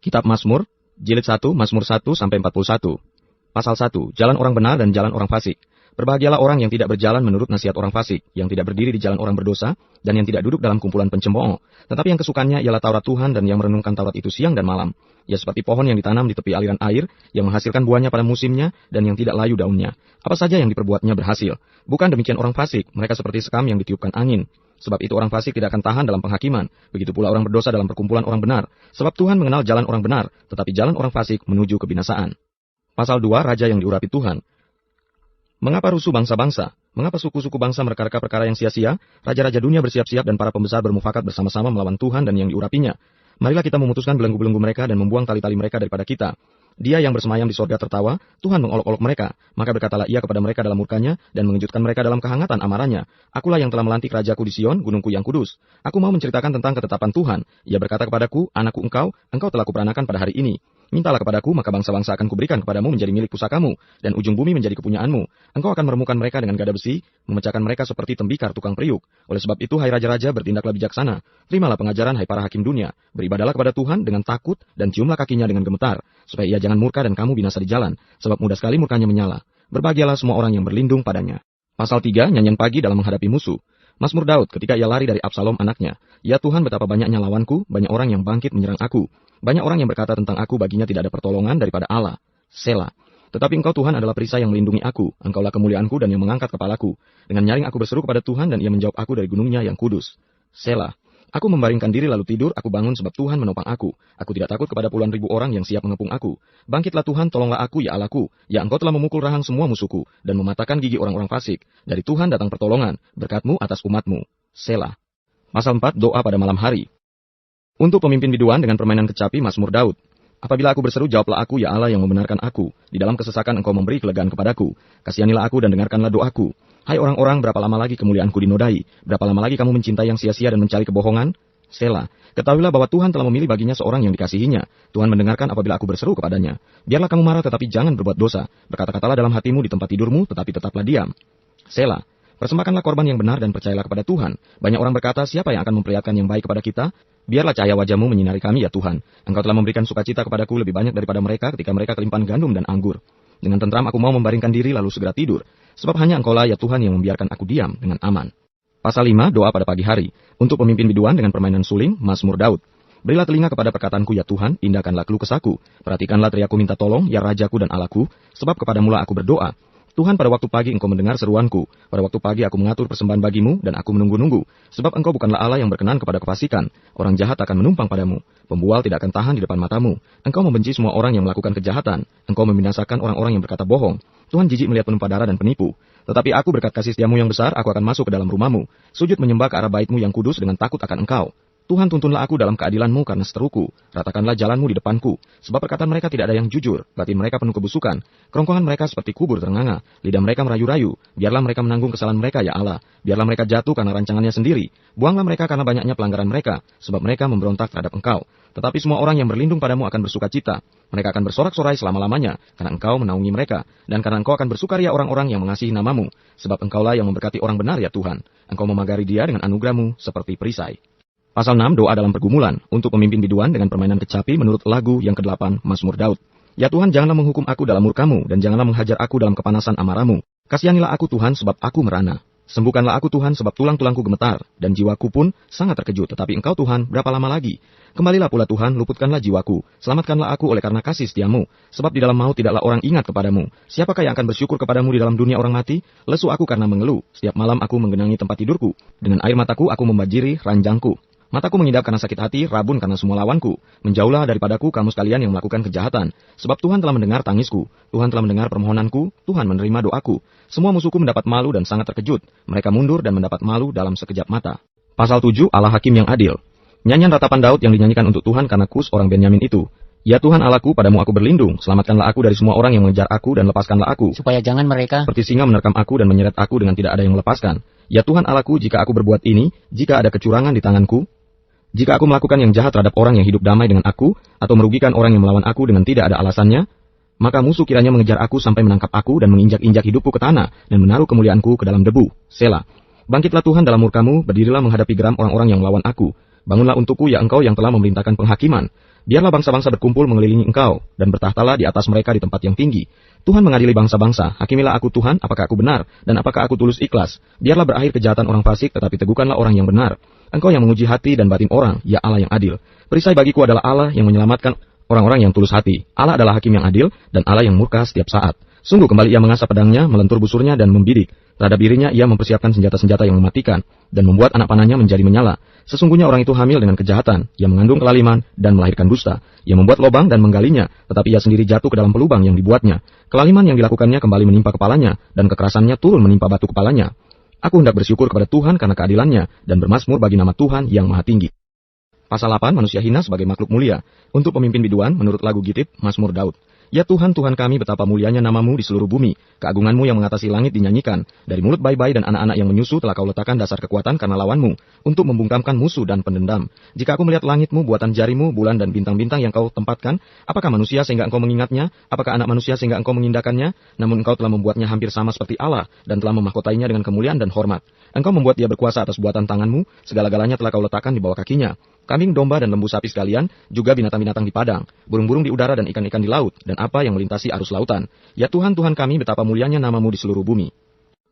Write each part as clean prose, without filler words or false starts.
Kitab Mazmur, Jilid 1, Mazmur 1-41. Pasal 1, jalan orang benar dan jalan orang fasik. Berbahagialah orang yang tidak berjalan menurut nasihat orang fasik, yang tidak berdiri di jalan orang berdosa, dan yang tidak duduk dalam kumpulan pencemooh. Tetapi yang kesukaannya ialah Taurat Tuhan dan yang merenungkan Taurat itu siang dan malam. Ia seperti pohon yang ditanam di tepi aliran air, yang menghasilkan buahnya pada musimnya, dan yang tidak layu daunnya. Apa saja yang diperbuatnya berhasil. Bukan demikian orang fasik, mereka seperti sekam yang ditiupkan angin. Sebab itu orang fasik tidak akan tahan dalam penghakiman. Begitu pula orang berdosa dalam perkumpulan orang benar. Sebab Tuhan mengenal jalan orang benar, tetapi jalan orang fasik menuju kebinasaan. Pasal 2, Raja yang diurapi Tuhan. Mengapa rusuh bangsa-bangsa? Mengapa suku-suku bangsa mereka perkara yang sia-sia? Raja-raja dunia bersiap-siap dan para pembesar bermufakat bersama-sama melawan Tuhan dan yang diurapinya. Marilah kita memutuskan belenggu-belenggu mereka dan membuang tali-tali mereka daripada kita. Dia yang bersemayam di sorga tertawa, Tuhan mengolok-olok mereka. Maka berkatalah ia kepada mereka dalam murkanya dan mengejutkan mereka dalam kehangatan amarahnya. Akulah yang telah melantik rajaku di Sion, gunungku yang kudus. Aku mau menceritakan tentang ketetapan Tuhan. Ia berkata kepadaku, anakku engkau telah kuperanakan pada hari ini. Mintalah kepadaku, maka bangsa-bangsa akan kuberikan kepadamu menjadi milik pusakamu, dan ujung bumi menjadi kepunyaanmu. Engkau akan meremukkan mereka dengan gada besi, memecahkan mereka seperti tembikar tukang periuk. Oleh sebab itu, hai raja-raja, bertindaklah bijaksana. Terimalah pengajaran, hai para hakim dunia. Beribadalah kepada Tuhan dengan takut, dan ciumlah kakinya dengan gemetar, supaya ia jangan murka dan kamu binasa di jalan, sebab mudah sekali murkanya menyala. Berbahagialah semua orang yang berlindung padanya. Pasal 3, nyanyian pagi dalam menghadapi musuh. Mazmur Daud ketika ia lari dari Absalom anaknya. Ya Tuhan, betapa banyaknya lawanku, banyak orang yang bangkit menyerang aku. Banyak orang yang berkata tentang aku, baginya tidak ada pertolongan daripada Allah. Selah. Tetapi Engkau Tuhan adalah perisai yang melindungi aku. Engkaulah kemuliaanku dan yang mengangkat kepalaku. Dengan nyaring aku berseru kepada Tuhan dan ia menjawab aku dari gunungnya yang kudus. Selah. Aku membaringkan diri lalu tidur, aku bangun sebab Tuhan menopang aku. Aku tidak takut kepada puluhan ribu orang yang siap mengepung aku. Bangkitlah Tuhan, tolonglah aku, ya Allahku. Ya Engkau telah memukul rahang semua musuhku dan mematahkan gigi orang-orang fasik. Dari Tuhan datang pertolongan, berkat-Mu atas umat-Mu. Selah. Pasal 4, doa pada malam hari. Untuk pemimpin biduan dengan permainan kecapi, Mazmur Daud. Apabila aku berseru, jawablah aku, ya Allah yang membenarkan aku. Di dalam kesesakan Engkau memberi kelegaan kepadaku. Kasihanilah aku dan dengarkanlah doaku. Hai orang-orang, berapa lama lagi kemuliaanku dinodai? Berapa lama lagi kamu mencintai yang sia-sia dan mencari kebohongan? Selah. Ketahuilah bahwa Tuhan telah memilih baginya seorang yang dikasihinya. Tuhan mendengarkan apabila aku berseru kepadanya. Biarlah kamu marah tetapi jangan berbuat dosa. Berkata-katalah dalam hatimu di tempat tidurmu, tetapi tetaplah diam. Selah. Persembahkanlah korban yang benar dan percayalah kepada Tuhan. Banyak orang berkata, siapa yang akan memperlihatkan yang baik kepada kita? Biarlah cahaya wajah-Mu menyinari kami, ya Tuhan. Engkau telah memberikan sukacita kepadaku lebih banyak daripada mereka ketika mereka kelimpahan gandum dan anggur. Dengan tentram aku mau membaringkan diri lalu segera tidur. Sebab hanya Engkaulah, ya Tuhan, yang membiarkan aku diam dengan aman. Pasal 5, doa pada pagi hari. Untuk pemimpin biduan dengan permainan suling, Mazmur Daud. Berilah telinga kepada perkataanku, ya Tuhan, indahkanlah keluh kesahku. Perhatikanlah teriakku minta tolong, ya Rajaku dan Allahku, sebab kepadamu-lah aku berdoa. Tuhan, pada waktu pagi Engkau mendengar seruanku. Pada waktu pagi aku mengatur persembahan bagimu dan aku menunggu-nunggu. Sebab Engkau bukanlah Allah yang berkenan kepada kefasikan. Orang jahat akan menumpang padamu. Pembual tidak akan tahan di depan matamu. Engkau membenci semua orang yang melakukan kejahatan. Engkau membinasakan orang-orang yang berkata bohong. Tuhan jijik melihat penumpah darah dan penipu. Tetapi aku berkat kasih setiamu yang besar, aku akan masuk ke dalam rumahmu. Sujud menyembah ke arah bait-Mu yang kudus dengan takut akan Engkau. Tuhan, tuntunlah aku dalam keadilan-Mu karena seteruku. Ratakanlah jalan-Mu di depanku. Sebab perkataan mereka tidak ada yang jujur. Batin mereka penuh kebusukan. Kerongkongan mereka seperti kubur ternganga. Lidah mereka merayu-rayu. Biarlah mereka menanggung kesalahan mereka, ya Allah. Biarlah mereka jatuh karena rancangannya sendiri. Buanglah mereka karena banyaknya pelanggaran mereka. Sebab mereka memberontak terhadap Engkau. Tetapi semua orang yang berlindung padamu akan bersukacita. Mereka akan bersorak-sorai selama-lamanya. Karena Engkau menaungi mereka. Dan karena Engkau akan bersukaria orang-orang yang mengasihi nama-Mu. Sebab Engkaulah yang memberkati orang benar, ya Tuhan. Engkau memagari dia dengan anugerah-Mu seperti perisai. Pasal 6, doa dalam pergumulan. Untuk pemimpin biduan dengan permainan kecapi menurut lagu yang ke-8, Mazmur Daud. Ya Tuhan, janganlah menghukum aku dalam murka-Mu, dan janganlah menghajar aku dalam kepanasan amarah-Mu. Kasihanilah aku Tuhan, sebab aku merana. Sembuhkanlah aku Tuhan, sebab tulang-tulangku gemetar, dan jiwaku pun sangat terkejut. Tetapi Engkau Tuhan, berapa lama lagi? Kembalilah pula Tuhan, luputkanlah jiwaku. Selamatkanlah aku oleh karena kasih setiamu. Sebab di dalam maut tidaklah orang ingat kepadamu. Siapakah yang akan bersyukur kepadamu di dalam dunia orang mati? Lesu aku karena mengeluh. Setiap malam aku menggenangi tempat tidurku. Dengan air mataku aku membajiri ranjangku. Mataku mengidap karena sakit hati, rabun karena semua lawanku. Menjauhlah daripadaku kamu sekalian yang melakukan kejahatan. Sebab Tuhan telah mendengar tangisku. Tuhan telah mendengar permohonanku. Tuhan menerima doaku. Semua musuhku mendapat malu dan sangat terkejut. Mereka mundur dan mendapat malu dalam sekejap mata. Pasal 7, Allah Hakim yang adil. Nyanyian ratapan Daud yang dinyanyikan untuk Tuhan karena Kus orang Benyamin itu. Ya Tuhan Allahku, padamu aku berlindung. Selamatkanlah aku dari semua orang yang mengejar aku dan lepaskanlah aku. Supaya jangan mereka seperti singa menerkam aku dan menyeret aku dengan tidak ada yang melepaskan. Ya Tuhan Allahku, jika aku berbuat ini, jika ada kecurangan di tanganku, jika aku melakukan yang jahat terhadap orang yang hidup damai dengan aku, atau merugikan orang yang melawan aku dengan tidak ada alasannya, maka musuh kiranya mengejar aku sampai menangkap aku dan menginjak-injak hidupku ke tanah dan menaruh kemuliaanku ke dalam debu. Selah. Bangkitlah Tuhan dalam murka-Mu, berdirilah menghadapi geram orang-orang yang melawan aku. Bangunlah untukku, ya Engkau yang telah memerintahkan penghakiman. Biarlah bangsa-bangsa berkumpul mengelilingi engkau, dan bertahtalah di atas mereka di tempat yang tinggi. Tuhan mengadili bangsa-bangsa, hakimilah aku Tuhan, apakah aku benar, dan apakah aku tulus ikhlas. Biarlah berakhir kejahatan orang fasik, tetapi teguhkanlah orang yang benar. Engkau yang menguji hati dan batin orang, ya Allah yang adil. Perisai bagiku adalah Allah yang menyelamatkan orang-orang yang tulus hati. Allah adalah hakim yang adil, dan Allah yang murka setiap saat. Sungguh kembali ia mengasah pedangnya, melentur busurnya dan membidik. Terhadap dirinya ia mempersiapkan senjata-senjata yang mematikan, dan membuat anak panahnya menjadi menyala. Sesungguhnya orang itu hamil dengan kejahatan, ia mengandung kelaliman dan melahirkan dusta. Ia membuat lubang dan menggalinya, tetapi ia sendiri jatuh ke dalam pelubang yang dibuatnya. Kelaliman yang dilakukannya kembali menimpa kepalanya, dan kekerasannya turun menimpa batu kepalanya. Aku hendak bersyukur kepada Tuhan karena keadilannya, dan bermazmur bagi nama Tuhan yang maha tinggi. Pasal 8, manusia hina sebagai makhluk mulia. Untuk pemimpin biduan, menurut lagu Gittith, Mazmur Daud. Ya Tuhan, Tuhan kami, betapa mulianya namamu di seluruh bumi. Keagunganmu yang mengatasi langit dinyanyikan. Dari mulut bayi-bayi dan anak-anak yang menyusu telah kau letakkan dasar kekuatan karena lawanmu, untuk membungkamkan musuh dan pendendam. Jika aku melihat langitmu, buatan jarimu, bulan dan bintang-bintang yang kau tempatkan, apakah manusia sehingga engkau mengingatnya? Apakah anak manusia sehingga engkau mengindahkannya? Namun engkau telah membuatnya hampir sama seperti Allah, dan telah memahkotainya dengan kemuliaan dan hormat. Engkau membuat dia berkuasa atas buatan tanganmu, segala-galanya telah kau letakkan di bawah kakinya. Kambing, domba, dan lembu sapi sekalian, juga binatang-binatang di padang, burung-burung di udara dan ikan-ikan di laut, dan apa yang melintasi arus lautan. Ya Tuhan, Tuhan kami, betapa mulianya namamu di seluruh bumi.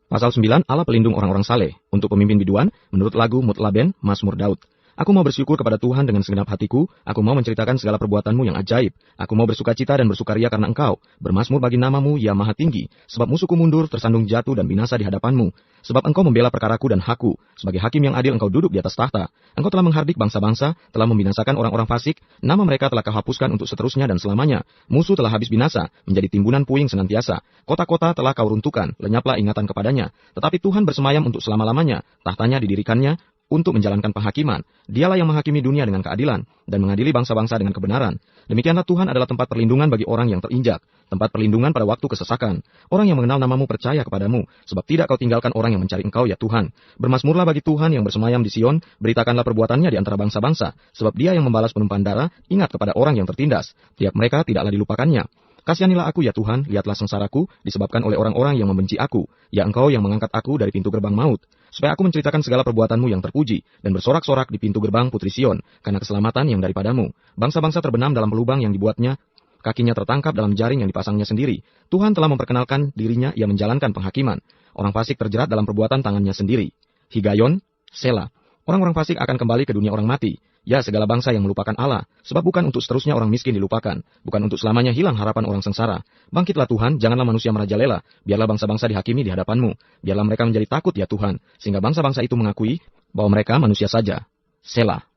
Pasal 9, Allah pelindung orang-orang saleh. Untuk pemimpin biduan, menurut lagu Mutlaben, Mazmur Daud. Aku mau bersyukur kepada Tuhan dengan segenap hatiku, aku mau menceritakan segala perbuatanmu yang ajaib. Aku mau bersukacita dan bersukaria karena engkau, bermazmur bagi namamu, ya maha tinggi. Sebab musuhku mundur, tersandung jatuh dan binasa di hadapanmu. Sebab engkau membela perkaraku dan hakku, sebagai hakim yang adil engkau duduk di atas tahta. Engkau telah menghardik bangsa-bangsa, telah membinasakan orang-orang fasik, nama mereka telah kau hapuskan untuk seterusnya dan selamanya. Musuh telah habis binasa, menjadi timbunan puing senantiasa. Kota-kota telah kau runtuhkan, lenyaplah ingatan kepadanya. Tetapi Tuhan bersemayam untuk selama-lamanya, tahtanya didirikannya untuk menjalankan penghakiman. Dialah yang menghakimi dunia dengan keadilan, dan mengadili bangsa-bangsa dengan kebenaran. Demikianlah Tuhan adalah tempat perlindungan bagi orang yang terinjak, tempat perlindungan pada waktu kesesakan. Orang yang mengenal namamu percaya kepadamu, sebab tidak kau tinggalkan orang yang mencari engkau ya Tuhan. Bermazmurlah bagi Tuhan yang bersemayam di Sion, beritakanlah perbuatannya di antara bangsa-bangsa, sebab dia yang membalas penumpahan darah, ingat kepada orang yang tertindas, tiap mereka tidaklah dilupakannya. Kasihanilah aku ya Tuhan, lihatlah sengsaraku, disebabkan oleh orang-orang yang membenci aku. Ya engkau yang mengangkat aku dari pintu gerbang maut, supaya aku menceritakan segala perbuatanmu yang terpuji, dan bersorak-sorak di pintu gerbang Putri Sion, karena keselamatan yang daripadamu. Bangsa-bangsa terbenam dalam pelubang yang dibuatnya, kakinya tertangkap dalam jaring yang dipasangnya sendiri. Tuhan telah memperkenalkan dirinya, ia menjalankan penghakiman. Orang fasik terjerat dalam perbuatan tangannya sendiri. Higayon, Sela. Orang-orang fasik akan kembali ke dunia orang mati. Ya, segala bangsa yang melupakan Allah, sebab bukan untuk seterusnya orang miskin dilupakan, bukan untuk selamanya hilang harapan orang sengsara. Bangkitlah Tuhan, janganlah manusia merajalela, biarlah bangsa-bangsa dihakimi di hadapanmu, biarlah mereka menjadi takut ya Tuhan, sehingga bangsa-bangsa itu mengakui bahwa mereka manusia saja. Sela.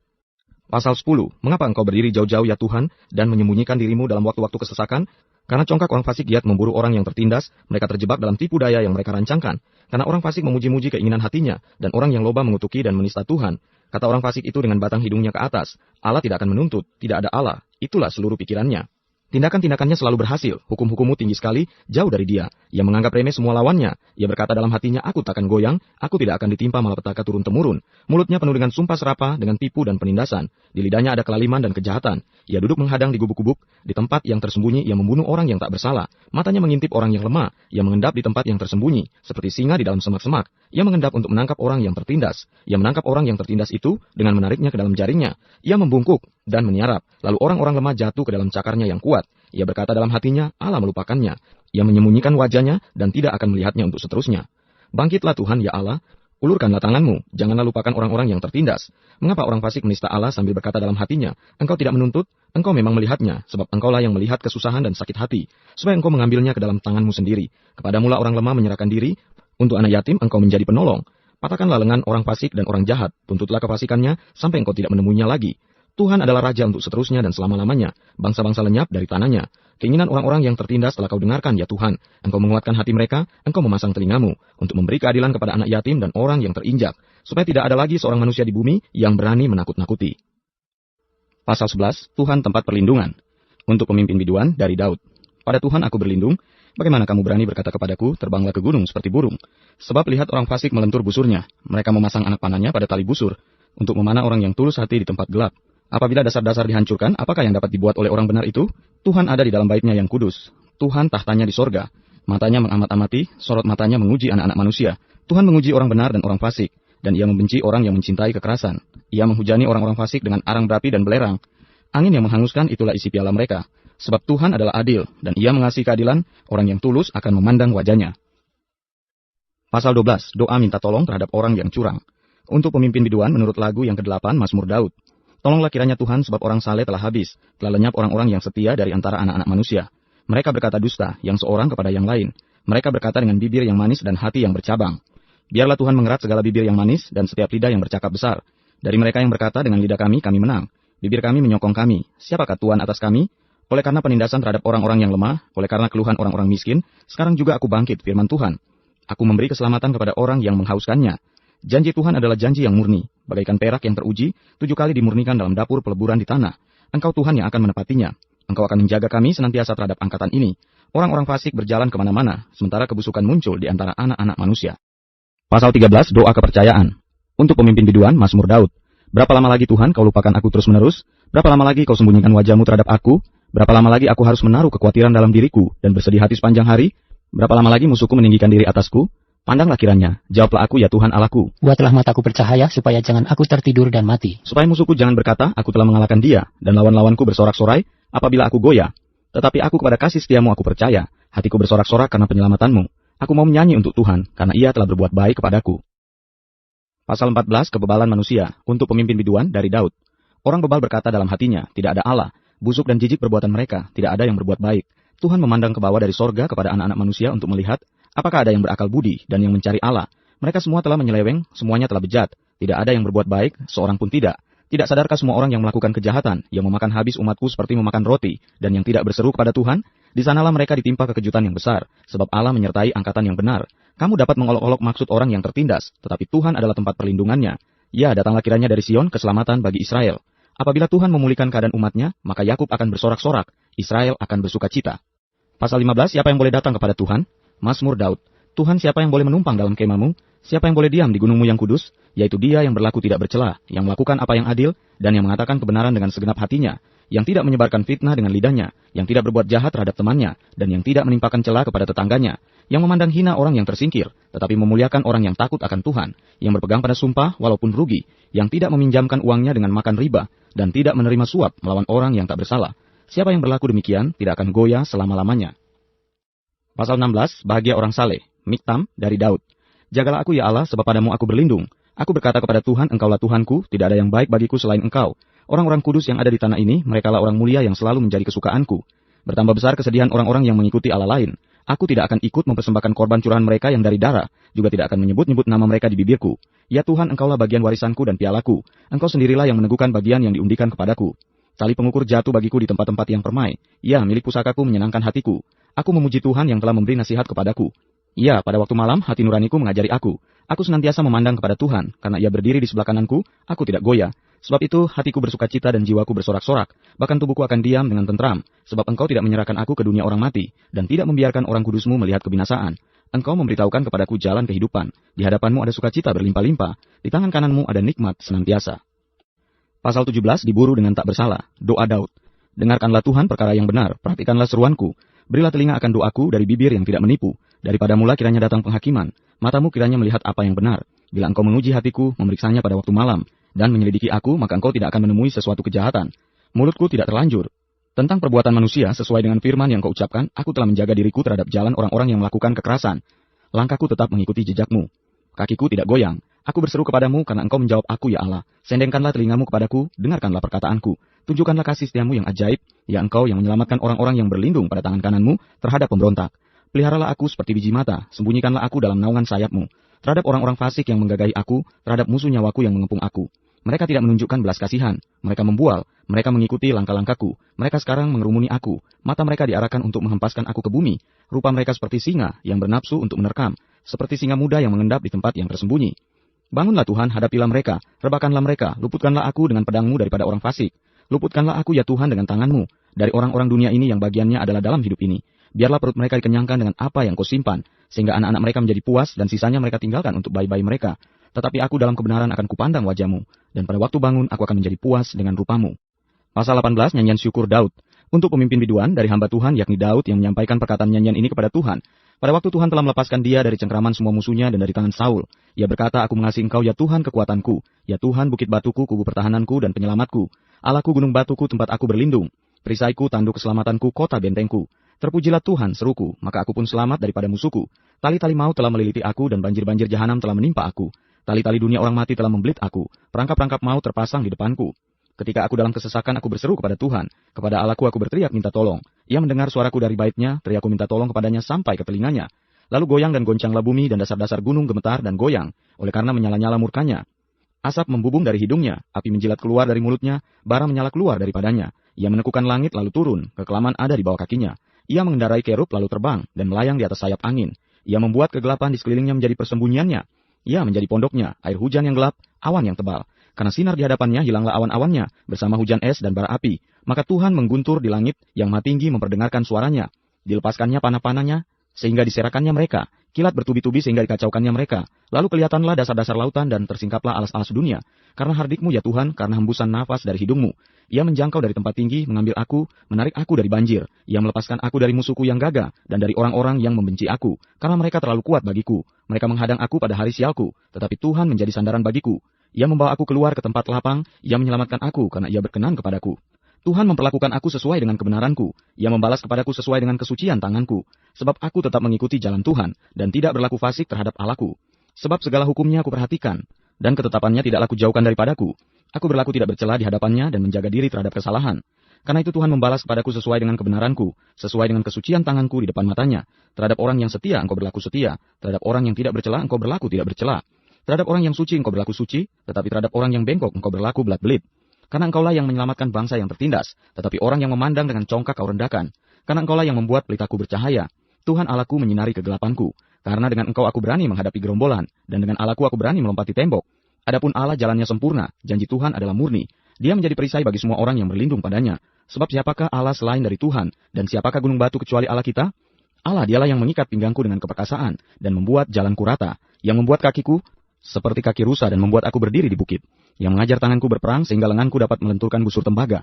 Pasal 10, mengapa engkau berdiri jauh-jauh ya Tuhan, dan menyembunyikan dirimu dalam waktu-waktu kesesakan? Karena congkak orang fasik giat memburu orang yang tertindas, mereka terjebak dalam tipu daya yang mereka rancangkan. Karena orang fasik memuji-muji keinginan hatinya, dan orang yang loba mengutuki dan menista Tuhan. Kata orang fasik itu dengan batang hidungnya ke atas, Allah tidak akan menuntut, tidak ada Allah, itulah seluruh pikirannya. Tindakan-tindakannya selalu berhasil, hukum-hukummu tinggi sekali, jauh dari dia. Ia menganggap remeh semua lawannya. Ia berkata dalam hatinya, aku takkan goyang, aku tidak akan ditimpa malapetaka turun-temurun. Mulutnya penuh dengan sumpah serapa, dengan tipu dan penindasan. Di lidahnya ada kelaliman dan kejahatan. Ia duduk menghadang di gubuk-gubuk, di tempat yang tersembunyi ia membunuh orang yang tak bersalah. Matanya mengintip orang yang lemah, ia mengendap di tempat yang tersembunyi, seperti singa di dalam semak-semak. Ia mengendap untuk menangkap orang yang tertindas. Ia menangkap orang yang tertindas itu dengan menariknya ke dalam jaringnya. Ia membungkuk dan meniarap, lalu orang-orang lemah jatuh ke dalam cakarnya yang kuat. Ia berkata dalam hatinya, Allah melupakannya. Ia menyembunyikan wajahnya dan tidak akan melihatnya untuk seterusnya. Bangkitlah Tuhan ya Allah, ulurkanlah tanganmu, janganlah lupakan orang-orang yang tertindas. Mengapa orang fasik menista Allah sambil berkata dalam hatinya, engkau tidak menuntut, engkau memang melihatnya, sebab engkaulah yang melihat kesusahan dan sakit hati, supaya engkau mengambilnya ke dalam tanganmu sendiri. Kepadamulah orang lemah menyerahkan diri, untuk anak yatim engkau menjadi penolong. Patahkanlah lengan orang fasik dan orang jahat, tuntutlah kefasikannya sampai engkau tidak menemuinya lagi. Tuhan adalah raja untuk seterusnya dan selama-lamanya. Bangsa-bangsa lenyap dari tanahnya. Keinginan orang-orang yang tertindas telah kau dengarkan ya Tuhan. Engkau menguatkan hati mereka, engkau memasang telingamu untuk memberi keadilan kepada anak yatim dan orang yang terinjak, supaya tidak ada lagi seorang manusia di bumi yang berani menakut-nakuti. Pasal 11, Tuhan tempat perlindungan. Untuk pemimpin biduan dari Daud. Pada Tuhan aku berlindung. Bagaimana kamu berani berkata kepadaku, terbanglah ke gunung seperti burung? Sebab lihat orang fasik melentur busurnya. Mereka memasang anak panahnya pada tali busur, untuk memanah orang yang tulus hati di tempat gelap. Apabila dasar-dasar dihancurkan, apakah yang dapat dibuat oleh orang benar itu? Tuhan ada di dalam baitnya yang kudus. Tuhan tahtanya di sorga. Matanya mengamat-amati, sorot matanya menguji anak-anak manusia. Tuhan menguji orang benar dan orang fasik. Dan ia membenci orang yang mencintai kekerasan. Ia menghujani orang-orang fasik dengan arang berapi dan belerang. Angin yang menghanguskan itulah isi piala mereka. Sebab Tuhan adalah adil, dan Ia mengasihi keadilan, orang yang tulus akan memandang wajah-Nya. Pasal 12, doa minta tolong terhadap orang yang curang. Untuk pemimpin biduan menurut lagu yang ke-8 Mazmur Daud. Tolonglah kiranya Tuhan sebab orang saleh telah habis, telah lenyap orang-orang yang setia dari antara anak-anak manusia. Mereka berkata dusta, yang seorang kepada yang lain. Mereka berkata dengan bibir yang manis dan hati yang bercabang. Biarlah Tuhan mengerat segala bibir yang manis dan setiap lidah yang bercakap besar. Dari mereka yang berkata dengan lidah kami menang. Bibir kami menyokong kami. Siapakah Tuhan atas kami? Oleh karena penindasan terhadap orang-orang yang lemah, oleh karena keluhan orang-orang miskin, sekarang juga aku bangkit, firman Tuhan. Aku memberi keselamatan kepada orang yang menghauskannya. Janji Tuhan adalah janji yang murni, bagaikan perak yang teruji, 7 kali dimurnikan dalam dapur peleburan di tanah. Engkau Tuhan yang akan menepatinya. Engkau akan menjaga kami senantiasa terhadap angkatan ini. Orang-orang fasik berjalan kemana-mana, sementara kebusukan muncul di antara anak-anak manusia. Pasal 13, doa kepercayaan. Untuk pemimpin biduan, Mazmur Daud. Berapa lama lagi Tuhan kau lupakan aku terus-menerus? Berapa lama lagi kau sembunyikan wajah-Mu terhadap aku? Berapa lama lagi aku harus menaruh kekhawatiran dalam diriku dan bersedih hati sepanjang hari? Berapa lama lagi musuhku meninggikan diri atasku? Pandanglah kiranya, jawablah aku ya Tuhan Allahku. Buatlah mataku bercahaya, supaya jangan aku tertidur dan mati. Supaya musuhku jangan berkata, aku telah mengalahkan dia, dan lawan-lawanku bersorak-sorai, apabila aku goyah. Tetapi aku kepada kasih setiamu aku percaya, hatiku bersorak-sorak karena penyelamatanmu. Aku mau menyanyi untuk Tuhan, karena Ia telah berbuat baik kepadaku. Pasal 14, kebebalan manusia, untuk pemimpin biduan dari Daud. Orang bebal berkata dalam hatinya, tidak ada Allah. Busuk dan jijik perbuatan mereka, tidak ada yang berbuat baik. Tuhan memandang ke bawah dari sorga kepada anak-anak manusia untuk melihat, apakah ada yang berakal budi dan yang mencari Allah. Mereka semua telah menyeleweng, semuanya telah bejat. Tidak ada yang berbuat baik, seorang pun tidak. Tidak sadarkah semua orang yang melakukan kejahatan, yang memakan habis umatku seperti memakan roti, dan yang tidak berseru kepada Tuhan? Di sanalah mereka ditimpa kekejutan yang besar, sebab Allah menyertai angkatan yang benar. Kamu dapat mengolok-olok maksud orang yang tertindas, tetapi Tuhan adalah tempat perlindungannya. Ya, datanglah kiranya dari Sion keselamatan bagi Israel. Apabila Tuhan memulihkan keadaan umatnya, maka Yakub akan bersorak-sorak, Israel akan bersukacita. Pasal 15, siapa yang boleh datang kepada Tuhan? Mazmur Daud. Tuhan, siapa yang boleh menumpang dalam kemahmu? Siapa yang boleh diam di gunungmu yang kudus? Yaitu dia yang berlaku tidak bercela, yang melakukan apa yang adil, dan yang mengatakan kebenaran dengan segenap hatinya, yang tidak menyebarkan fitnah dengan lidahnya, yang tidak berbuat jahat terhadap temannya, dan yang tidak menimpakan cela kepada tetangganya, yang memandang hina orang yang tersingkir, tetapi memuliakan orang yang takut akan Tuhan, yang berpegang pada sumpah walaupun rugi, yang tidak meminjamkan uangnya dengan makan riba, dan tidak menerima suap melawan orang yang tak bersalah. Siapa yang berlaku demikian tidak akan goyah selama-lamanya. Pasal 16, bahagia orang saleh, Miktam dari Daud. Jagalah aku ya Allah, sebab padamu aku berlindung. Aku berkata kepada Tuhan, Engkaulah Tuhanku, tidak ada yang baik bagiku selain Engkau. Orang-orang kudus yang ada di tanah ini, merekalah orang mulia yang selalu menjadi kesukaanku. Bertambah besar kesedihan orang-orang yang mengikuti Allah lain. Aku tidak akan ikut mempersembahkan korban curahan mereka yang dari darah, juga tidak akan menyebut-nyebut nama mereka di bibirku. Ya Tuhan, Engkaulah bagian warisanku dan pialaku. Engkau sendirilah yang meneguhkan bagian yang diundikan kepadaku. Tali pengukur jatuh bagiku di tempat-tempat yang permai. Ya, milik pusakaku menyenangkan hatiku. Aku memuji Tuhan yang telah memberi nasihat kepadaku. Ya, pada waktu malam hati nuraniku mengajari aku. Aku senantiasa memandang kepada Tuhan, karena Ia berdiri di sebelah kananku, aku tidak goyah. Sebab itu hatiku bersukacita dan jiwaku bersorak-sorak, bahkan tubuhku akan diam dengan tentram, sebab Engkau tidak menyerahkan aku ke dunia orang mati, dan tidak membiarkan orang kudus-Mu melihat kebinasaan. Engkau memberitahukan kepadaku jalan kehidupan, di hadapan-Mu ada sukacita berlimpah-limpah, di tangan kanan-Mu ada nikmat senantiasa. Pasal 17, diburu dengan tak bersalah, doa Daud. Dengarkanlah Tuhan perkara yang benar, perhatikanlah seruanku. Berilah telinga akan doaku dari bibir yang tidak menipu. Daripada mula kiranya datang penghakiman. Matamu kiranya melihat apa yang benar. Bila Engkau menguji hatiku, memeriksanya pada waktu malam, dan menyelidiki aku, maka Engkau tidak akan menemui sesuatu kejahatan. Mulutku tidak terlanjur. Tentang perbuatan manusia, sesuai dengan firman yang Kau ucapkan, aku telah menjaga diriku terhadap jalan orang-orang yang melakukan kekerasan. Langkahku tetap mengikuti jejakmu. Kakiku tidak goyang. Aku berseru kepadamu karena Engkau menjawab aku ya Allah. Sendengkanlah telingamu kepadaku, dengarkanlah perkataanku. Tunjukkanlah kasih setiamu yang ajaib, ya Engkau yang menyelamatkan orang-orang yang berlindung pada tangan kananmu terhadap pemberontak. Peliharalah aku seperti biji mata, sembunyikanlah aku dalam naungan sayapmu. Terhadap orang-orang fasik yang menggagahi aku, terhadap musuh nyawaku yang mengepung aku. Mereka tidak menunjukkan belas kasihan, mereka membual, mereka mengikuti langkah-langkahku. Mereka sekarang mengerumuni aku, mata mereka diarahkan untuk menghempaskan aku ke bumi. Rupa mereka seperti singa yang bernafsu untuk menerkam, seperti singa muda yang mengendap di tempat yang tersembunyi. Bangunlah Tuhan, hadapilah mereka, rebahkanlah mereka, luputkanlah aku dengan pedangmu daripada orang fasik. Luputkanlah aku ya Tuhan dengan tanganmu, dari orang-orang dunia ini yang bagiannya adalah dalam hidup ini. Biarlah perut mereka dikenyangkan dengan apa yang Kau simpan, sehingga anak-anak mereka menjadi puas dan sisanya mereka tinggalkan untuk bayi-bayi mereka. Tetapi aku dalam kebenaran akan kupandang wajah-Mu, dan pada waktu bangun aku akan menjadi puas dengan rupa-Mu. Pasal 18, nyanyian syukur Daud. Untuk pemimpin biduan dari hamba Tuhan, yakni Daud yang menyampaikan perkataan nyanyian ini kepada Tuhan. Pada waktu Tuhan telah melepaskan dia dari cengkraman semua musuhnya dan dari tangan Saul. Ia berkata, aku mengasihi Engkau ya Tuhan kekuatanku, ya Tuhan bukit batuku, kubu pertahananku dan penyelamatku. Allahku gunung batuku tempat aku berlindung. Perisaiku, tanduk keselamatanku, kota bentengku. Terpujilah Tuhan, seruku, maka aku pun selamat daripada musuhku. Tali-tali maut telah meliliti aku dan banjir-banjir jahanam telah menimpa aku. Tali-tali dunia orang mati telah membelit aku. Perangkap-perangkap maut terpasang di depanku. Ketika aku dalam kesesakan, aku berseru kepada Tuhan. Kepada Allahku aku berteriak minta tolong. Ia mendengar suaraku dari baitnya, teriakku minta tolong kepadanya sampai ke telinganya. Lalu goyang dan goncanglah bumi dan dasar-dasar gunung gemetar dan goyang, oleh karena menyala-nyala murkanya. Asap membubung dari hidungnya, api menjilat keluar dari mulutnya, bara menyala keluar daripadanya. Ia menekukan langit lalu turun, kekelaman ada di bawah kakinya. Ia mengendarai kerub lalu terbang dan melayang di atas sayap angin. Ia membuat kegelapan di sekelilingnya menjadi persembunyiannya. Ia menjadi pondoknya, air hujan yang gelap, awan yang tebal. Karena sinar di hadapannya hilanglah awan-awannya, bersama hujan es dan bara api. Maka Tuhan mengguntur di langit yang maha tinggi memperdengarkan suaranya. Dilepaskannya panah-panahnya, sehingga diserakannya mereka. Kilat bertubi-tubi sehingga dikacaukannya mereka. Lalu kelihatanlah dasar-dasar lautan dan tersingkaplah alas-alas dunia. Karena hardikmu ya Tuhan, karena hembusan nafas dari hidungmu. Ia menjangkau dari tempat tinggi, mengambil aku, menarik aku dari banjir. Ia melepaskan aku dari musuhku yang gagah, dan dari orang-orang yang membenci aku. Karena mereka terlalu kuat bagiku. Mereka menghadang aku pada hari sialku, tetapi Tuhan menjadi sandaran bagiku. Ia membawa aku keluar ke tempat lapang, ia menyelamatkan aku karena ia berkenan kepadaku. Tuhan memperlakukan aku sesuai dengan kebenaranku. Ia membalas kepadaku sesuai dengan kesucian tanganku. Sebab aku tetap mengikuti jalan Tuhan, dan tidak berlaku fasik terhadap Allahku. Sebab segala hukumnya aku perhatikan, dan ketetapannya tidaklah kujauhkan daripadaku. Aku berlaku tidak bercela di hadapannya dan menjaga diri terhadap kesalahan. Karena itu Tuhan membalas kepadaku sesuai dengan kebenaranku, sesuai dengan kesucian tanganku di depan matanya. Terhadap orang yang setia engkau berlaku setia, terhadap orang yang tidak bercela engkau berlaku tidak bercela. Terhadap orang yang suci engkau berlaku suci, tetapi terhadap orang yang bengkok engkau berlaku belat-belit. Karena engkaulah yang menyelamatkan bangsa yang tertindas, tetapi orang yang memandang dengan congkak kau rendahkan. Karena engkaulah yang membuat pelitaku bercahaya. Tuhan Allahku menyinari kegelapanku. Karena dengan engkau aku berani menghadapi gerombolan, dan dengan Allahku aku berani melompati tembok. Adapun Allah jalannya sempurna, janji Tuhan adalah murni. Dia menjadi perisai bagi semua orang yang berlindung padanya. Sebab siapakah Allah selain dari Tuhan, dan siapakah gunung batu kecuali Allah kita? Allah dialah yang mengikat pinggangku dengan keperkasaan, dan membuat jalanku rata, yang membuat kakiku seperti kaki rusa dan membuat aku berdiri di bukit, yang mengajar tanganku berperang sehingga lenganku dapat melenturkan busur tembaga.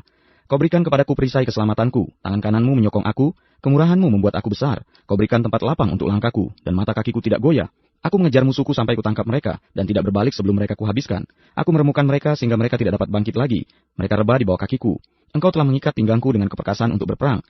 Kau berikan kepadaku perisai keselamatanku, tangan kananmu menyokong aku, kemurahanmu membuat aku besar. Kau berikan tempat lapang untuk langkahku, dan mata kakiku tidak goyah. Aku mengejar musuhku sampai kutangkap mereka, dan tidak berbalik sebelum mereka kuhabiskan. Aku meremukan mereka sehingga mereka tidak dapat bangkit lagi. Mereka rebah di bawah kakiku. Engkau telah mengikat pinggangku dengan keperkasaan untuk berperang.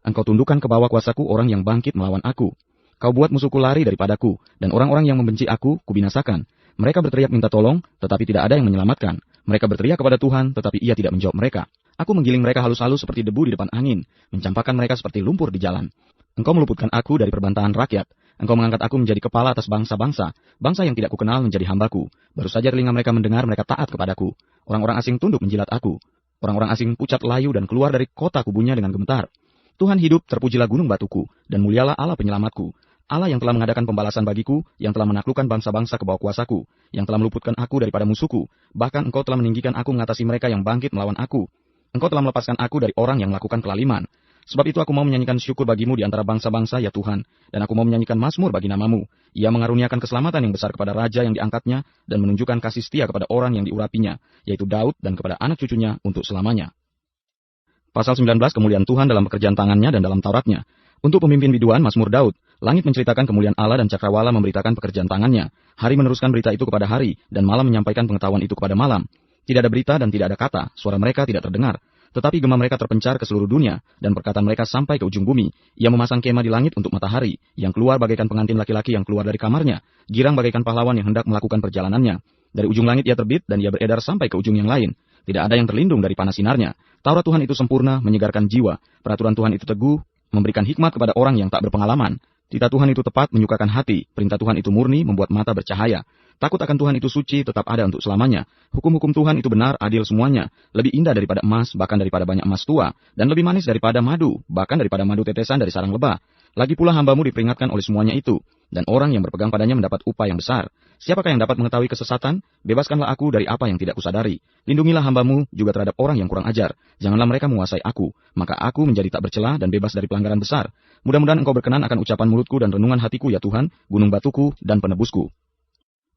Engkau tundukkan ke bawah kuasaku orang yang bangkit melawan aku. Kau buat musuhku lari daripadaku, dan orang-orang yang membenci aku kubinasakan. Mereka berteriak minta tolong, tetapi tidak ada yang menyelamatkan. Mereka berteriak kepada Tuhan, tetapi Ia tidak menjawab mereka. Aku menggiling mereka halus-halus seperti debu di depan angin, mencampakkan mereka seperti lumpur di jalan. Engkau meluputkan aku dari perbantahan rakyat. Engkau mengangkat aku menjadi kepala atas bangsa-bangsa. Bangsa yang tidak kukenal menjadi hambaku. Baru saja telinga mereka mendengar, mereka taat kepadaku. Orang-orang asing tunduk menjilat aku. Orang-orang asing pucat layu dan keluar dari kota kubunya dengan gemetar. Tuhan hidup, terpujilah gunung batuku, dan mulialah Allah penyelamatku. Allah yang telah mengadakan pembalasan bagiku, yang telah menaklukkan bangsa-bangsa ke bawah kuasaku, yang telah meluputkan aku daripada musuhku. Bahkan engkau telah meninggikan aku mengatasi mereka yang bangkit melawan aku. Engkau telah melepaskan aku dari orang yang melakukan kelaliman. Sebab itu aku mau menyanyikan syukur bagimu di antara bangsa-bangsa ya Tuhan, dan aku mau menyanyikan mazmur bagi namamu. Ia mengaruniakan keselamatan yang besar kepada raja yang diangkatnya, dan menunjukkan kasih setia kepada orang yang diurapinya, yaitu Daud dan kepada anak cucunya untuk selamanya. Pasal 19, kemuliaan Tuhan dalam pekerjaan tangannya dan dalam Tauratnya. Untuk pemimpin biduan, mazmur Daud. Langit menceritakan kemuliaan Allah dan cakrawala memberitakan pekerjaan tangannya. Hari meneruskan berita itu kepada hari, dan malam menyampaikan pengetahuan itu kepada malam. Tidak ada berita dan tidak ada kata, suara mereka tidak terdengar. Tetapi gema mereka terpencar ke seluruh dunia, dan perkataan mereka sampai ke ujung bumi. Ia memasang kemah di langit untuk matahari, yang keluar bagaikan pengantin laki-laki yang keluar dari kamarnya, girang bagaikan pahlawan yang hendak melakukan perjalanannya. Dari ujung langit ia terbit, dan ia beredar sampai ke ujung yang lain. Tidak ada yang terlindung dari panas sinarnya. Taurat Tuhan itu sempurna, menyegarkan jiwa. Peraturan Tuhan itu teguh, memberikan hikmat kepada orang yang tak berpengalaman. Titah Tuhan itu tepat, menyukakan hati. Perintah Tuhan itu murni, membuat mata bercahaya. Takut akan Tuhan itu suci, tetap ada untuk selamanya. Hukum-hukum Tuhan itu benar, adil semuanya. Lebih indah daripada emas, bahkan daripada banyak emas tua. Dan lebih manis daripada madu, bahkan daripada madu tetesan dari sarang lebah. Lagi pula hambamu diperingatkan oleh semuanya itu. Dan orang yang berpegang padanya mendapat upah yang besar. Siapakah yang dapat mengetahui kesesatan? Bebaskanlah aku dari apa yang tidak kusadari. Lindungilah hambamu juga terhadap orang yang kurang ajar. Janganlah mereka menguasai aku. Maka aku menjadi tak bercela dan bebas dari pelanggaran besar. Mudah-mudahan engkau berkenan akan ucapan mulutku dan renungan hatiku ya Tuhan, gunung batuku dan penebusku.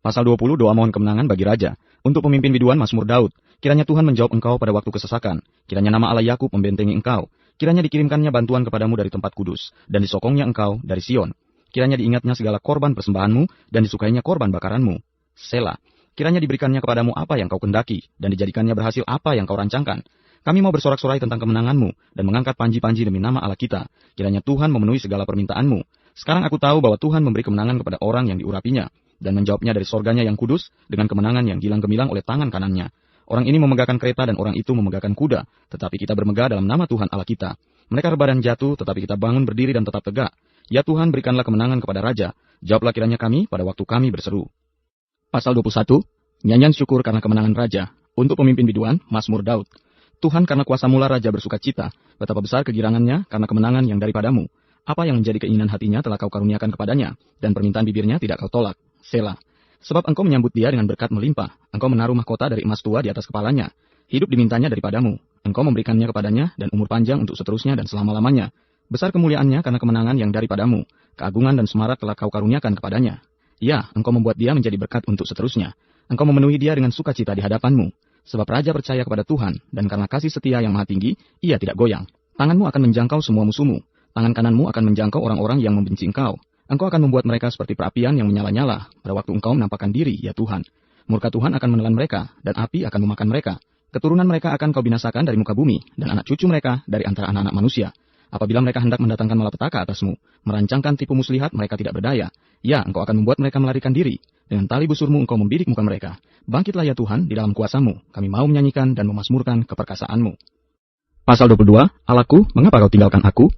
Pasal 20, doa mohon kemenangan bagi raja. Untuk pemimpin biduan, mazmur Daud. Kiranya Tuhan menjawab engkau pada waktu kesesakan. Kiranya nama Allah Yakub membentengi engkau. Kiranya dikirimkannya bantuan kepadamu dari tempat kudus, dan disokongnya engkau dari Sion. Kiranya diingatnya segala korban persembahanmu, dan disukainya korban bakaranmu. Selah. Kiranya diberikannya kepadamu apa yang kau kendaki, dan dijadikannya berhasil apa yang kau rancangkan. Kami mau bersorak-sorai tentang kemenangan-Mu dan mengangkat panji-panji demi nama Allah kita. Kiranya Tuhan memenuhi segala permintaan-Mu. Sekarang aku tahu bahwa Tuhan memberi kemenangan kepada orang yang diurapinya dan menjawabnya dari sorganya yang kudus dengan kemenangan yang gilang gemilang oleh tangan kanannya. Orang ini memegahkan kereta dan orang itu memegahkan kuda, tetapi kita bermegah dalam nama Tuhan Allah kita. Mereka rebah dan jatuh, tetapi kita bangun berdiri dan tetap tegak. Ya Tuhan, berikanlah kemenangan kepada Raja. Jawablah kiranya kami pada waktu kami berseru. Pasal 21, nyanyian syukur karena kemenangan Raja. Untuk pemimpin biduan, Mazmur Daud. Tuhan, karena kuasa mula Raja bersuka cita, betapa besar kegirangannya karena kemenangan yang daripadamu. Apa yang menjadi keinginan hatinya telah kau karuniakan kepadanya, dan permintaan bibirnya tidak kau tolak. Selah. Sebab engkau menyambut dia dengan berkat melimpah. Engkau menaruh mahkota dari emas tua di atas kepalanya. Hidup dimintanya daripadamu. Engkau memberikannya kepadanya dan umur panjang untuk seterusnya dan selama-lamanya. Besar kemuliaannya karena kemenangan yang daripadamu. Keagungan dan semarak telah kau karuniakan kepadanya. Ya, engkau membuat dia menjadi berkat untuk seterusnya. Engkau memenuhi dia dengan sukacita di hadapanmu. Sebab Raja percaya kepada Tuhan, dan karena kasih setia yang maha tinggi, ia tidak goyang. Tanganmu akan menjangkau semua musuhmu. Tangan kananmu akan menjangkau orang-orang yang membenci engkau. Engkau akan membuat mereka seperti perapian yang menyala-nyala pada waktu engkau menampakkan diri, ya Tuhan. Murka Tuhan akan menelan mereka, dan api akan memakan mereka. Keturunan mereka akan kau binasakan dari muka bumi, dan anak cucu mereka dari antara anak-anak manusia. Apabila mereka hendak mendatangkan malapetaka atasmu, merancangkan tipu muslihat, mereka tidak berdaya. Ya, engkau akan membuat mereka melarikan diri. Dengan tali busurmu engkau membidik muka mereka. Bangkitlah ya Tuhan di dalam kuasamu. Kami mau menyanyikan dan memasmurkan keperkasaanmu. Pasal 22, Allahku, mengapa kau tinggalkan aku?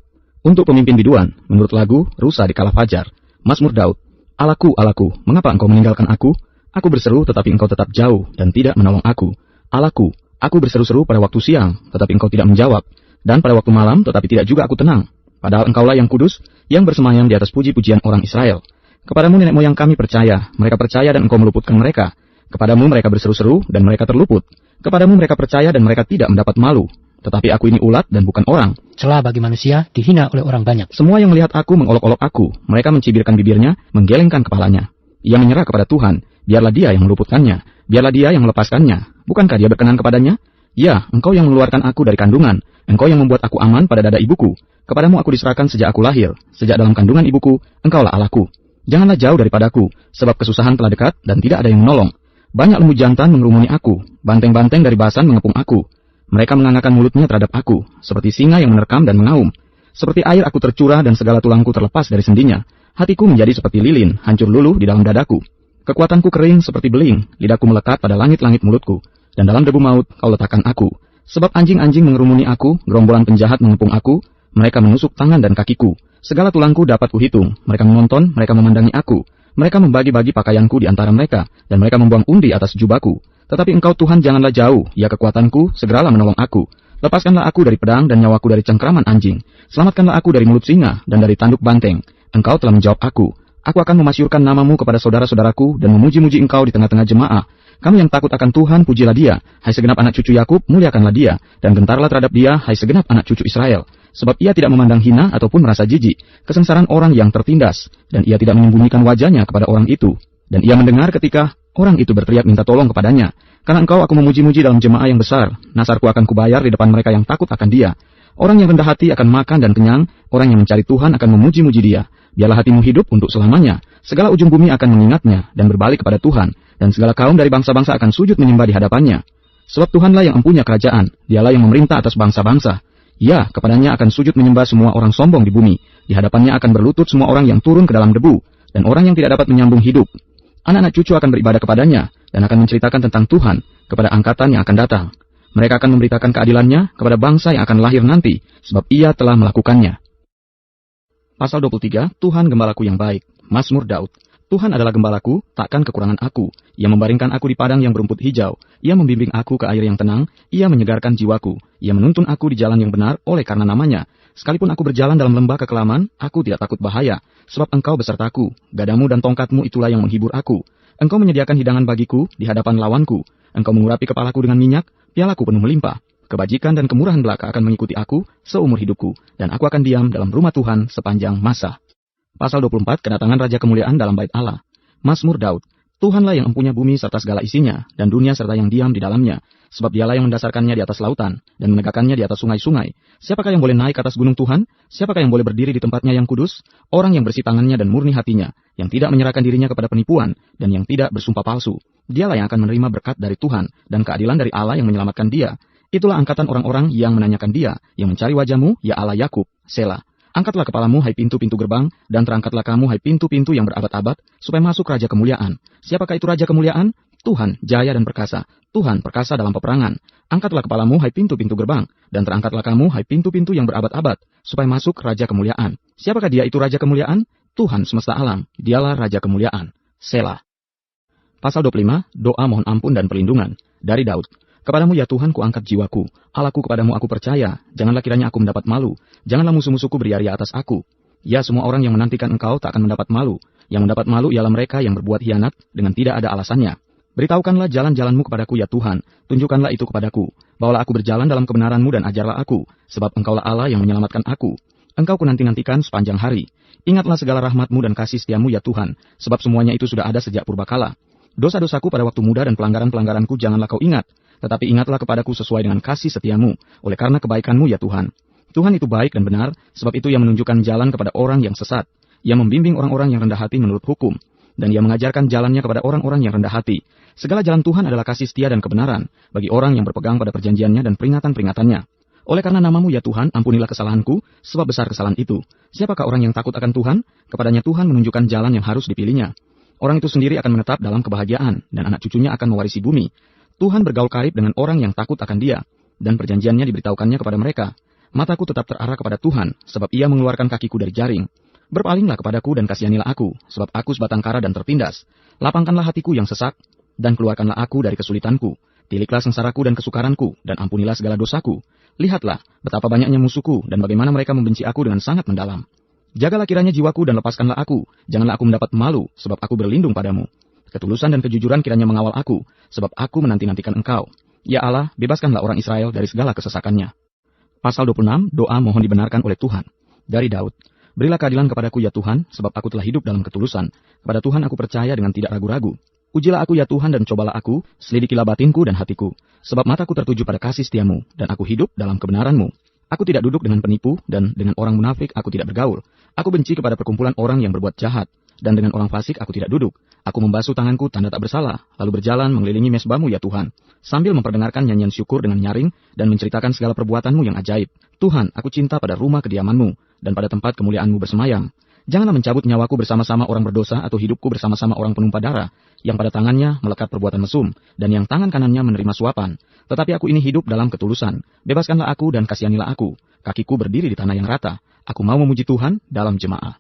Untuk pemimpin biduan, menurut lagu Rusa di Kala Fajar. Mazmur Daud. Allahku, Allahku, mengapa engkau meninggalkan aku? Aku berseru tetapi engkau tetap jauh dan tidak menolong aku. Allahku, aku berseru-seru pada waktu siang, tetapi engkau tidak menjawab. Dan pada waktu malam, tetapi tidak juga aku tenang. Padahal engkaulah yang kudus, yang bersemayam di atas puji-pujian orang Israel. Kepadamu nenek moyang kami percaya, mereka percaya dan engkau meluputkan mereka. Kepadamu mereka berseru-seru dan mereka terluput. Kepadamu mereka percaya dan mereka tidak mendapat malu. Tetapi aku ini ulat dan bukan orang. Celah bagi manusia, dihina oleh orang banyak. Semua yang melihat aku mengolok-olok aku. Mereka mencibirkan bibirnya, menggelengkan kepalanya. Ia menyerah kepada Tuhan. Biarlah dia yang meluputkannya. Biarlah dia yang melepaskannya. Bukankah dia berkenan kepadanya? Ya, engkau yang mengeluarkan aku dari kandungan. Engkau yang membuat aku aman pada dada ibuku. Kepadamu aku diserahkan sejak aku lahir. Sejak dalam kandungan ibuku, engkaulah Allahku. Janganlah jauh daripadaku, sebab kesusahan telah dekat dan tidak ada yang menolong. Banyak lembu jantan mengerumuni aku. Banteng-banteng dari basan mengepung aku. Mereka mengangangkan mulutnya terhadap aku, seperti singa yang menerkam dan mengaum. Seperti air aku tercurah dan segala tulangku terlepas dari sendinya. Hatiku menjadi seperti lilin, hancur luluh di dalam dadaku. Kekuatanku kering seperti beling, lidahku melekat pada langit-langit mulutku. Dan dalam debu maut kau letakkan aku. Sebab anjing-anjing mengerumuni aku, gerombolan penjahat mengepung aku. Mereka menusuk tangan dan kakiku. Segala tulangku dapat kuhitung. Mereka menonton, mereka memandangi aku. Mereka membagi-bagi pakaianku di antara mereka, dan mereka membuang undi atas jubahku. Tetapi engkau Tuhan janganlah jauh, ya kekuatanku, segeralah menolong aku. Lepaskanlah aku dari pedang dan nyawaku dari cengkraman anjing. Selamatkanlah aku dari mulut singa dan dari tanduk banteng. Engkau telah menjawab aku. Aku akan memasyurkan namamu kepada saudara-saudaraku dan memuji-muji engkau di tengah-tengah jemaah. Kamu yang takut akan Tuhan, pujilah dia. Hai segenap anak cucu Yakub, muliakanlah dia. Dan gentarlah terhadap dia, hai segenap anak cucu Israel. Sebab ia tidak memandang hina ataupun merasa jijik. Kesengsaraan orang yang tertindas. Dan ia tidak menyembunyikan wajahnya kepada orang itu. Dan ia mendengar ketika orang itu berteriak minta tolong kepadanya. Karena engkau aku memuji-muji dalam jemaah yang besar. Nasarku akan kubayar di depan mereka yang takut akan dia. Orang yang rendah hati akan makan dan kenyang. Orang yang mencari Tuhan akan memuji-muji dia. Biarlah hatimu hidup untuk selamanya. Segala ujung bumi akan mengingatnya dan berbalik kepada Tuhan. Dan segala kaum dari bangsa-bangsa akan sujud menyembah di hadapannya. Sebab Tuhanlah yang empunya kerajaan. Dialah yang memerintah atas bangsa-bangsa. Ya, kepadanya akan sujud menyembah semua orang sombong di bumi. Di hadapannya akan berlutut semua orang yang turun ke dalam debu. Dan orang yang tidak dapat menyambung hidup. Anak-anak cucu akan beribadah kepadanya. Dan akan menceritakan tentang Tuhan kepada angkatan yang akan datang. Mereka akan memberitakan keadilannya kepada bangsa yang akan lahir nanti. Sebab ia telah melakukannya. Pasal 23, Tuhan gembalaku yang baik. Mazmur Daud. Tuhan adalah gembalaku, takkan kekurangan aku. Ia membaringkan aku di padang yang berumput hijau. Ia membimbing aku ke air yang tenang. Ia menyegarkan jiwaku. Ia menuntun aku di jalan yang benar oleh karena namanya. Sekalipun aku berjalan dalam lembah kekelaman, aku tidak takut bahaya. Sebab engkau besertaku. Gadamu dan tongkatmu itulah yang menghibur aku. Engkau menyediakan hidangan bagiku di hadapan lawanku. Engkau mengurapi kepalaku dengan minyak, pialaku penuh melimpah. Kebajikan dan kemurahan belaka akan mengikuti aku seumur hidupku. Dan aku akan diam dalam rumah Tuhan sepanjang masa. Pasal 24, kedatangan Raja Kemuliaan dalam bait Allah. Mazmur Daud. Tuhanlah yang empunya bumi serta segala isinya, dan dunia serta yang diam di dalamnya. Sebab dialah yang mendasarkannya di atas lautan, dan menegakkannya di atas sungai-sungai. Siapakah yang boleh naik ke atas gunung Tuhan? Siapakah yang boleh berdiri di tempatnya yang kudus? Orang yang bersih tangannya dan murni hatinya, yang tidak menyerahkan dirinya kepada penipuan, dan yang tidak bersumpah palsu. Dialah yang akan menerima berkat dari Tuhan, dan keadilan dari Allah yang menyelamatkan dia. Itulah angkatan orang-orang yang menanyakan Dia, yang mencari wajah-Mu, ya Allah Yakub. Sela. Angkatlah kepalamu, hai pintu-pintu gerbang, dan terangkatlah kamu, hai pintu-pintu yang berabad-abad, supaya masuk Raja Kemuliaan. Siapakah itu Raja Kemuliaan? Tuhan, jaya dan perkasa. Tuhan, perkasa dalam peperangan. Angkatlah kepalamu, hai pintu-pintu gerbang, dan terangkatlah kamu, hai pintu-pintu yang berabad-abad, supaya masuk Raja Kemuliaan. Siapakah Dia itu Raja Kemuliaan? Tuhan semesta alam. Dialah Raja Kemuliaan. Sela. Pasal 25, doa mohon ampun dan perlindungan. Dari Daud. Kepadamu ya Tuhan kuangkat jiwaku. Allahku, kepadamu aku percaya. Janganlah kiranya aku mendapat malu. Janganlah musuh-musuhku beriari atas aku. Ya, semua orang yang menantikan Engkau tak akan mendapat malu. Yang mendapat malu ialah mereka yang berbuat hianat dengan tidak ada alasannya. Beritahukanlah jalan-jalanmu kepadaku ya Tuhan. Tunjukkanlah itu kepadaku. Bawalah aku berjalan dalam kebenaran-Mu dan ajarlah aku. Sebab Engkaulah Allah yang menyelamatkan aku. Engkau kunanti-nantikan sepanjang hari. Ingatlah segala rahmat-Mu dan kasih setia-Mu ya Tuhan. Sebab semuanya itu sudah ada sejak purbakala. Dosa-dosaku pada waktu muda dan pelanggaran-pelanggaranku janganlah Kau ingat. Tetapi ingatlah kepadaku sesuai dengan kasih setiamu, oleh karena kebaikan-Mu ya Tuhan. Tuhan itu baik dan benar, sebab itu Ia menunjukkan jalan kepada orang yang sesat. Ia membimbing orang-orang yang rendah hati menurut hukum, dan Ia mengajarkan jalannya kepada orang-orang yang rendah hati. Segala jalan Tuhan adalah kasih setia dan kebenaran, bagi orang yang berpegang pada perjanjiannya dan peringatan-peringatannya. Oleh karena nama-Mu ya Tuhan, ampunilah kesalahanku, sebab besar kesalahan itu. Siapakah orang yang takut akan Tuhan? Kepadanya Tuhan menunjukkan jalan yang harus dipilihnya. Orang itu sendiri akan menetap dalam kebahagiaan, dan anak cucunya akan mewarisi bumi. Tuhan bergaul karib dengan orang yang takut akan Dia, dan perjanjiannya diberitahukannya kepada mereka. Mataku tetap terarah kepada Tuhan, sebab Ia mengeluarkan kakiku dari jaring. Berpalinglah kepadaku dan kasihanilah aku, sebab aku sebatang kara dan tertindas. Lapangkanlah hatiku yang sesak, dan keluarkanlah aku dari kesulitanku. Tiliklah sengsaraku dan kesukaranku, dan ampunilah segala dosaku. Lihatlah, betapa banyaknya musuhku, dan bagaimana mereka membenci aku dengan sangat mendalam. Jagalah kiranya jiwaku dan lepaskanlah aku. Janganlah aku mendapat malu, sebab aku berlindung padamu. Ketulusan dan kejujuran kiranya mengawal aku, sebab aku menanti-nantikan Engkau. Ya Allah, bebaskanlah orang Israel dari segala kesesakannya. Pasal 26, doa mohon dibenarkan oleh Tuhan. Dari Daud. Berilah keadilan kepadaku ya Tuhan, sebab aku telah hidup dalam ketulusan. Kepada Tuhan aku percaya dengan tidak ragu-ragu. Ujilah aku ya Tuhan dan cobalah aku, selidikilah batinku dan hatiku. Sebab mataku tertuju pada kasih setiamu, dan aku hidup dalam kebenaran-Mu. Aku tidak duduk dengan penipu, dan dengan orang munafik aku tidak bergaul. Aku benci kepada perkumpulan orang yang berbuat jahat, dan dengan orang fasik aku tidak duduk. Aku membasuh tanganku tanda tak bersalah, lalu berjalan mengelilingi mesbah-Mu ya Tuhan, sambil memperdengarkan nyanyian syukur dengan nyaring dan menceritakan segala perbuatan-Mu yang ajaib. Tuhan, aku cinta pada rumah kediaman-Mu dan pada tempat kemuliaan-Mu bersemayam. Janganlah mencabut nyawaku bersama-sama orang berdosa atau hidupku bersama-sama orang penumpah darah, yang pada tangannya melekat perbuatan mesum, dan yang tangan kanannya menerima suapan. Tetapi aku ini hidup dalam ketulusan. Bebaskanlah aku dan kasihanilah aku. Kakiku berdiri di tanah yang rata. Aku mau memuji Tuhan dalam jemaah.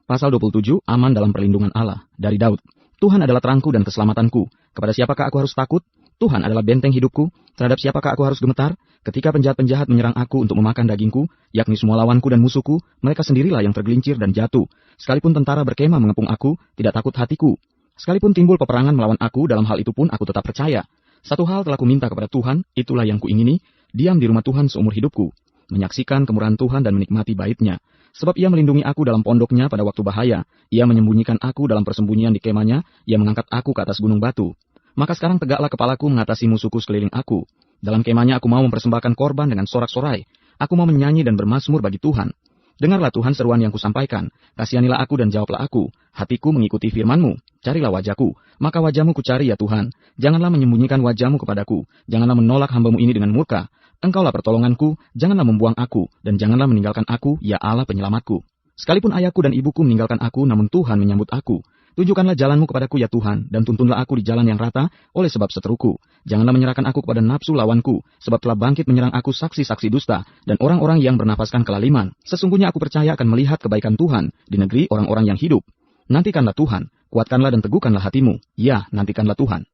Pasal 27, aman dalam perlindungan Allah. Dari Daud. Tuhan adalah terangku dan keselamatanku. Kepada siapakah aku harus takut? Tuhan adalah benteng hidupku. Terhadap siapakah aku harus gemetar? Ketika penjahat-penjahat menyerang aku untuk memakan dagingku, yakni semua lawanku dan musuhku, mereka sendirilah yang tergelincir dan jatuh. Sekalipun tentara berkemah mengepung aku, tidak takut hatiku. Sekalipun timbul peperangan melawan aku, dalam hal itu pun aku tetap percaya. Satu hal telah kuminta kepada Tuhan, itulah yang kuingini, diam di rumah Tuhan seumur hidupku, menyaksikan kemurahan Tuhan dan menikmati bait-Nya. Sebab Ia melindungi aku dalam pondok-Nya pada waktu bahaya. Ia menyembunyikan aku dalam persembunyian di kemahnya. Ia mengangkat aku ke atas gunung batu. Maka sekarang tegaklah kepalaku mengatasi musuhku sekeliling aku. Dalam kemahnya aku mau mempersembahkan korban dengan sorak-sorai. Aku mau menyanyi dan bermazmur bagi Tuhan. Dengarlah Tuhan seruan yang kusampaikan. Kasihanilah aku dan jawablah aku. Hatiku mengikuti firman-Mu. Carilah wajah-Ku. Maka wajah-Mu kucari ya Tuhan. Janganlah menyembunyikan wajah-Mu kepadaku. Janganlah menolak hamba-Mu ini dengan murka. Engkaulah pertolonganku, janganlah membuang aku, dan janganlah meninggalkan aku, ya Allah penyelamatku. Sekalipun ayahku dan ibuku meninggalkan aku, namun Tuhan menyambut aku. Tunjukkanlah jalan-Mu kepadaku ya Tuhan, dan tuntunlah aku di jalan yang rata oleh sebab seteruku. Janganlah menyerahkan aku kepada nafsu lawanku, sebab telah bangkit menyerang aku saksi-saksi dusta, dan orang-orang yang bernapaskan kelaliman. Sesungguhnya aku percaya akan melihat kebaikan Tuhan di negeri orang-orang yang hidup. Nantikanlah Tuhan, kuatkanlah dan teguhkanlah hatimu. Ya, nantikanlah Tuhan.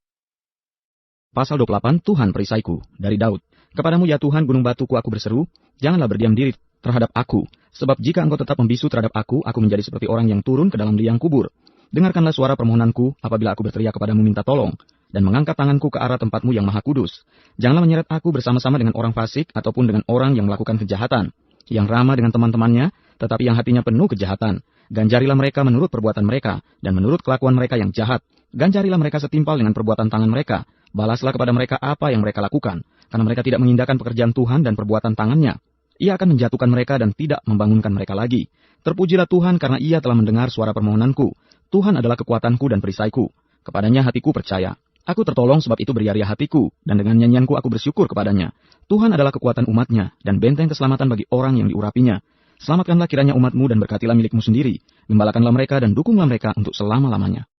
Pasal 28, Tuhan perisaiku. Dari Daud. Kepadamu ya Tuhan gunung batuku aku berseru, janganlah berdiam diri terhadap aku. Sebab jika Engkau tetap membisu terhadap aku menjadi seperti orang yang turun ke dalam liang kubur. Dengarkanlah suara permohonanku apabila aku berteriak kepadamu minta tolong, dan mengangkat tanganku ke arah tempat-Mu yang maha kudus. Janganlah menyeret aku bersama-sama dengan orang fasik ataupun dengan orang yang melakukan kejahatan, yang ramah dengan teman-temannya, tetapi yang hatinya penuh kejahatan. Ganjarilah mereka menurut perbuatan mereka, dan menurut kelakuan mereka yang jahat. Ganjarilah mereka setimpal dengan perbuatan tangan mereka. Balaslah kepada mereka apa yang mereka lakukan, karena mereka tidak mengindahkan pekerjaan Tuhan dan perbuatan tangannya. Ia akan menjatuhkan mereka dan tidak membangunkan mereka lagi. Terpujilah Tuhan karena Ia telah mendengar suara permohonanku. Tuhan adalah kekuatanku dan perisaiku. Kepadanya hatiku percaya. Aku tertolong sebab itu beriari hatiku, dan dengan nyanyianku aku bersyukur kepadanya. Tuhan adalah kekuatan umatnya, dan benteng keselamatan bagi orang yang diurapinya. Selamatkanlah kiranya umatmu dan berkatilah milikmu sendiri. Gembalakanlah mereka dan dukunglah mereka untuk selama-lamanya.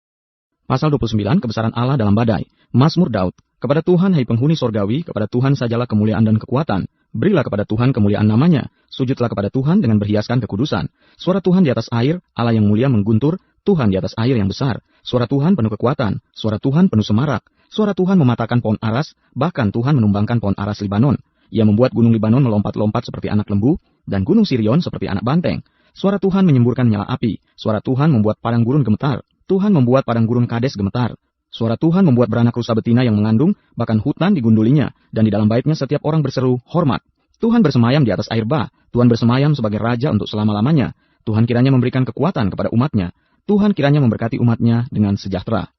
Pasal 29, kebesaran Allah dalam badai. Mazmur Daud. Kepada Tuhan, hai penghuni sorgawi, kepada Tuhan sajalah kemuliaan dan kekuatan. Berilah kepada Tuhan kemuliaan namanya. Sujudlah kepada Tuhan dengan berhiaskan kekudusan. Suara Tuhan di atas air, Allah yang mulia mengguntur, Tuhan di atas air yang besar. Suara Tuhan penuh kekuatan, suara Tuhan penuh semarak. Suara Tuhan mematahkan pohon aras, bahkan Tuhan menumbangkan pohon aras Libanon. Ia membuat gunung Libanon melompat-lompat seperti anak lembu, dan gunung Sirion seperti anak banteng. Suara Tuhan menyemburkan nyala api. Suara Tuhan membuat padang gurun gemetar. Tuhan membuat padang gurun Kades gemetar. Suara Tuhan membuat beranak rusa betina yang mengandung, bahkan hutan digundulinya, dan di dalam baitnya setiap orang berseru, hormat. Tuhan bersemayam di atas air bah. Tuhan bersemayam sebagai raja untuk selama-lamanya. Tuhan kiranya memberikan kekuatan kepada umatnya. Tuhan kiranya memberkati umatnya dengan sejahtera.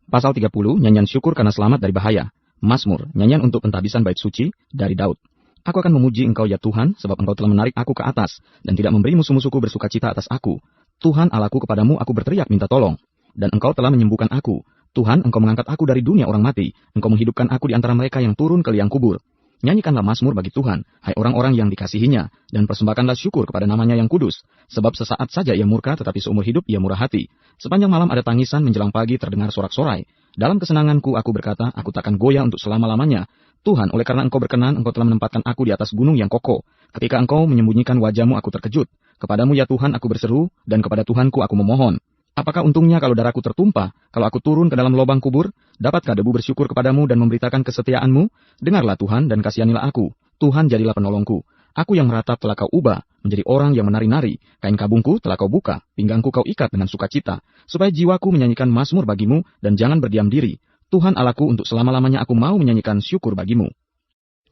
Pasal 30, nyanyian syukur karena selamat dari bahaya. Mazmur, nyanyian untuk pentahbisan bait suci dari Daud. Aku akan memuji Engkau ya Tuhan, sebab Engkau telah menarik aku ke atas, dan tidak memberi musuh-musuhku bersukacita atas aku. Tuhan Allahku, kepadamu aku berteriak minta tolong, dan Engkau telah menyembuhkan aku. Tuhan, Engkau mengangkat aku dari dunia orang mati. Engkau menghidupkan aku di antara mereka yang turun ke liang kubur. Nyanyikanlah mazmur bagi Tuhan, hai orang-orang yang dikasihinya, dan persembahkanlah syukur kepada namanya yang kudus. Sebab sesaat saja ia murka, tetapi seumur hidup ia murah hati. Sepanjang malam ada tangisan, menjelang pagi terdengar sorak-sorai. Dalam kesenanganku aku berkata, aku takkan goyah untuk selama-lamanya. Tuhan, oleh karena Engkau berkenan, Engkau telah menempatkan aku di atas gunung yang kokoh. Ketika Engkau menyembunyikan wajahmu, aku terkejut. Kepadamu ya Tuhan aku berseru, dan kepada Tuhanku aku memohon. Apakah untungnya kalau darahku tertumpah, kalau aku turun ke dalam lubang kubur? Dapatkah debu bersyukur kepadamu dan memberitakan kesetiaanmu? Dengarlah Tuhan dan kasihanilah aku. Tuhan jadilah penolongku. Aku yang meratap telah kau ubah, menjadi orang yang menari-nari. Kain kabungku telah kau buka, pinggangku kau ikat dengan sukacita, supaya jiwaku menyanyikan mazmur bagimu dan jangan berdiam diri. Tuhan Allahku, untuk selama-lamanya aku mau menyanyikan syukur bagimu.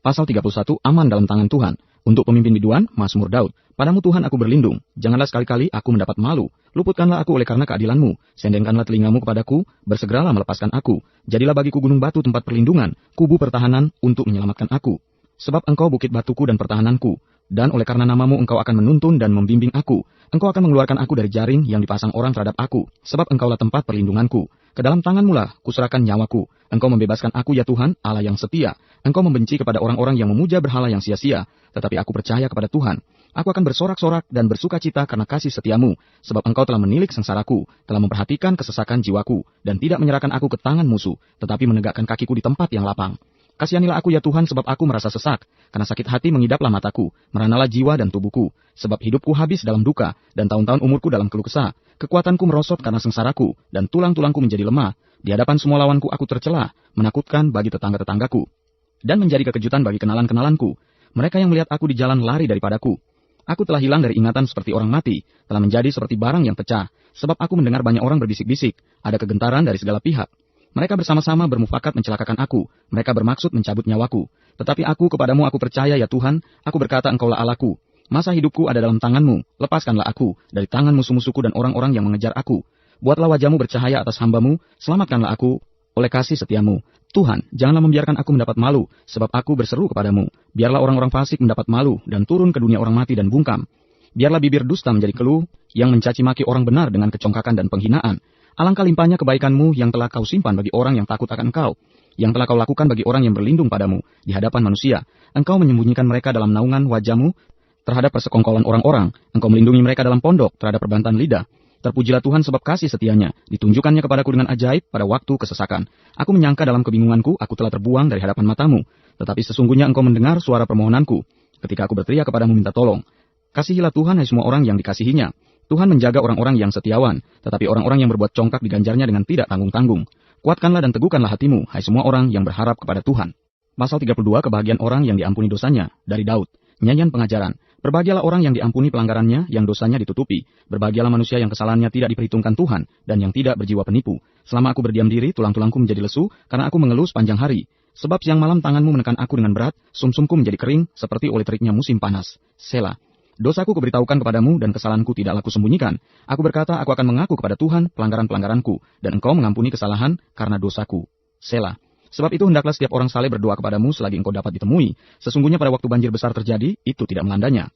Pasal 31, aman dalam tangan Tuhan. Untuk pemimpin biduan, Mazmur Daud. Padamu Tuhan aku berlindung. Janganlah sekali-kali aku mendapat malu. Luputkanlah aku oleh karena keadilanmu. Sendengkanlah telingamu kepadaku. Bersegeralah melepaskan aku. Jadilah bagiku gunung batu tempat perlindungan. Kubu pertahanan untuk menyelamatkan aku. Sebab Engkau bukit batuku dan pertahananku. Dan oleh karena namamu Engkau akan menuntun dan membimbing aku. Engkau akan mengeluarkan aku dari jaring yang dipasang orang terhadap aku. Sebab Engkaulah tempat perlindunganku. Ke dalam tanganmu lah kuserahkan nyawaku. Engkau membebaskan aku ya Tuhan, Allah yang setia. Engkau membenci kepada orang-orang yang memuja berhala yang sia-sia. Tetapi aku percaya kepada Tuhan. Aku akan bersorak-sorak dan bersukacita karena kasih setiamu. Sebab Engkau telah menilik sengsaraku, telah memperhatikan kesesakan jiwaku, dan tidak menyerahkan aku ke tangan musuh, tetapi menegakkan kakiku di tempat yang lapang. Kasihanilah aku ya Tuhan, sebab aku merasa sesak. Karena sakit hati mengidaplah mataku, meranalah jiwa dan tubuhku. Sebab hidupku habis dalam duka, dan tahun-tahun umurku dalam keluh kesah. Kekuatanku merosot karena sengsaraku, dan tulang-tulangku menjadi lemah. Di hadapan semua lawanku aku tercela, menakutkan bagi tetangga-tetanggaku. Dan menjadi kekejutan bagi kenalan-kenalanku. Mereka yang melihat aku di jalan lari daripadaku. Aku telah hilang dari ingatan seperti orang mati, telah menjadi seperti barang yang pecah. Sebab aku mendengar banyak orang berbisik-bisik, ada kegentaran dari segala pihak. Mereka bersama-sama bermufakat mencelakakan aku. Mereka bermaksud mencabut nyawaku. Tetapi aku kepadamu aku percaya ya Tuhan. Aku berkata Engkaulah Allahku. Masa hidupku ada dalam tanganmu. Lepaskanlah aku dari tangan musuh-musuhku dan orang-orang yang mengejar aku. Buatlah wajahmu bercahaya atas hambamu. Selamatkanlah aku oleh kasih setiamu. Tuhan, janganlah membiarkan aku mendapat malu. Sebab aku berseru kepadamu. Biarlah orang-orang fasik mendapat malu dan turun ke dunia orang mati dan bungkam. Biarlah bibir dusta menjadi keluh yang mencaci maki orang benar dengan kecongkakan dan penghinaan. Alangkah limpahnya kebaikanmu yang telah kau simpan bagi orang yang takut akan Engkau, yang telah kau lakukan bagi orang yang berlindung padamu di hadapan manusia. Engkau menyembunyikan mereka dalam naungan wajahmu terhadap persekongkolan orang-orang. Engkau melindungi mereka dalam pondok terhadap perbantan lidah. Terpujilah Tuhan sebab kasih setianya, ditunjukkannya kepadaku dengan ajaib pada waktu kesesakan. Aku menyangka dalam kebingunganku, aku telah terbuang dari hadapan matamu. Tetapi sesungguhnya Engkau mendengar suara permohonanku, ketika aku berteriak kepadamu minta tolong. Kasihilah Tuhan hai semua orang yang dikasihinya. Tuhan menjaga orang-orang yang setiawan, tetapi orang-orang yang berbuat congkak diganjarnya dengan tidak tanggung-tanggung. Kuatkanlah dan teguhkanlah hatimu, hai semua orang yang berharap kepada Tuhan. Pasal 32, kebahagiaan orang yang diampuni dosanya, dari Daud. Nyanyian pengajaran. Berbahagialah orang yang diampuni pelanggarannya, yang dosanya ditutupi. Berbahagialah manusia yang kesalahannya tidak diperhitungkan Tuhan, dan yang tidak berjiwa penipu. Selama aku berdiam diri, tulang-tulangku menjadi lesu, karena aku mengeluh sepanjang hari. Sebab siang malam tanganmu menekan aku dengan berat, sumsumku menjadi kering, seperti oleh teriknya musim panas. Selah. Dosaku kuberitahukan kepadamu, dan kesalahanku tidaklah kusembunyikan. Aku berkata, aku akan mengaku kepada Tuhan pelanggaran-pelanggaranku, dan Engkau mengampuni kesalahan karena dosaku. Selah. Sebab itu hendaklah setiap orang saleh berdoa kepadamu selagi engkau dapat ditemui. Sesungguhnya pada waktu banjir besar terjadi, itu tidak melandanya.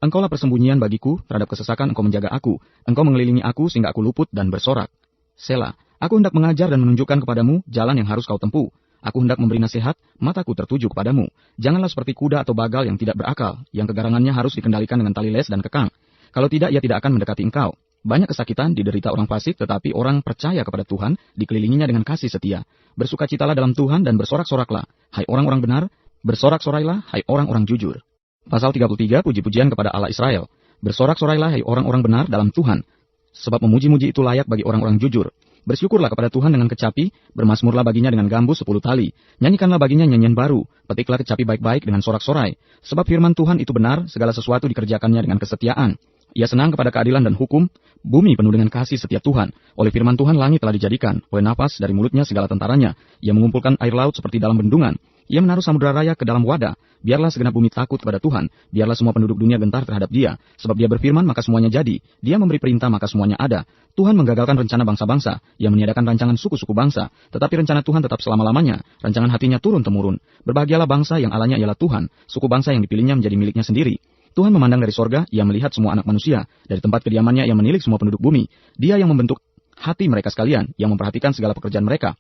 Engkaulah persembunyian bagiku, terhadap kesesakan engkau menjaga aku. Engkau mengelilingi aku sehingga aku luput dan bersorak. Selah. Aku hendak mengajar dan menunjukkan kepadamu jalan yang harus kau tempuh. Aku hendak memberi nasihat, mataku tertuju kepadamu. Janganlah seperti kuda atau bagal yang tidak berakal, yang kegarangannya harus dikendalikan dengan tali les dan kekang. Kalau tidak, ia tidak akan mendekati engkau. Banyak kesakitan diderita orang fasik, tetapi orang percaya kepada Tuhan dikelilinginya dengan kasih setia. Bersukacitalah dalam Tuhan dan bersorak-soraklah, hai orang-orang benar, bersorak-sorailah, hai orang-orang jujur. Pasal 33, puji-pujian kepada Allah Israel. Bersorak-sorailah, hai orang-orang benar dalam Tuhan, sebab memuji-muji itu layak bagi orang-orang jujur. Bersyukurlah kepada Tuhan dengan kecapi, bermazmurlah baginya dengan gambus 10 tali. Nyanyikanlah baginya nyanyian baru, petiklah kecapi baik-baik dengan sorak-sorai. Sebab firman Tuhan itu benar, segala sesuatu dikerjakannya dengan kesetiaan. Ia senang kepada keadilan dan hukum, bumi penuh dengan kasih setiap Tuhan. Oleh firman Tuhan langit telah dijadikan, oleh nafas dari mulutnya segala tentaranya. Ia mengumpulkan air laut seperti dalam bendungan. Ia menaruh samudera raya ke dalam wadah. Biarlah segenap bumi takut kepada Tuhan. Biarlah semua penduduk dunia gentar terhadap Dia. Sebab Dia berfirman, maka semuanya jadi. Dia memberi perintah, maka semuanya ada. Tuhan menggagalkan rencana bangsa-bangsa. Ia meniadakan rancangan suku-suku bangsa. Tetapi rencana Tuhan tetap selama-lamanya. Rancangan hatinya turun-temurun. Berbahagialah bangsa yang Allahnya ialah Tuhan. Suku bangsa yang dipilihnya menjadi miliknya sendiri. Tuhan memandang dari sorga, Ia melihat semua anak manusia. Dari tempat kediamannya Ia menilik semua penduduk bumi. Dia yang membentuk hati mereka sekalian, yang memperhatikan segala pekerjaan mereka.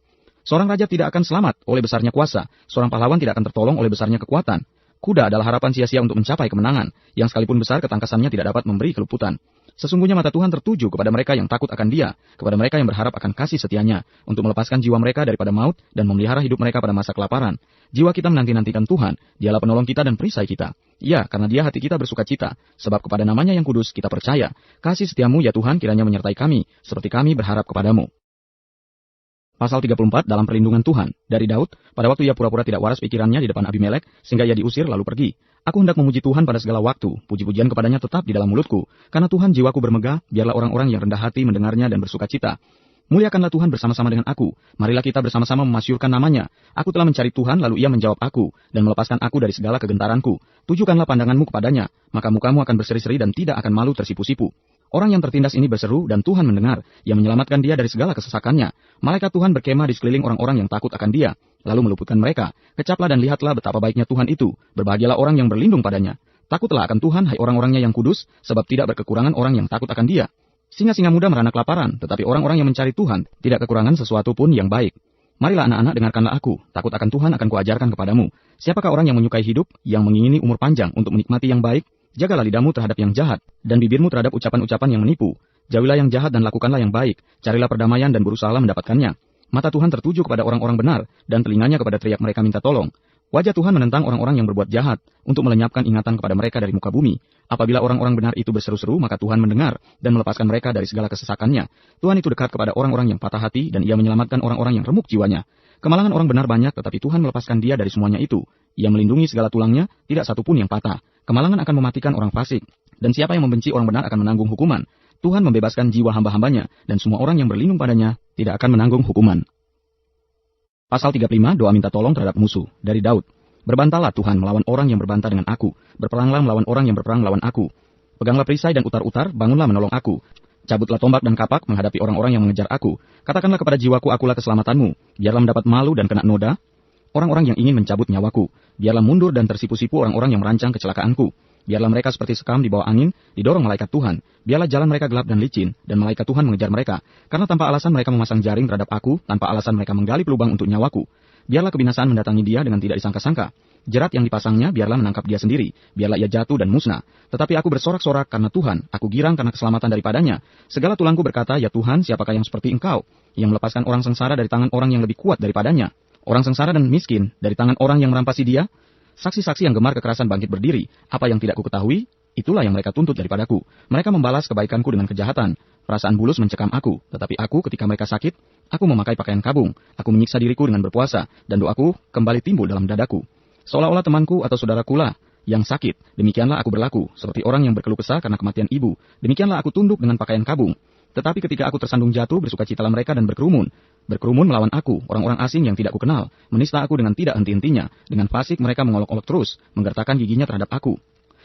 Seorang raja tidak akan selamat oleh besarnya kuasa. Seorang pahlawan tidak akan tertolong oleh besarnya kekuatan. Kuda adalah harapan sia-sia untuk mencapai kemenangan, yang sekalipun besar ketangkasannya tidak dapat memberi keluputan. Sesungguhnya mata Tuhan tertuju kepada mereka yang takut akan Dia, kepada mereka yang berharap akan kasih setianya, untuk melepaskan jiwa mereka daripada maut dan memelihara hidup mereka pada masa kelaparan. Jiwa kita menanti-nantikan Tuhan, Dialah penolong kita dan perisai kita. Ya, karena Dia hati kita bersukacita, sebab kepada namanya yang kudus kita percaya. Kasih setiamu ya Tuhan kiranya menyertai kami, seperti kami berharap kepadamu. Pasal 34 dalam perlindungan Tuhan. Dari Daud, pada waktu ia pura-pura tidak waras pikirannya di depan Abimelek, sehingga ia diusir lalu pergi. Aku hendak memuji Tuhan pada segala waktu, puji-pujian kepadanya tetap di dalam mulutku. Karena Tuhan jiwaku bermegah, biarlah orang-orang yang rendah hati mendengarnya dan bersukacita. Muliakanlah Tuhan bersama-sama dengan aku. Marilah kita bersama-sama memasyurkan namanya. Aku telah mencari Tuhan, lalu Ia menjawab aku, dan melepaskan aku dari segala kegentaranku. Tujukanlah pandanganmu kepadanya, maka mukamu akan berseri-seri dan tidak akan malu tersipu-sipu. Orang yang tertindas ini berseru, dan Tuhan mendengar. Ia menyelamatkan dia dari segala kesesakannya. Malaikat Tuhan berkemah di sekeliling orang-orang yang takut akan Dia, lalu meluputkan mereka. Kecaplah dan lihatlah betapa baiknya Tuhan itu. Berbahagialah orang yang berlindung padanya. Takutlah akan Tuhan, hai orang-orangnya yang kudus, sebab tidak berkekurangan orang yang takut akan Dia. Singa-singa muda merana kelaparan, tetapi orang-orang yang mencari Tuhan tidak kekurangan sesuatu pun yang baik. Marilah anak-anak, dengarkanlah aku. Takut akan Tuhan akan kuajarkan kepadamu. Siapakah orang yang menyukai hidup, yang mengingini umur panjang untuk menikmati yang baik? Jagalah lidahmu terhadap yang jahat, dan bibirmu terhadap ucapan-ucapan yang menipu. Jauhilah yang jahat dan lakukanlah yang baik. Carilah perdamaian dan berusahalah mendapatkannya. Mata Tuhan tertuju kepada orang-orang benar, dan telinganya kepada teriak mereka minta tolong. Wajah Tuhan menentang orang-orang yang berbuat jahat, untuk melenyapkan ingatan kepada mereka dari muka bumi. Apabila orang-orang benar itu berseru-seru, maka Tuhan mendengar, dan melepaskan mereka dari segala kesesakannya. Tuhan itu dekat kepada orang-orang yang patah hati, dan Ia menyelamatkan orang-orang yang remuk jiwanya. Kemalangan orang benar banyak, tetapi Tuhan melepaskan dia dari semuanya itu. Ia melindungi segala tulangnya, tidak satu pun yang patah. Kemalangan akan mematikan orang fasik, dan siapa yang membenci orang benar akan menanggung hukuman. Tuhan membebaskan jiwa hamba-hambanya, dan semua orang yang berlindung padanya tidak akan menanggung hukuman. Pasal 35, doa minta tolong terhadap musuh, dari Daud. Berbantalah Tuhan melawan orang yang berbantah dengan aku. Berperanglah melawan orang yang berperang melawan aku. Peganglah perisai dan utar-utar, bangunlah menolong aku. Cabutlah tombak dan kapak menghadapi orang-orang yang mengejar aku. Katakanlah kepada jiwaku, akulah keselamatanmu. Biarlah mendapat malu dan kena noda orang-orang yang ingin mencabut nyawaku. Biarlah mundur dan tersipu-sipu orang-orang yang merancang kecelakaanku. Biarlah mereka seperti sekam di bawah angin, didorong malaikat Tuhan. Biarlah jalan mereka gelap dan licin, dan malaikat Tuhan mengejar mereka. Karena tanpa alasan mereka memasang jaring terhadap aku, tanpa alasan mereka menggali pelubang untuk nyawaku. Biarlah kebinasaan mendatangi dia dengan tidak disangka-sangka. Jerat yang dipasangnya biarlah menangkap dia sendiri. Biarlah ia jatuh dan musnah. Tetapi aku bersorak-sorak karena Tuhan. Aku girang karena keselamatan daripadanya. Segala tulangku berkata, ya Tuhan, siapakah yang seperti Engkau, yang melepaskan orang sengsara dari tangan orang yang lebih kuat daripadanya? Orang sengsara dan miskin dari tangan orang yang merampasi dia? Saksi-saksi yang gemar kekerasan bangkit berdiri. Apa yang tidak kuketahui, itulah yang mereka tuntut daripadaku. Mereka membalas kebaikanku dengan kejahatan. Perasaan bulus mencekam aku. Tetapi aku ketika mereka sakit, aku memakai pakaian kabung. Aku menyiksa diriku dengan berpuasa, dan doaku kembali timbul dalam dadaku. Seolah-olah temanku atau saudarakulah yang sakit. Demikianlah aku berlaku, seperti orang yang berkeluh kesah karena kematian ibu. Demikianlah aku tunduk dengan pakaian kabung. Tetapi ketika aku tersandung jatuh, bersukacitalah mereka dan berkerumun. Berkerumun melawan aku, orang-orang asing yang tidak kukenal. Menista aku dengan tidak henti-hentinya. Dengan fasik mereka mengolok-olok terus, menggertakkan giginya terhadap aku.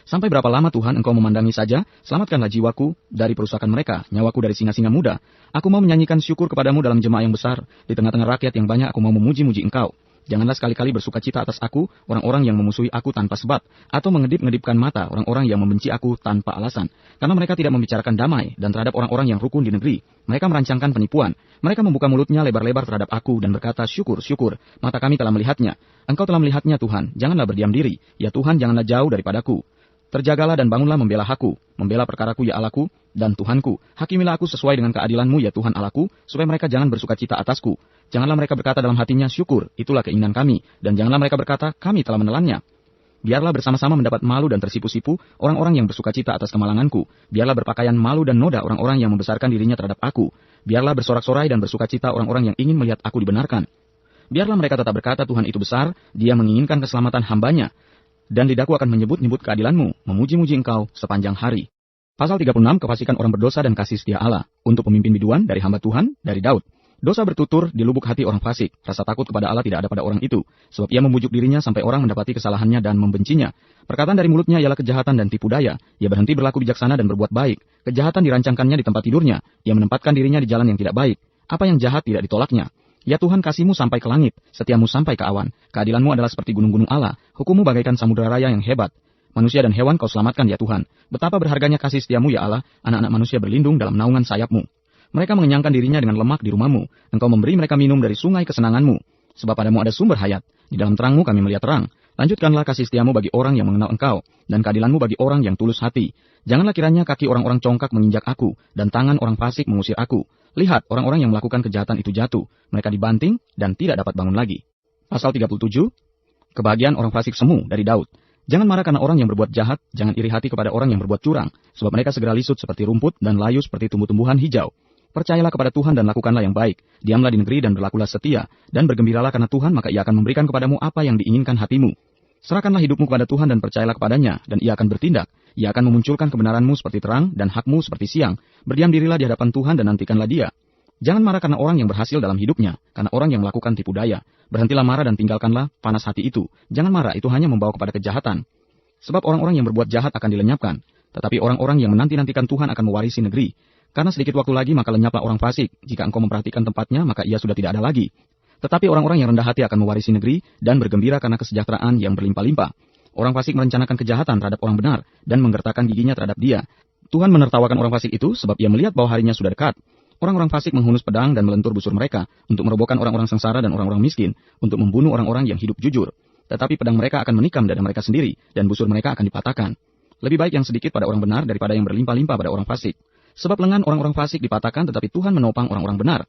Sampai berapa lama Tuhan Engkau memandangi saja? Selamatkanlah jiwaku dari perusakan mereka, nyawaku dari singa-singa muda. Aku mau menyanyikan syukur kepadamu dalam jemaah yang besar. Di tengah-tengah rakyat yang banyak aku mau memuji-muji Engkau. Janganlah sekali-kali bersukacita atas aku, orang-orang yang memusuhi aku tanpa sebab, atau mengedip-ngedipkan mata orang-orang yang membenci aku tanpa alasan. Karena mereka tidak membicarakan damai, dan terhadap orang-orang yang rukun di negeri. Mereka merancangkan penipuan. Mereka membuka mulutnya lebar-lebar terhadap aku, dan berkata, syukur, syukur, mata kami telah melihatnya. Engkau telah melihatnya Tuhan, janganlah berdiam diri. Ya Tuhan, janganlah jauh daripadaku. Terjagalah dan bangunlah membela aku, membela perkaraku ya Allahku dan Tuhanku. Hakimilah aku sesuai dengan keadilan-Mu ya Tuhan Allahku, supaya mereka jangan bersukacita atasku. Janganlah mereka berkata dalam hatinya, syukur, itulah keinginan kami. Dan janganlah mereka berkata, kami telah menelannya. Biarlah bersama-sama mendapat malu dan tersipu-sipu orang-orang yang bersukacita atas kemalanganku. Biarlah berpakaian malu dan noda orang-orang yang membesarkan dirinya terhadap aku. Biarlah bersorak-sorai dan bersukacita orang-orang yang ingin melihat aku dibenarkan. Biarlah mereka tetap berkata, Tuhan itu besar, Dia menginginkan keselamatan hambanya. Dan lidahku akan menyebut-nyebut keadilan-Mu, memuji-muji Engkau sepanjang hari. Pasal 36, kefasikan orang berdosa dan kasih setia Allah. Untuk pemimpin biduan dari hamba Tuhan, dari Daud. Dosa bertutur di lubuk hati orang fasik. Rasa takut kepada Allah tidak ada pada orang itu. Sebab ia membujuk dirinya sampai orang mendapati kesalahannya dan membencinya. Perkataan dari mulutnya ialah kejahatan dan tipu daya. Ia berhenti berlaku bijaksana dan berbuat baik. Kejahatan dirancangkannya di tempat tidurnya. Ia menempatkan dirinya di jalan yang tidak baik. Apa yang jahat tidak ditolaknya. Ya Tuhan, kasih-Mu sampai ke langit, setiamu sampai ke awan. Keadilan-Mu adalah seperti gunung-gunung Allah. Hukum-Mu bagaikan samudera raya yang hebat. Manusia dan hewan Kau selamatkan ya Tuhan. Betapa berharganya kasih setiamu ya Allah. Anak-anak manusia berlindung dalam naungan sayap-Mu. Mereka mengenyangkan dirinya dengan lemak di rumah-Mu. Engkau memberi mereka minum dari sungai kesenangan-Mu. Sebab padamu ada sumber hayat. Di dalam terang-Mu kami melihat terang. Lanjutkanlah kasih setiamu bagi orang yang mengenal Engkau. Dan keadilan-Mu bagi orang yang tulus hati. Janganlah kiranya kaki orang-orang congkak menginjak aku. Dan tangan orang fasik mengusir aku. Lihat, orang-orang yang melakukan kejahatan itu jatuh. Mereka dibanting dan tidak dapat bangun lagi. Pasal 37. Kebahagiaan orang fasik semu dari Daud. Jangan marah karena orang yang berbuat jahat. Jangan iri hati kepada orang yang berbuat curang. Sebab mereka segera lisut seperti rumput dan layu seperti tumbuh-tumbuhan hijau. Percayalah kepada Tuhan dan lakukanlah yang baik. Diamlah di negeri dan berlakulah setia. Dan bergembiralah karena Tuhan, maka Ia akan memberikan kepadamu apa yang diinginkan hatimu. Serahkanlah hidupmu kepada Tuhan dan percayalah kepadanya. Dan Ia akan bertindak. Ia akan memunculkan kebenaranmu seperti terang dan hakmu seperti siang. Berdiam dirilah di hadapan Tuhan dan nantikanlah Dia. Jangan marah karena orang yang berhasil dalam hidupnya, karena orang yang melakukan tipu daya. Berhentilah marah dan tinggalkanlah panas hati itu. Jangan marah, itu hanya membawa kepada kejahatan. Sebab orang-orang yang berbuat jahat akan dilenyapkan. Tetapi orang-orang yang menanti-nantikan Tuhan akan mewarisi negeri. Karena sedikit waktu lagi maka lenyaplah orang fasik. Jika engkau memperhatikan tempatnya, maka ia sudah tidak ada lagi. Tetapi orang-orang yang rendah hati akan mewarisi negeri dan bergembira karena kesejahteraan yang berlimpah-limpah. Orang fasik merencanakan kejahatan terhadap orang benar dan menggertakkan giginya terhadap dia. Tuhan menertawakan orang fasik itu sebab ia melihat bahwa harinya sudah dekat. Orang-orang fasik menghunus pedang dan melentur busur mereka untuk merobohkan orang-orang sengsara dan orang-orang miskin, untuk membunuh orang-orang yang hidup jujur. Tetapi pedang mereka akan menikam dada mereka sendiri dan busur mereka akan dipatahkan. Lebih baik yang sedikit pada orang benar daripada yang berlimpah-limpah pada orang fasik. Sebab lengan orang-orang fasik dipatahkan tetapi Tuhan menopang orang-orang benar.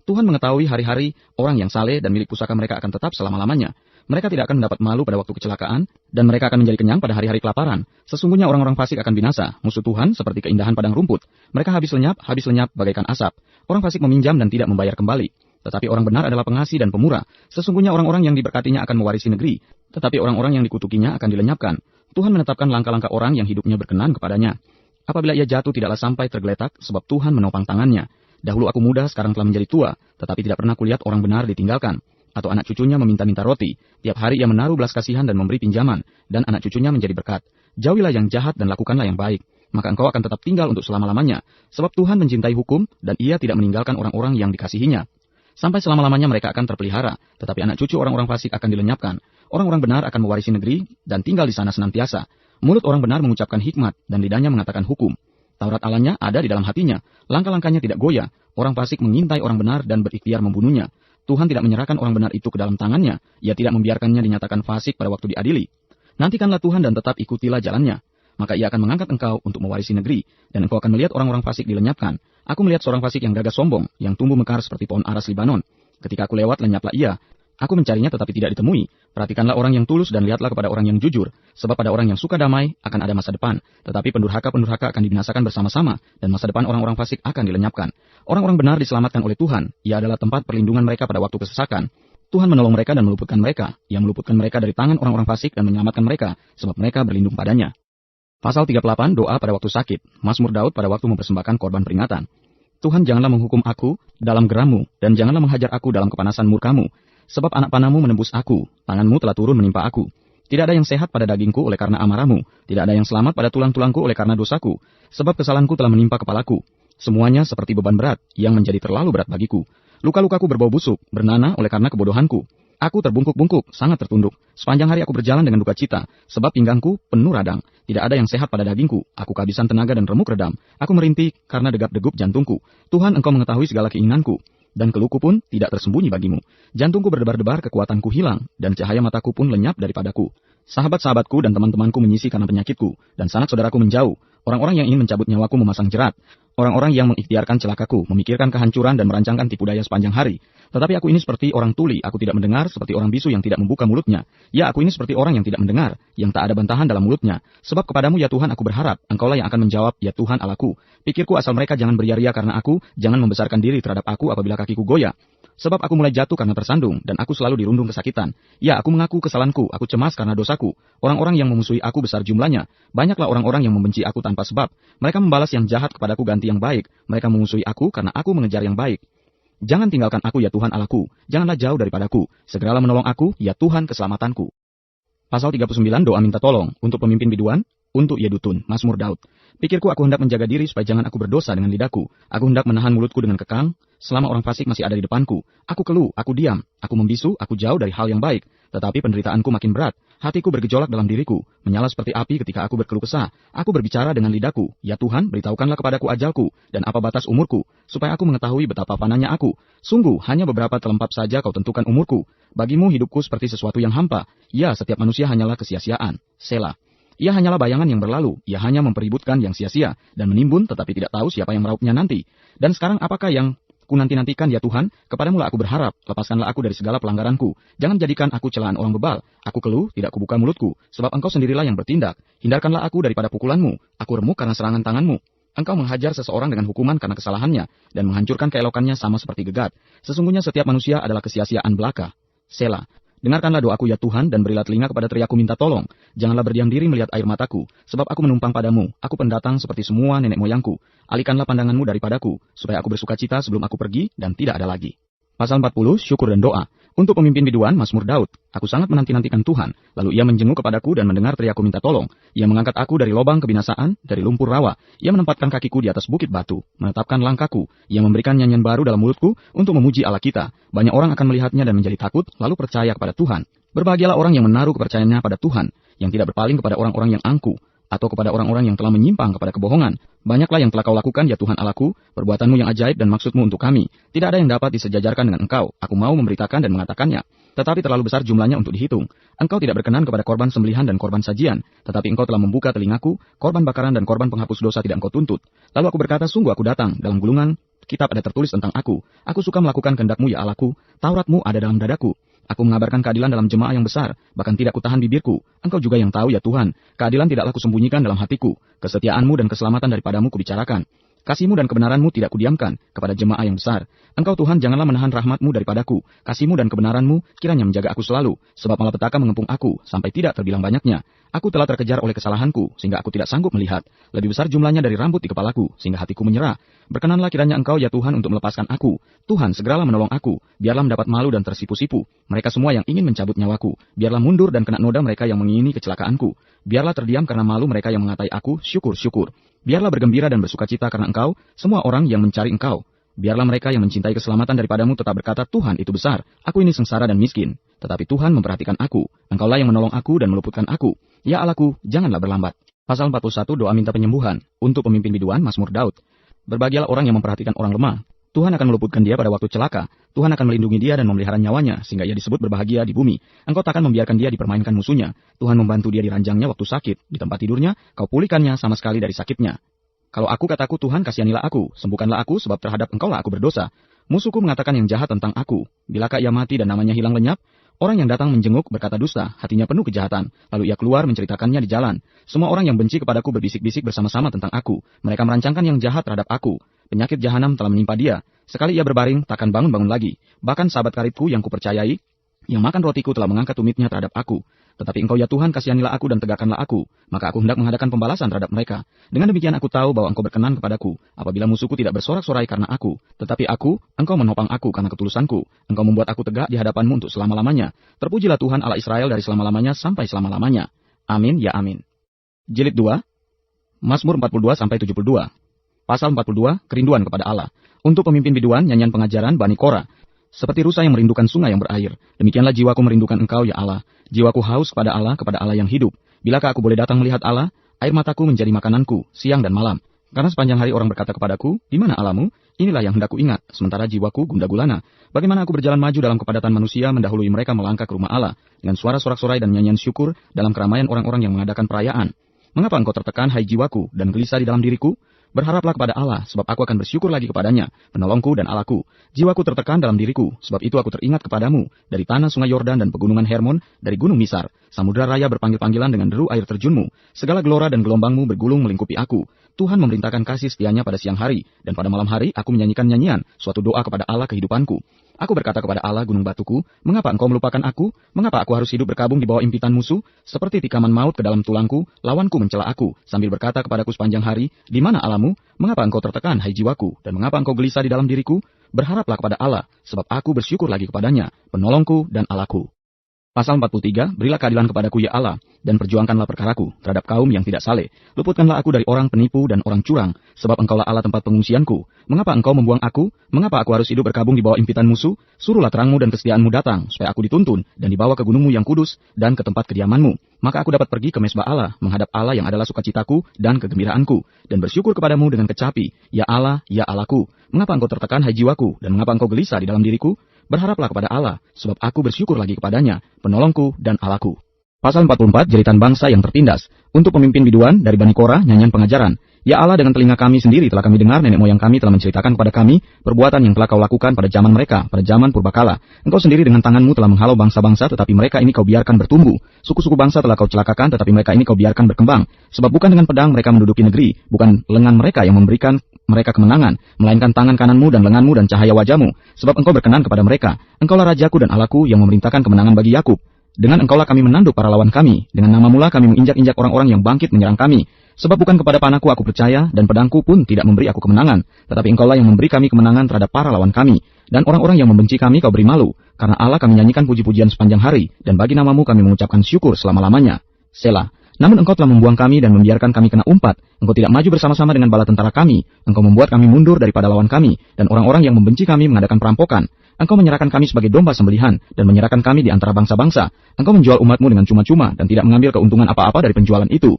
Tuhan mengetahui hari-hari orang yang saleh dan milik pusaka mereka akan tetap selama-lamanya. Mereka tidak akan mendapat malu pada waktu kecelakaan, dan mereka akan menjadi kenyang pada hari-hari kelaparan. Sesungguhnya orang-orang fasik akan binasa, musuh Tuhan seperti keindahan padang rumput. Mereka habis lenyap bagaikan asap. Orang fasik meminjam dan tidak membayar kembali. Tetapi orang benar adalah pengasih dan pemurah. Sesungguhnya orang-orang yang diberkatinya akan mewarisi negeri, tetapi orang-orang yang dikutukinya akan dilenyapkan. Tuhan menetapkan langkah-langkah orang yang hidupnya berkenan kepadanya. Apabila ia jatuh tidaklah sampai tergeletak, sebab Tuhan menopang tangannya. Dahulu aku muda, sekarang telah menjadi tua, tetapi tidak pernah kulihat orang benar ditinggalkan. Atau anak cucunya meminta-minta roti. Tiap hari ia menaruh belas kasihan dan memberi pinjaman, dan anak cucunya menjadi berkat. Jauhilah yang jahat dan lakukanlah yang baik. Maka engkau akan tetap tinggal untuk selama-lamanya. Sebab Tuhan mencintai hukum, dan ia tidak meninggalkan orang-orang yang dikasihinya. Sampai selama-lamanya mereka akan terpelihara, tetapi anak cucu orang-orang fasik akan dilenyapkan. Orang-orang benar akan mewarisi negeri, dan tinggal di sana senantiasa. Mulut orang benar mengucapkan hikmat, dan lidahnya mengatakan hukum. Taurat Allahnya ada di dalam hatinya, langkah-langkahnya tidak goyah. Orang fasik mengintai orang benar dan berikhtiar membunuhnya. Tuhan tidak menyerahkan orang benar itu ke dalam tangannya. Ia tidak membiarkannya dinyatakan fasik pada waktu diadili. Nantikanlah Tuhan dan tetap ikutilah jalannya. Maka ia akan mengangkat engkau untuk mewarisi negeri. Dan engkau akan melihat orang-orang fasik dilenyapkan. Aku melihat seorang fasik yang gagah sombong, yang tumbuh mekar seperti pohon aras Libanon. Ketika aku lewat, lenyaplah ia. Aku mencarinya tetapi tidak ditemui. Perhatikanlah orang yang tulus dan lihatlah kepada orang yang jujur. Sebab pada orang yang suka damai akan ada masa depan. Tetapi pendurhaka-pendurhaka akan dibinasakan bersama-sama. Dan masa depan orang-orang fasik akan dilenyapkan. Orang-orang benar diselamatkan oleh Tuhan. Ia adalah tempat perlindungan mereka pada waktu kesesakan. Tuhan menolong mereka dan meluputkan mereka. Ia meluputkan mereka dari tangan orang-orang fasik dan menyelamatkan mereka. Sebab mereka berlindung padanya. Pasal 38, doa pada waktu sakit. Mazmur Daud pada waktu mempersembahkan korban peringatan. Tuhan, janganlah menghukum aku dalam gerammu. Dan janganlah menghajar aku dalam kepanasan murkamu. Sebab anak panahmu menembus aku, tanganmu telah turun menimpa aku. Tidak ada yang sehat pada dagingku oleh karena amarahmu, tidak ada yang selamat pada tulang-tulangku oleh karena dosaku. Sebab kesalahanku telah menimpa kepalaku. Semuanya seperti beban berat, yang menjadi terlalu berat bagiku. Luka-lukaku berbau busuk, bernanah oleh karena kebodohanku. Aku terbungkuk-bungkuk, sangat tertunduk. Sepanjang hari aku berjalan dengan duka cita, sebab pinggangku penuh radang. Tidak ada yang sehat pada dagingku. Aku kehabisan tenaga dan remuk redam. Aku merintih karena degap-degup jantungku. Tuhan, Engkau mengetahui segala keinginanku. Dan keluhku pun tidak tersembunyi bagimu. Jantungku berdebar-debar, kekuatanku hilang, dan cahaya mataku pun lenyap daripadaku. Sahabat-sahabatku dan teman-temanku menyisi karena penyakitku, dan sanak saudaraku menjauh. Orang-orang yang ingin mencabut nyawaku memasang jerat. Orang-orang yang mengikhtiarkan celakaku, memikirkan kehancuran dan merancangkan tipu daya sepanjang hari. Tetapi aku ini seperti orang tuli, aku tidak mendengar, seperti orang bisu yang tidak membuka mulutnya. Ya, aku ini seperti orang yang tidak mendengar, yang tak ada bantahan dalam mulutnya. Sebab kepadamu ya Tuhan aku berharap, Engkaulah yang akan menjawab, ya Tuhan Allahku. Pikirku asal mereka jangan beria-ria karena aku, jangan membesarkan diri terhadap aku apabila kakiku goyah. Sebab aku mulai jatuh karena tersandung, dan aku selalu dirundung kesakitan. Ya, aku mengaku kesalahanku, aku cemas karena dosaku. Orang-orang yang memusuhi aku besar jumlahnya. Banyaklah orang-orang yang membenci aku tanpa sebab. Mereka membalas yang jahat kepadaku ganti yang baik. Mereka memusuhi aku karena aku mengejar yang baik. Jangan tinggalkan aku ya Tuhan Allahku. Janganlah jauh daripadaku. Segeralah menolong aku, ya Tuhan keselamatanku. Pasal 39, doa minta tolong. Untuk pemimpin biduan, untuk Yedutun, Mazmur Daud. Pikirku aku hendak menjaga diri supaya jangan aku berdosa dengan lidahku. Aku hendak menahan mulutku dengan kekang, selama orang fasik masih ada di depanku. Aku keluh, aku diam, aku membisu, aku jauh dari hal yang baik. Tetapi penderitaanku makin berat. Hatiku bergejolak dalam diriku, menyala seperti api ketika aku berkeluh kesah. Aku berbicara dengan lidahku, ya Tuhan, beritahukanlah kepadaku ajalku, dan apa batas umurku, supaya aku mengetahui betapa fananya aku. Sungguh, hanya beberapa telempap saja kau tentukan umurku. Bagimu hidupku seperti sesuatu yang hampa. Ya, setiap manusia hanyalah kesia-siaan. Selah. Ia hanyalah bayangan yang berlalu, ia hanya mempeributkan yang sia-sia, dan menimbun tetapi tidak tahu siapa yang meraupnya nanti. Dan sekarang apakah yang ku nanti-nantikan ya Tuhan? Kepadamu lah aku berharap, lepaskanlah aku dari segala pelanggaranku. Jangan jadikan aku celaan orang bebal. Aku keluh, tidak kubuka mulutku, sebab Engkau sendirilah yang bertindak. Hindarkanlah aku daripada pukulanmu, aku remuk karena serangan tanganmu. Engkau menghajar seseorang dengan hukuman karena kesalahannya, dan menghancurkan keelokannya sama seperti gegat. Sesungguhnya setiap manusia adalah kesia-siaan belaka. Selah. Dengarkanlah doaku ya Tuhan, dan berilah telinga kepada teriakku minta tolong. Janganlah berdiam diri melihat air mataku, sebab aku menumpang padamu. Aku pendatang seperti semua nenek moyangku. Alihkanlah pandanganmu daripadaku, supaya aku bersuka cita sebelum aku pergi, dan tidak ada lagi. Pasal 40, syukur dan doa. Untuk pemimpin biduan, Mazmur Daud. Aku sangat menanti-nantikan Tuhan. Lalu ia menjenguk kepadaku dan mendengar teriakku minta tolong. Ia mengangkat aku dari lobang kebinasaan, dari lumpur rawa. Ia menempatkan kakiku di atas bukit batu, menetapkan langkahku. Ia memberikan nyanyian baru dalam mulutku untuk memuji Allah kita. Banyak orang akan melihatnya dan menjadi takut, lalu percaya kepada Tuhan. Berbahagialah orang yang menaruh kepercayaannya pada Tuhan, yang tidak berpaling kepada orang-orang yang angkuh, atau kepada orang-orang yang telah menyimpang kepada kebohongan. Banyaklah yang telah kau lakukan, ya Tuhan Allahku, perbuatanmu yang ajaib dan maksudmu untuk kami. Tidak ada yang dapat disejajarkan dengan Engkau. Aku mau memberitakan dan mengatakannya. Tetapi terlalu besar jumlahnya untuk dihitung. Engkau tidak berkenan kepada korban sembelihan dan korban sajian. Tetapi Engkau telah membuka telingaku, korban bakaran dan korban penghapus dosa tidak Engkau tuntut. Lalu aku berkata, sungguh aku datang, dalam gulungan kitab ada tertulis tentang aku. Aku suka melakukan kehendak-Mu ya Allahku, Taurat-Mu ada dalam dadaku. Aku mengabarkan keadilan dalam jemaah yang besar, bahkan tidak kutahan bibirku. Engkau juga yang tahu ya Tuhan, keadilan tidaklah kusembunyikan dalam hatiku. Kesetiaan-Mu dan keselamatan daripadamu kubicarakan. Kasih-Mu dan kebenaran-Mu tidak kudiamkan kepada jemaah yang besar. Engkau Tuhan janganlah menahan rahmat-Mu daripadaku. Kasih-Mu dan kebenaran-Mu kiranya menjaga aku selalu, sebab malapetaka mengepung aku sampai tidak terbilang banyaknya. Aku telah terkejar oleh kesalahanku, sehingga aku tidak sanggup melihat. Lebih besar jumlahnya dari rambut di kepalaku, sehingga hatiku menyerah. Berkenanlah kiranya Engkau ya Tuhan untuk melepaskan aku. Tuhan, segeralah menolong aku, biarlah mendapat malu dan tersipu-sipu. Mereka semua yang ingin mencabut nyawaku, biarlah mundur dan kena noda mereka yang mengingini kecelakaanku. Biarlah terdiam karena malu mereka yang mengatai aku, syukur-syukur. Biarlah bergembira dan bersukacita karena Engkau, semua orang yang mencari Engkau. Biarlah mereka yang mencintai keselamatan daripadamu tetap berkata, Tuhan itu besar, aku ini sengsara dan miskin. Tetapi Tuhan memperhatikan aku, Engkaulah yang menolong aku dan meluputkan aku. Ya Allahku, janganlah berlambat. Pasal 41, doa minta penyembuhan. Untuk pemimpin biduan, Mazmur Daud. Berbahagialah orang yang memperhatikan orang lemah. Tuhan akan meluputkan dia pada waktu celaka. Tuhan akan melindungi dia dan memelihara nyawanya, sehingga ia disebut berbahagia di bumi. Engkau takkan membiarkan dia dipermainkan musuhnya. Tuhan membantu dia di ranjangnya waktu sakit. Di tempat tidurnya, kau pulihkannya sama sekali dari sakitnya. Kalau aku kataku, Tuhan kasihanilah aku, sembuhkanlah aku, sebab terhadap Engkaulah aku berdosa. Musuhku mengatakan yang jahat tentang aku. Bilakah ia mati dan namanya hilang lenyap? Orang yang datang menjenguk berkata dusta, hatinya penuh kejahatan. Lalu ia keluar menceritakannya di jalan. Semua orang yang benci kepadaku berbisik-bisik bersama-sama tentang aku. Mereka merancangkan yang jahat terhadap aku. Penyakit jahanam telah menimpa dia. Sekali ia berbaring, takkan bangun-bangun lagi. Bahkan sahabat karibku yang kupercayai, yang makan rotiku telah mengangkat tumitnya terhadap aku. Tetapi Engkau ya Tuhan kasihanilah aku dan tegakkanlah aku. Maka aku hendak mengadakan pembalasan terhadap mereka. Dengan demikian aku tahu bahwa Engkau berkenan kepadaku. Apabila musuhku tidak bersorak-sorai karena aku. Tetapi aku, Engkau menopang aku karena ketulusanku. Engkau membuat aku tegak di hadapan-Mu untuk selama-lamanya. Terpujilah Tuhan Allah Israel dari selama-lamanya sampai selama-lamanya. Amin ya amin. Jilid 2, Mazmur 42-72. Pasal 42, kerinduan kepada Allah. Untuk pemimpin biduan, nyanyian pengajaran Bani Korah. Seperti rusa yang merindukan sungai yang berair, demikianlah jiwaku merindukan Engkau, ya Allah. Jiwaku haus kepada Allah yang hidup. Bilakah aku boleh datang melihat Allah? Air mataku menjadi makananku, siang dan malam. Karena sepanjang hari orang berkata kepadaku, di mana Allahmu? Inilah yang hendak ku ingat, sementara jiwaku gundah gulana. Bagaimana aku berjalan maju dalam kepadatan manusia, mendahului mereka melangkah ke rumah Allah, dengan suara sorak-sorai dan nyanyian syukur dalam keramaian orang-orang yang mengadakan perayaan. Mengapa engkau tertekan, hai jiwaku, dan gelisah di dalam diriku? Berharaplah kepada Allah, sebab aku akan bersyukur lagi kepadanya, penolongku dan Allahku. Jiwaku tertekan dalam diriku, sebab itu aku teringat kepadamu, dari tanah sungai Yordan dan pegunungan Hermon, dari gunung Misar. Samudra raya berpanggil-panggilan dengan deru air terjunmu. Segala gelora dan gelombangmu bergulung melingkupi aku. Tuhan memerintahkan kasih setianya pada siang hari, dan pada malam hari aku menyanyikan nyanyian, suatu doa kepada Allah kehidupanku. Aku berkata kepada Allah, gunung batuku, mengapa engkau melupakan aku? Mengapa aku harus hidup berkabung di bawah impitan musuh? Seperti tikaman maut ke dalam tulangku, lawanku mencela aku, sambil berkata kepadaku sepanjang hari, di mana Allahmu? Mengapa engkau tertekan, hai jiwaku? Dan mengapa engkau gelisah di dalam diriku? Berharaplah kepada Allah, sebab aku bersyukur lagi kepadanya, penolongku dan Allahku. Pasal 43, berilah keadilan kepadaku ya Allah, dan perjuangkanlah perkaraku terhadap kaum yang tidak saleh. Luputkanlah aku dari orang penipu dan orang curang, sebab engkaulah Allah tempat pengungsianku. Mengapa engkau membuang aku? Mengapa aku harus hidup berkabung di bawah impitan musuh? Suruhlah terangmu dan kesetiaanmu datang, supaya aku dituntun dan dibawa ke gunungmu yang kudus dan ke tempat kediamanmu. Maka aku dapat pergi ke mesbah Allah, menghadap Allah yang adalah sukacitaku dan kegembiraanku, dan bersyukur kepadamu dengan kecapi, ya Allah, ya Allahku. Mengapa engkau tertekan, hai jiwaku, dan mengapa engkau gelisah di dalam diriku? Berharaplah kepada Allah, sebab aku bersyukur lagi kepadanya, penolongku dan Allahku. Pasal 44, jeritan bangsa yang tertindas. Untuk pemimpin biduan dari Bani Korah, nyanyian pengajaran. Ya Allah, dengan telinga kami sendiri telah kami dengar, nenek moyang kami telah menceritakan kepada kami perbuatan yang telah kau lakukan pada zaman mereka, pada zaman purbakala. Engkau sendiri dengan tanganmu telah menghalau bangsa-bangsa, tetapi mereka ini kau biarkan bertumbuh. Suku-suku bangsa telah kau celakakan, tetapi mereka ini kau biarkan berkembang. Sebab bukan dengan pedang mereka menduduki negeri, bukan lengan mereka yang memberikan mereka kemenangan, melainkan tangan kananmu dan lenganmu dan cahaya wajahmu. Sebab engkau berkenan kepada mereka. Engkaulah rajaku dan Allahku yang memerintahkan kemenangan bagi Yakub. Dengan engkaulah kami menanduk para lawan kami, dengan namamulah kami menginjak-injak orang-orang yang bangkit menyerang kami. Sebab bukan kepada panahku aku percaya, dan pedangku pun tidak memberi aku kemenangan, tetapi engkaulah yang memberi kami kemenangan terhadap para lawan kami. Dan orang-orang yang membenci kami kau beri malu, karena Allah kami nyanyikan puji-pujian sepanjang hari, dan bagi namamu kami mengucapkan syukur selama-lamanya. Selah. Namun engkau telah membuang kami dan membiarkan kami kena umpat. Engkau tidak maju bersama-sama dengan bala tentara kami. Engkau membuat kami mundur daripada lawan kami, dan orang-orang yang membenci kami mengadakan perampokan. Engkau menyerahkan kami sebagai domba sembelihan, dan menyerahkan kami di antara bangsa-bangsa. Engkau menjual umatmu dengan cuma-cuma, dan tidak mengambil keuntungan apa-apa dari penjualan itu.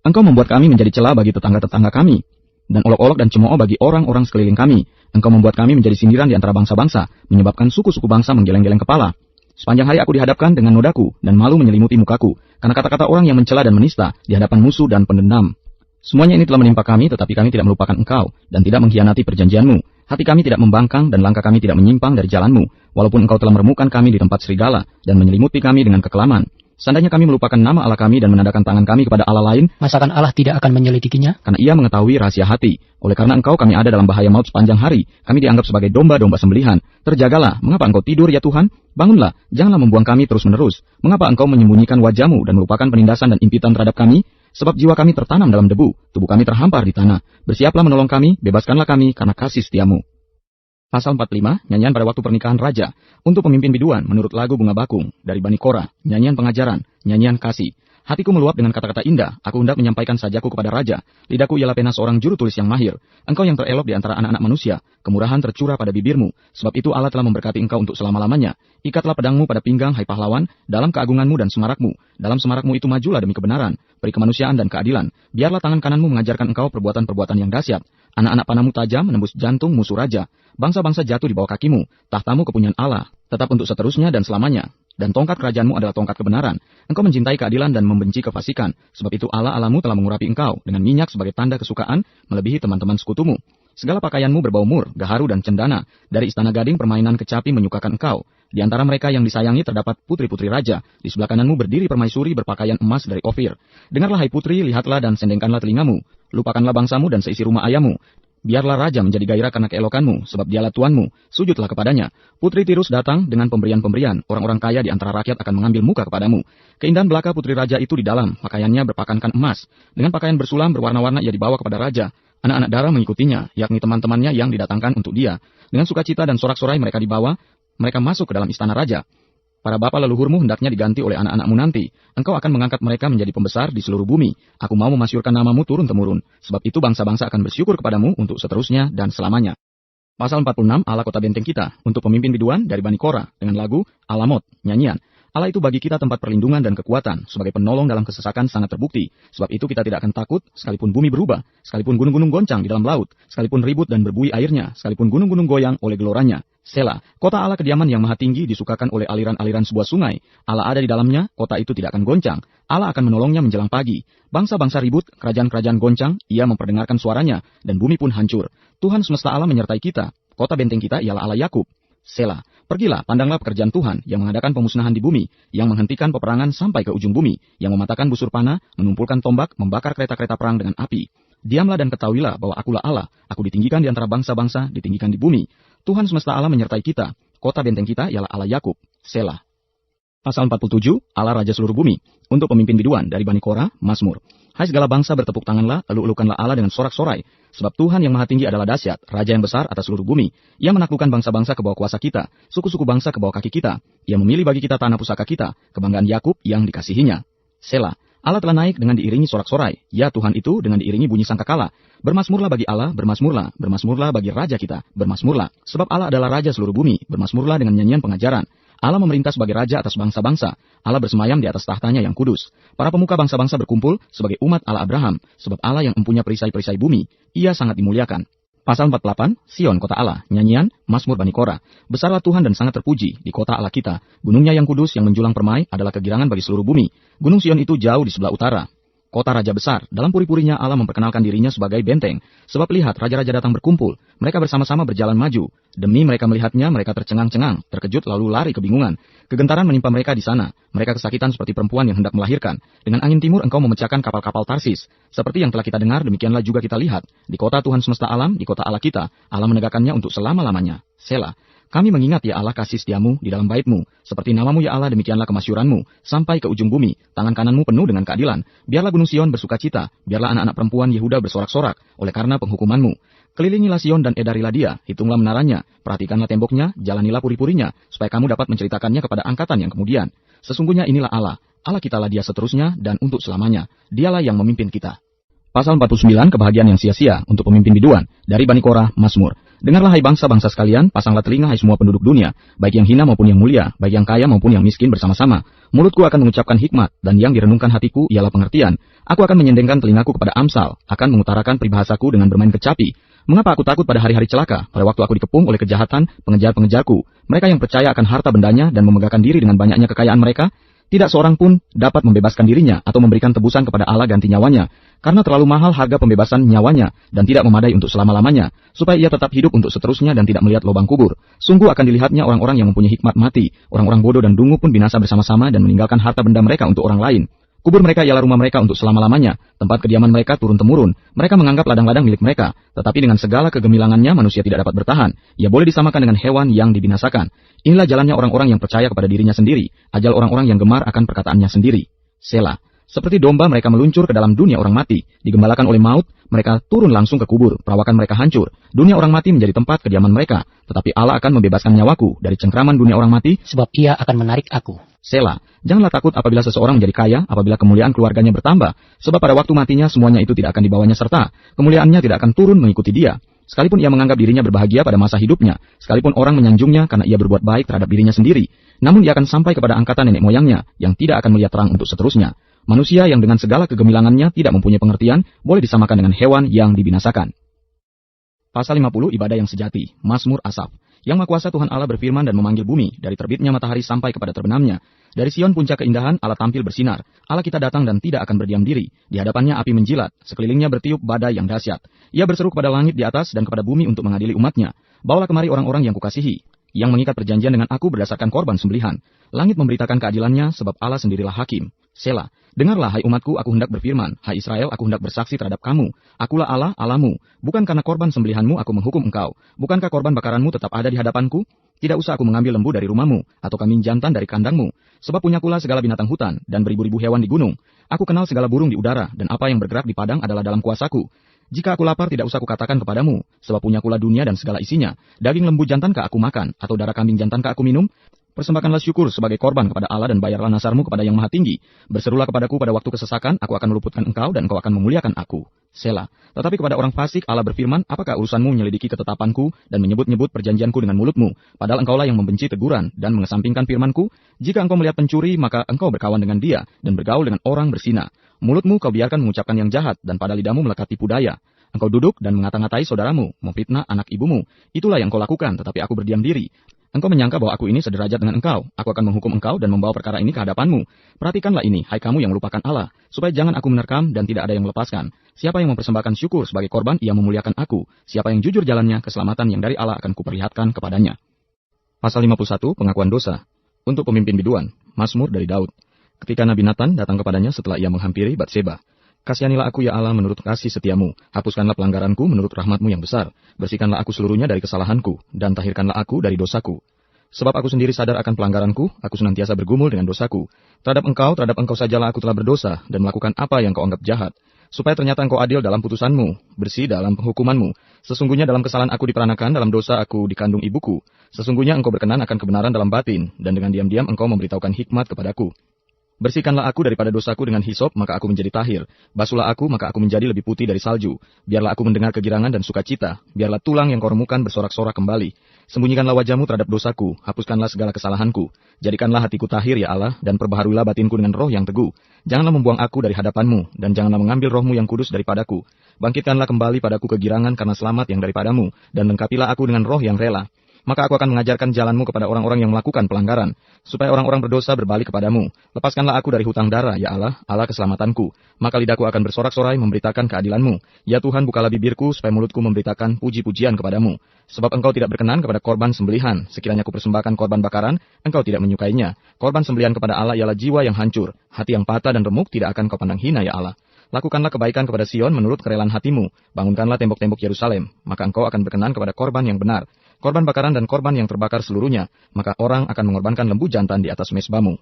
Engkau membuat kami menjadi celah bagi tetangga-tetangga kami, dan olok-olok dan cemooh bagi orang-orang sekeliling kami. Engkau membuat kami menjadi sindiran di antara bangsa-bangsa, menyebabkan suku-suku bangsa menggeleng-geleng kepala. Sepanjang hari aku dihadapkan dengan nodaku, dan malu menyelimuti mukaku, karena kata-kata orang yang mencela dan menista di hadapan musuh dan pendendam. Semuanya ini telah menimpa kami, tetapi kami tidak melupakan engkau, dan tidak mengkhianati perjanjianmu. Hati kami tidak membangkang, dan langkah kami tidak menyimpang dari jalanmu, walaupun engkau telah meremukkan kami di tempat serigala, dan menyelimuti kami dengan kekelaman. Seandainya kami melupakan nama Allah kami dan menandakan tangan kami kepada Allah lain, Masakan Allah tidak akan menyelidikinya? karena ia mengetahui rahasia hati. Oleh karena engkau kami ada dalam bahaya maut sepanjang hari. Kami dianggap sebagai domba-domba sembelihan. Terjagalah, mengapa engkau tidur ya Tuhan? Bangunlah, janganlah membuang kami terus-menerus. Mengapa engkau menyembunyikan wajahmu dan melupakan penindasan dan impitan terhadap kami? Sebab jiwa kami tertanam dalam debu, tubuh kami terhampar di tanah. Bersiaplah menolong kami, bebaskanlah kami karena kasih setiamu. Pasal 45, nyanyian pada waktu pernikahan raja. Untuk pemimpin biduan, menurut lagu Bunga Bakung, dari Bani Korah, nyanyian pengajaran, nyanyian kasih. Hatiku meluap dengan kata-kata indah, aku hendak menyampaikan sajaku kepada raja. Lidahku ialah pena seorang juru tulis yang mahir. Engkau yang terelok di antara anak-anak manusia, kemurahan tercurah pada bibirmu. Sebab itu Allah telah memberkati engkau untuk selama-lamanya. Ikatlah pedangmu pada pinggang, hai pahlawan, dalam keagunganmu dan semarakmu. Dalam semarakmu itu majulah demi kebenaran, beri kemanusiaan dan keadilan. Biarlah tangan kananmu mengajarkan engkau perbuatan-perbuatan yang dahsyat. Anak-anak panahmu tajam menembus jantung musuh raja. Bangsa-bangsa jatuh di bawah kakimu. Tahtamu kepunyaan Allah, tetap untuk seterusnya dan selamanya. Dan tongkat kerajaanmu adalah tongkat kebenaran. Engkau mencintai keadilan dan membenci kefasikan. Sebab itu Allah Allahmu telah mengurapi engkau dengan minyak sebagai tanda kesukaan melebihi teman-teman sekutumu. Segala pakaianmu berbau mur, gaharu dan cendana. Dari istana gading permainan kecapi menyukakan engkau. Di antara mereka yang disayangi terdapat putri-putri raja. Di sebelah kananmu berdiri permaisuri berpakaian emas dari Ofir. Dengarlah hai putri, lihatlah dan sendengkanlah telingamu. Lupakanlah bangsamu dan seisi rumah ayahmu. Biarlah raja menjadi gairah karena keelokanmu, sebab dialah tuanmu. Sujudlah kepadanya. Putri Tirus datang dengan pemberian-pemberian. Orang-orang kaya di antara rakyat akan mengambil muka kepadamu. Keindahan belaka putri raja itu di dalam, pakaiannya berpakaian emas. Dengan pakaian bersulam berwarna-warna ia dibawa kepada raja. Anak-anak darah mengikutinya, yakni teman-temannya yang didatangkan untuk dia. Dengan sukacita dan sorak-sorai mereka dibawa, mereka masuk ke dalam istana raja. Para bapa leluhurmu hendaknya diganti oleh anak-anakmu nanti. Engkau akan mengangkat mereka menjadi pembesar di seluruh bumi. Aku mau memasyurkan namamu turun-temurun. Sebab itu bangsa-bangsa akan bersyukur kepadamu untuk seterusnya dan selamanya. Pasal 46, Allah kota benteng kita, untuk pemimpin biduan dari Bani Korah, dengan lagu Alamot, nyanyian. Allah itu bagi kita tempat perlindungan dan kekuatan, sebagai penolong dalam kesesakan sangat terbukti. Sebab itu kita tidak akan takut, sekalipun bumi berubah, sekalipun gunung-gunung goncang di dalam laut, sekalipun ribut dan berbuih airnya, sekalipun gunung-gunung goyang oleh geloranya. Selah, kota Allah kediaman yang maha tinggi disukakan oleh aliran-aliran sebuah sungai. Allah ada di dalamnya, kota itu tidak akan goncang. Allah akan menolongnya menjelang pagi. Bangsa-bangsa ribut, kerajaan-kerajaan goncang, ia memperdengarkan suaranya, dan bumi pun hancur. Tuhan semesta alam menyertai kita. Kota benteng kita ialah Allah Yakub. Selah, pergilah, pandanglah pekerjaan Tuhan yang mengadakan pemusnahan di bumi, yang menghentikan peperangan sampai ke ujung bumi, yang mematahkan busur panah, menumpulkan tombak, membakar kereta-kereta perang dengan api. Diamlah dan ketahuilah bahwa akulah Allah, aku ditinggikan di antara bangsa-bangsa, ditinggikan di bumi. Tuhan semesta alam menyertai kita, kota benteng kita ialah Allah Yakub. Selah. Pasal 47, Allah Raja seluruh bumi, untuk pemimpin biduan dari Bani Korah, Mazmur. Hai segala bangsa bertepuk tanganlah, lalu elukanlah Allah dengan sorak-sorai. Sebab Tuhan yang maha tinggi adalah dahsyat, Raja yang besar atas seluruh bumi. Ia menaklukkan bangsa-bangsa ke bawah kuasa kita, suku-suku bangsa ke bawah kaki kita. Ia memilih bagi kita tanah pusaka kita, kebanggaan Yakub yang dikasihinya. Selah. Allah telah naik dengan diiringi sorak-sorai. Ya Tuhan itu dengan diiringi bunyi sangkakala. Bermasmurlah bagi Allah, bermasmurlah. Bermasmurlah bagi Raja kita, bermasmurlah. Sebab Allah adalah Raja seluruh bumi, bermasmurlah dengan nyanyian pengajaran. Allah memerintah sebagai Raja atas bangsa-bangsa. Allah bersemayam di atas tahtanya yang kudus. Para pemuka bangsa-bangsa berkumpul sebagai umat Allah Abraham. Sebab Allah yang empunya perisai-perisai bumi, ia sangat dimuliakan. Pasal 48, Sion kota Allah, nyanyian, Mazmur Bani Korah. Besarlah Tuhan dan sangat terpuji di kota Allah kita. Gunungnya yang kudus yang menjulang permai adalah kegirangan bagi seluruh bumi. Gunung Sion itu jauh di sebelah utara. Kota raja besar, dalam puri-purinya Allah memperkenalkan dirinya sebagai benteng. Sebab lihat, raja-raja datang berkumpul, mereka bersama-sama berjalan maju. Demi mereka melihatnya, mereka tercengang-cengang, terkejut lalu lari kebingungan. Kegentaran menimpa mereka di sana, mereka kesakitan seperti perempuan yang hendak melahirkan. Dengan angin timur engkau memecahkan kapal-kapal Tarsis. Seperti yang telah kita dengar, demikianlah juga kita lihat. Di kota Tuhan semesta alam, di kota Allah kita, Allah menegakkannya untuk selama-lamanya. Selah. Kami mengingat ya Allah kasih setiamu di dalam bait-Mu. Seperti namamu ya Allah demikianlah kemasyuran-Mu. Sampai ke ujung bumi, tangan kananmu penuh dengan keadilan. Biarlah gunung Sion bersuka cita. Biarlah anak-anak perempuan Yehuda bersorak-sorak oleh karena penghukuman-Mu. Kelilingilah Sion dan edarilah dia. Hitunglah menaranya. Perhatikanlah temboknya. Jalanilah puri-purinya. Supaya kamu dapat menceritakannya kepada angkatan yang kemudian. Sesungguhnya inilah Allah. Allah kitalah dia seterusnya dan untuk selamanya. Dialah yang memimpin kita. Pasal 49, kebahagiaan yang sia-sia untuk pemimpin biduan dari Bani Korah, Mazmur. Dengarlah hai bangsa-bangsa sekalian, pasanglah telinga hai semua penduduk dunia, baik yang hina maupun yang mulia, baik yang kaya maupun yang miskin bersama-sama. Mulutku akan mengucapkan hikmat, dan yang direnungkan hatiku ialah pengertian. Aku akan menyendengkan telingaku kepada Amsal, akan mengutarakan peribahasaku dengan bermain kecapi. Mengapa aku takut pada hari-hari celaka, pada waktu aku dikepung oleh kejahatan pengejar-pengejarku? Mereka yang percaya akan harta bendanya dan memegahkan diri dengan banyaknya kekayaan mereka, tidak seorang pun dapat membebaskan dirinya atau memberikan tebusan kepada Allah ganti nyawanya, karena terlalu mahal harga pembebasan nyawanya dan tidak memadai untuk selama-lamanya, supaya ia tetap hidup untuk seterusnya dan tidak melihat lubang kubur. Sungguh akan dilihatnya orang-orang yang mempunyai hikmat mati, orang-orang bodoh dan dungu pun binasa bersama-sama dan meninggalkan harta benda mereka untuk orang lain. Kubur mereka ialah rumah mereka untuk selama-lamanya, tempat kediaman mereka turun-temurun. Mereka menganggap ladang-ladang milik mereka, tetapi dengan segala kegemilangannya manusia tidak dapat bertahan. Ia boleh disamakan dengan hewan yang dibinasakan. Inilah jalannya orang-orang yang percaya kepada dirinya sendiri, ajal orang-orang yang gemar akan perkataannya sendiri. Selah. Seperti domba mereka meluncur ke dalam dunia orang mati, digembalakan oleh maut, mereka turun langsung ke kubur, perawakan mereka hancur. Dunia orang mati menjadi tempat kediaman mereka, tetapi Allah akan membebaskan nyawaku dari cengkraman dunia orang mati, sebab ia akan menarik aku. Selah. Janganlah takut apabila seseorang menjadi kaya, apabila kemuliaan keluarganya bertambah, sebab pada waktu matinya semuanya itu tidak akan dibawanya serta, kemuliaannya tidak akan turun mengikuti dia. Sekalipun ia menganggap dirinya berbahagia pada masa hidupnya, sekalipun orang menyanjungnya karena ia berbuat baik terhadap dirinya sendiri, namun ia akan sampai kepada angkatan nenek moyangnya, yang tidak akan melihat terang untuk seterusnya. Manusia yang dengan segala kegemilangannya tidak mempunyai pengertian, boleh disamakan dengan hewan yang dibinasakan. Pasal 50, ibadah yang sejati, Mazmur Asaf. Yang Maha Kuasa Tuhan Allah berfirman dan memanggil bumi, dari terbitnya matahari sampai kepada terbenamnya. Dari Sion puncak keindahan, Allah tampil bersinar. Allah kita datang dan tidak akan berdiam diri. Di hadapannya api menjilat, sekelilingnya bertiup badai yang dahsyat. Ia berseru kepada langit di atas dan kepada bumi untuk mengadili umatnya. Bawalah kemari orang-orang yang kukasihi, yang mengikat perjanjian dengan aku berdasarkan korban sembelihan. Langit memberitakan keadilannya, sebab Allah sendirilah hakim. Selah. Dengarlah, hai umatku, aku hendak berfirman. Hai Israel, aku hendak bersaksi terhadap kamu. Akulah Allah, Allahmu. Bukan karena korban sembelihanmu aku menghukum engkau. Bukankah korban bakaranmu tetap ada di hadapanku? Tidak usah aku mengambil lembu dari rumahmu, atau kambing jantan dari kandangmu. Sebab punyakulah segala binatang hutan, dan beribu-ribu hewan di gunung. Aku kenal segala burung di udara, dan apa yang bergerak di padang adalah dalam kuasaku. Jika aku lapar, tidak usah kukatakan kepadamu, sebab punyakulah dunia dan segala isinya. Daging lembu jantankah aku makan, atau darah kambing jantankah aku minum? Persembahkanlah syukur sebagai korban kepada Allah dan bayarlah nasarmu kepada Yang Maha Tinggi. Berserulah kepadaku pada waktu kesesakan, aku akan meluputkan engkau dan engkau akan memuliakan aku. Sela. Tetapi kepada orang fasik Allah berfirman, apakah urusanmu menyelidiki ketetapanku dan menyebut-nyebut perjanjianku dengan mulutmu? Padahal engkaulah yang membenci teguran dan mengesampingkan firmanku. Jika engkau melihat pencuri, maka engkau berkawan dengan dia dan bergaul dengan orang berzina. Mulutmu kau biarkan mengucapkan yang jahat dan pada lidahmu melekat tipu daya. Engkau duduk dan mengata-ngatai saudaramu, memfitnah anak ibumu. Itulah yang kau lakukan, tetapi aku berdiam diri. Engkau menyangka bahwa aku ini sederajat dengan engkau. Aku akan menghukum engkau dan membawa perkara ini ke hadapanmu. Perhatikanlah ini, hai kamu yang melupakan Allah, supaya jangan aku menerkam dan tidak ada yang melepaskan. Siapa yang mempersembahkan syukur sebagai korban, ia memuliakan aku. Siapa yang jujur jalannya, keselamatan yang dari Allah akan kuperlihatkan kepadanya. Pasal 51, pengakuan dosa. Untuk pemimpin biduan, Mazmur dari Daud. Ketika Nabi Nathan datang kepadanya setelah ia menghampiri Batseba. Kasihanilah aku ya Allah menurut kasih setiamu, hapuskanlah pelanggaranku menurut rahmatmu yang besar, bersihkanlah aku seluruhnya dari kesalahanku, dan tahirkanlah aku dari dosaku. Sebab aku sendiri sadar akan pelanggaranku, aku senantiasa bergumul dengan dosaku. Terhadap engkau sajalah aku telah berdosa, dan melakukan apa yang kau anggap jahat. Supaya ternyata engkau adil dalam putusanmu, bersih dalam penghukumanmu. Sesungguhnya dalam kesalahan aku diperanakan, dalam dosa aku dikandung ibuku. Sesungguhnya engkau berkenan akan kebenaran dalam batin, dan dengan diam-diam engkau memberitahukan hikmat kepadaku. Bersihkanlah aku daripada dosaku dengan hisop, maka aku menjadi tahir. Basuhlah aku, maka aku menjadi lebih putih dari salju. Biarlah aku mendengar kegirangan dan sukacita. Biarlah tulang yang kau remukan bersorak-sorak kembali. Sembunyikanlah wajahmu terhadap dosaku. Hapuskanlah segala kesalahanku. Jadikanlah hatiku tahir, ya Allah, dan perbaharuilah batinku dengan roh yang teguh. Janganlah membuang aku dari hadapanmu, dan janganlah mengambil rohmu yang kudus daripadaku. Bangkitkanlah kembali padaku kegirangan karena selamat yang daripadamu, dan lengkapilah aku dengan roh yang rela. Maka aku akan mengajarkan jalanmu kepada orang-orang yang melakukan pelanggaran, supaya orang-orang berdosa berbalik kepadamu. Lepaskanlah aku dari hutang dara, ya Allah, Allah keselamatanku. Maka lidahku akan bersorak-sorai memberitakan keadilanmu. Ya Tuhan, bukalah bibirku, supaya mulutku memberitakan puji-pujian kepadamu. Sebab engkau tidak berkenan kepada korban sembelihan. Sekiranya aku persembahkan korban bakaran, engkau tidak menyukainya. Korban sembelihan kepada Allah ialah jiwa yang hancur. Hati yang patah dan remuk tidak akan kau pandang hina, ya Allah. Lakukanlah kebaikan kepada Sion menurut kerelaan hatimu. Bangunkanlah tembok-tembok Yerusalem. Maka engkau akan berkenan kepada korban yang benar. Korban bakaran dan korban yang terbakar seluruhnya, maka orang akan mengorbankan lembu jantan di atas mezbamu.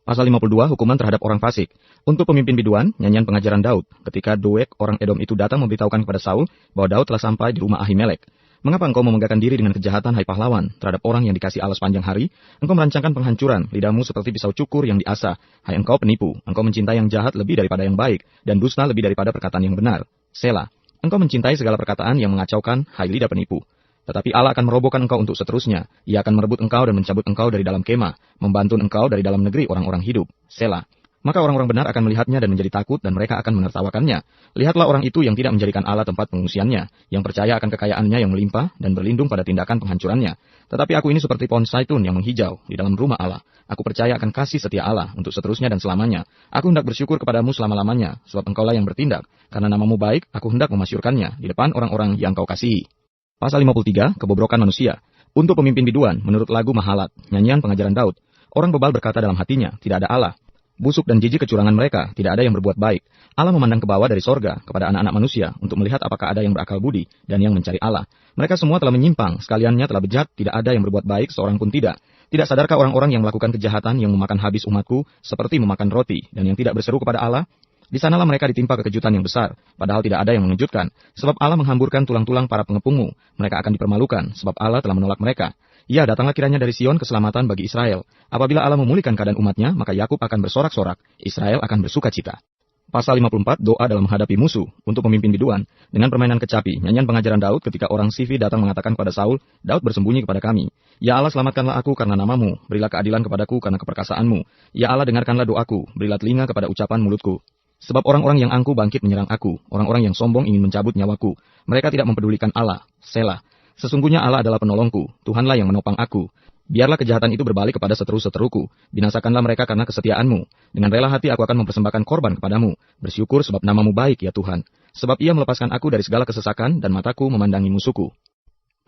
Pasal 52, hukuman terhadap orang fasik. Untuk pemimpin biduan, nyanyian pengajaran Daud. Ketika Doeg, orang Edom itu datang memberitahukan kepada Saul bahwa Daud telah sampai di rumah Ahimelek. Mengapa engkau memenggakkan diri dengan kejahatan, hai pahlawan, terhadap orang yang dikasih Allah sepanjang hari? Engkau merancangkan penghancuran, lidahmu seperti pisau cukur yang diasah. Hai engkau penipu, engkau mencintai yang jahat lebih daripada yang baik, dan dusta lebih daripada perkataan yang benar. Sela, engkau mencintai segala perkataan yang mengacaukan, hai lidah penipu. Tetapi Allah akan merobohkan engkau untuk seterusnya. Ia akan merebut engkau dan mencabut engkau dari dalam kemah, membantu engkau dari dalam negeri orang-orang hidup. Sela. Maka orang-orang benar akan melihatnya dan menjadi takut dan mereka akan menertawakannya. Lihatlah orang itu yang tidak menjadikan Allah tempat pengungsiannya, yang percaya akan kekayaannya yang melimpah dan berlindung pada tindakan penghancurannya. Tetapi aku ini seperti pohon zaitun yang menghijau di dalam rumah Allah. Aku percaya akan kasih setia Allah untuk seterusnya dan selamanya. Aku hendak bersyukur kepadamu selama-lamanya, sebab engkaulah yang bertindak. Karena namamu baik, aku hendak memasyurkannya di depan orang-orang yang kau kasihi. Pasal 53, kebobrokan manusia. Untuk pemimpin biduan, menurut lagu Mahalat, nyanyian pengajaran Daud. Orang bebal berkata dalam hatinya, tidak ada Allah. Busuk dan jijik kecurangan mereka, tidak ada yang berbuat baik. Allah memandang ke bawah dari sorga kepada anak-anak manusia untuk melihat apakah ada yang berakal budi dan yang mencari Allah. Mereka semua telah menyimpang, sekaliannya telah bejat, tidak ada yang berbuat baik, seorang pun tidak. Tidak sadarkah orang-orang yang melakukan kejahatan yang memakan habis umatku seperti memakan roti dan yang tidak berseru kepada Allah? Di sanalah mereka ditimpa kekejutan yang besar, padahal tidak ada yang mengejutkan. Sebab Allah menghamburkan tulang-tulang para pengepungmu. Mereka akan dipermalukan, sebab Allah telah menolak mereka. Ya, datanglah kiranya dari Sion keselamatan bagi Israel. Apabila Allah memulihkan keadaan umatnya, maka Yakub akan bersorak-sorak, Israel akan bersukacita. Pasal 54, doa dalam menghadapi musuh. Untuk pemimpin biduan, dengan permainan kecapi, nyanyian pengajaran Daud ketika orang Sifi datang mengatakan kepada Saul, Daud bersembunyi kepada kami. Ya Allah, selamatkanlah aku karena namamu, berilah keadilan kepadaku karena keperkasaanmu. Ya Allah, dengarkanlah doaku, berilah telinga kepada ucapan mulutku. Sebab orang-orang yang angkuh bangkit menyerang aku, orang-orang yang sombong ingin mencabut nyawaku. Mereka tidak mempedulikan Allah. Sela. Sesungguhnya Allah adalah penolongku, Tuhanlah yang menopang aku. Biarlah kejahatan itu berbalik kepada seteru-seteruku. Binasakanlah mereka karena kesetiaanmu. Dengan rela hati aku akan mempersembahkan korban kepadamu. Bersyukur sebab namamu baik ya Tuhan. Sebab ia melepaskan aku dari segala kesesakan dan mataku memandangi musuhku.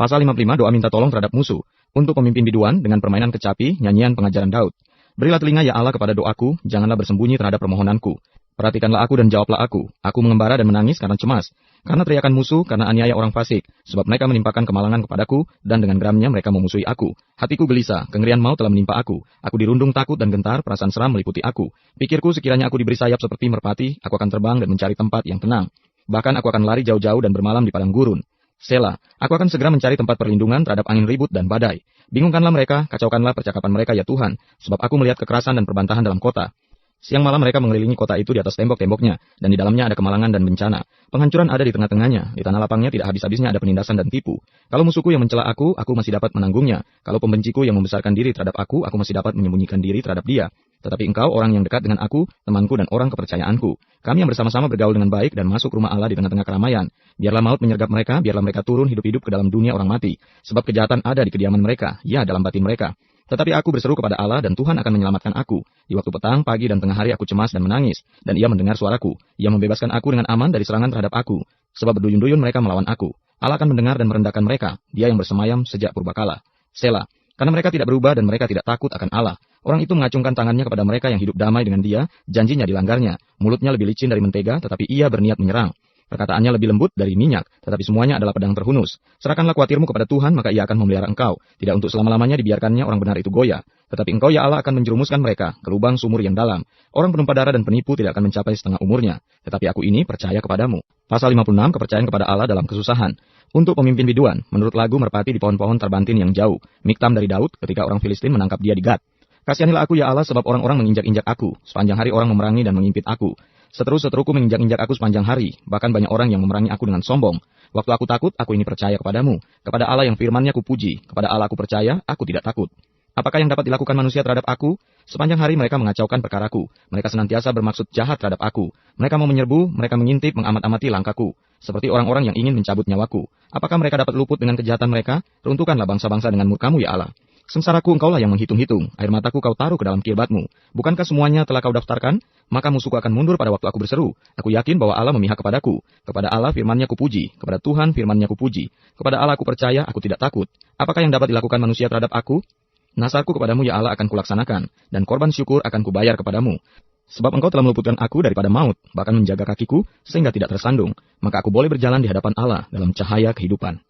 Pasal 55, doa minta tolong terhadap musuh. Untuk pemimpin biduan dengan permainan kecapi, nyanyian pengajaran Daud. Berilah telinga ya Allah kepada doaku, janganlah bersembunyi terhadap permohonanku. Perhatikanlah aku dan jawablah aku. Aku mengembara dan menangis karena cemas. Karena teriakan musuh, karena aniaya orang fasik. Sebab mereka menimpakan kemalangan kepadaku, dan dengan geramnya mereka memusuhi aku. Hatiku gelisah, kengerian maut telah menimpa aku. Aku dirundung takut dan gentar, perasaan seram meliputi aku. Pikirku sekiranya aku diberi sayap seperti merpati, aku akan terbang dan mencari tempat yang tenang. Bahkan aku akan lari jauh-jauh dan bermalam di padang gurun. Sela, aku akan segera mencari tempat perlindungan terhadap angin ribut dan badai. Bingungkanlah mereka, kacaukanlah percakapan mereka ya Tuhan. Sebab aku melihat kekerasan dan perbantahan dalam kota. Siang malam mereka mengelilingi kota itu di atas tembok-temboknya, dan di dalamnya ada kemalangan dan bencana. Penghancuran ada di tengah-tengahnya, di tanah lapangnya tidak habis-habisnya ada penindasan dan tipu. Kalau musuhku yang mencela aku masih dapat menanggungnya. Kalau pembenciku yang membesarkan diri terhadap aku masih dapat menyembunyikan diri terhadap dia. Tetapi engkau orang yang dekat dengan aku, temanku dan orang kepercayaanku. Kami yang bersama-sama bergaul dengan baik dan masuk rumah Allah di tengah-tengah keramaian. Biarlah maut menyergap mereka, biarlah mereka turun hidup-hidup ke dalam dunia orang mati. Sebab kejahatan ada di kediaman mereka, ya dalam batin mereka. Tetapi aku berseru kepada Allah dan Tuhan akan menyelamatkan aku. Di waktu petang, pagi, dan tengah hari aku cemas dan menangis. Dan ia mendengar suaraku. Ia membebaskan aku dengan aman dari serangan terhadap aku. Sebab berduyun-duyun mereka melawan aku. Allah akan mendengar dan merendahkan mereka. Dia yang bersemayam sejak purbakala. Selah. Karena mereka tidak berubah dan mereka tidak takut akan Allah. Orang itu mengacungkan tangannya kepada mereka yang hidup damai dengan dia. Janjinya dilanggarnya. Mulutnya lebih licin dari mentega, tetapi ia berniat menyerang. Perkataannya lebih lembut dari minyak, tetapi semuanya adalah pedang terhunus. Serahkanlah khawatirmu kepada Tuhan, maka ia akan memelihara engkau. Tidak untuk selama-lamanya dibiarkannya orang benar itu goyah. Tetapi engkau ya Allah akan menjerumuskan mereka ke lubang sumur yang dalam. Orang penumpah darah dan penipu tidak akan mencapai setengah umurnya. Tetapi aku ini percaya kepadamu. Pasal 56, kepercayaan kepada Allah dalam kesusahan. Untuk pemimpin biduan, menurut lagu merpati di pohon-pohon terbantin yang jauh. Miktam dari Daud ketika orang Filistin menangkap dia di Gat. Kasihanilah aku ya Allah sebab orang-orang menginjak-injak aku. Sepanjang hari orang memerangi dan mengimpit aku. Seteru-seteruku menginjak-injak aku sepanjang hari, bahkan banyak orang yang memerangi aku dengan sombong. Waktu aku takut, aku ini percaya kepadamu. Kepada Allah yang firman-Nya kupuji, kepada Allah aku percaya, aku tidak takut. Apakah yang dapat dilakukan manusia terhadap aku? Sepanjang hari mereka mengacaukan perkaraku. Mereka senantiasa bermaksud jahat terhadap aku. Mereka mau menyerbu, mereka mengintip, mengamat-amati langkahku. Seperti orang-orang yang ingin mencabut nyawaku. Apakah mereka dapat luput dengan kejahatan mereka? Runtuhkanlah bangsa-bangsa dengan murka-Mu ya Allah. Sengsaraku engkaulah yang menghitung-hitung, air mataku kau taruh ke dalam kirbatmu. Bukankah semuanya telah kau daftarkan? Maka musuhku akan mundur pada waktu aku berseru. Aku yakin bahwa Allah memihak kepadaku. Kepada Allah firman-Nya kupuji, kepada Tuhan firman-Nya kupuji. Kepada Allah aku percaya, aku tidak takut. Apakah yang dapat dilakukan manusia terhadap aku? Nasarku kepadamu ya Allah akan kulaksanakan, dan korban syukur akan kubayar kepadamu. Sebab engkau telah meluputkan aku daripada maut, bahkan menjaga kakiku sehingga tidak tersandung. Maka aku boleh berjalan di hadapan Allah dalam cahaya kehidupan.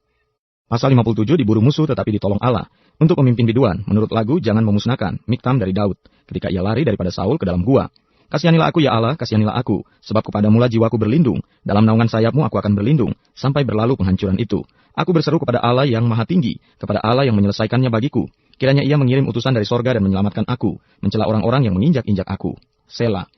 Pasal 57 diburu musuh tetapi ditolong Allah. Untuk pemimpin biduan, menurut lagu jangan memusnahkan, Miktam dari Daud, ketika ia lari daripada Saul ke dalam gua. Kasihanilah aku ya Allah, kasihanilah aku, sebab kepadamu lah jiwaku berlindung. Dalam naungan sayapmu aku akan berlindung, sampai berlalu penghancuran itu. Aku berseru kepada Allah yang maha tinggi, kepada Allah yang menyelesaikannya bagiku. Kiranya ia mengirim utusan dari sorga dan menyelamatkan aku, mencela orang-orang yang menginjak-injak aku. Selah.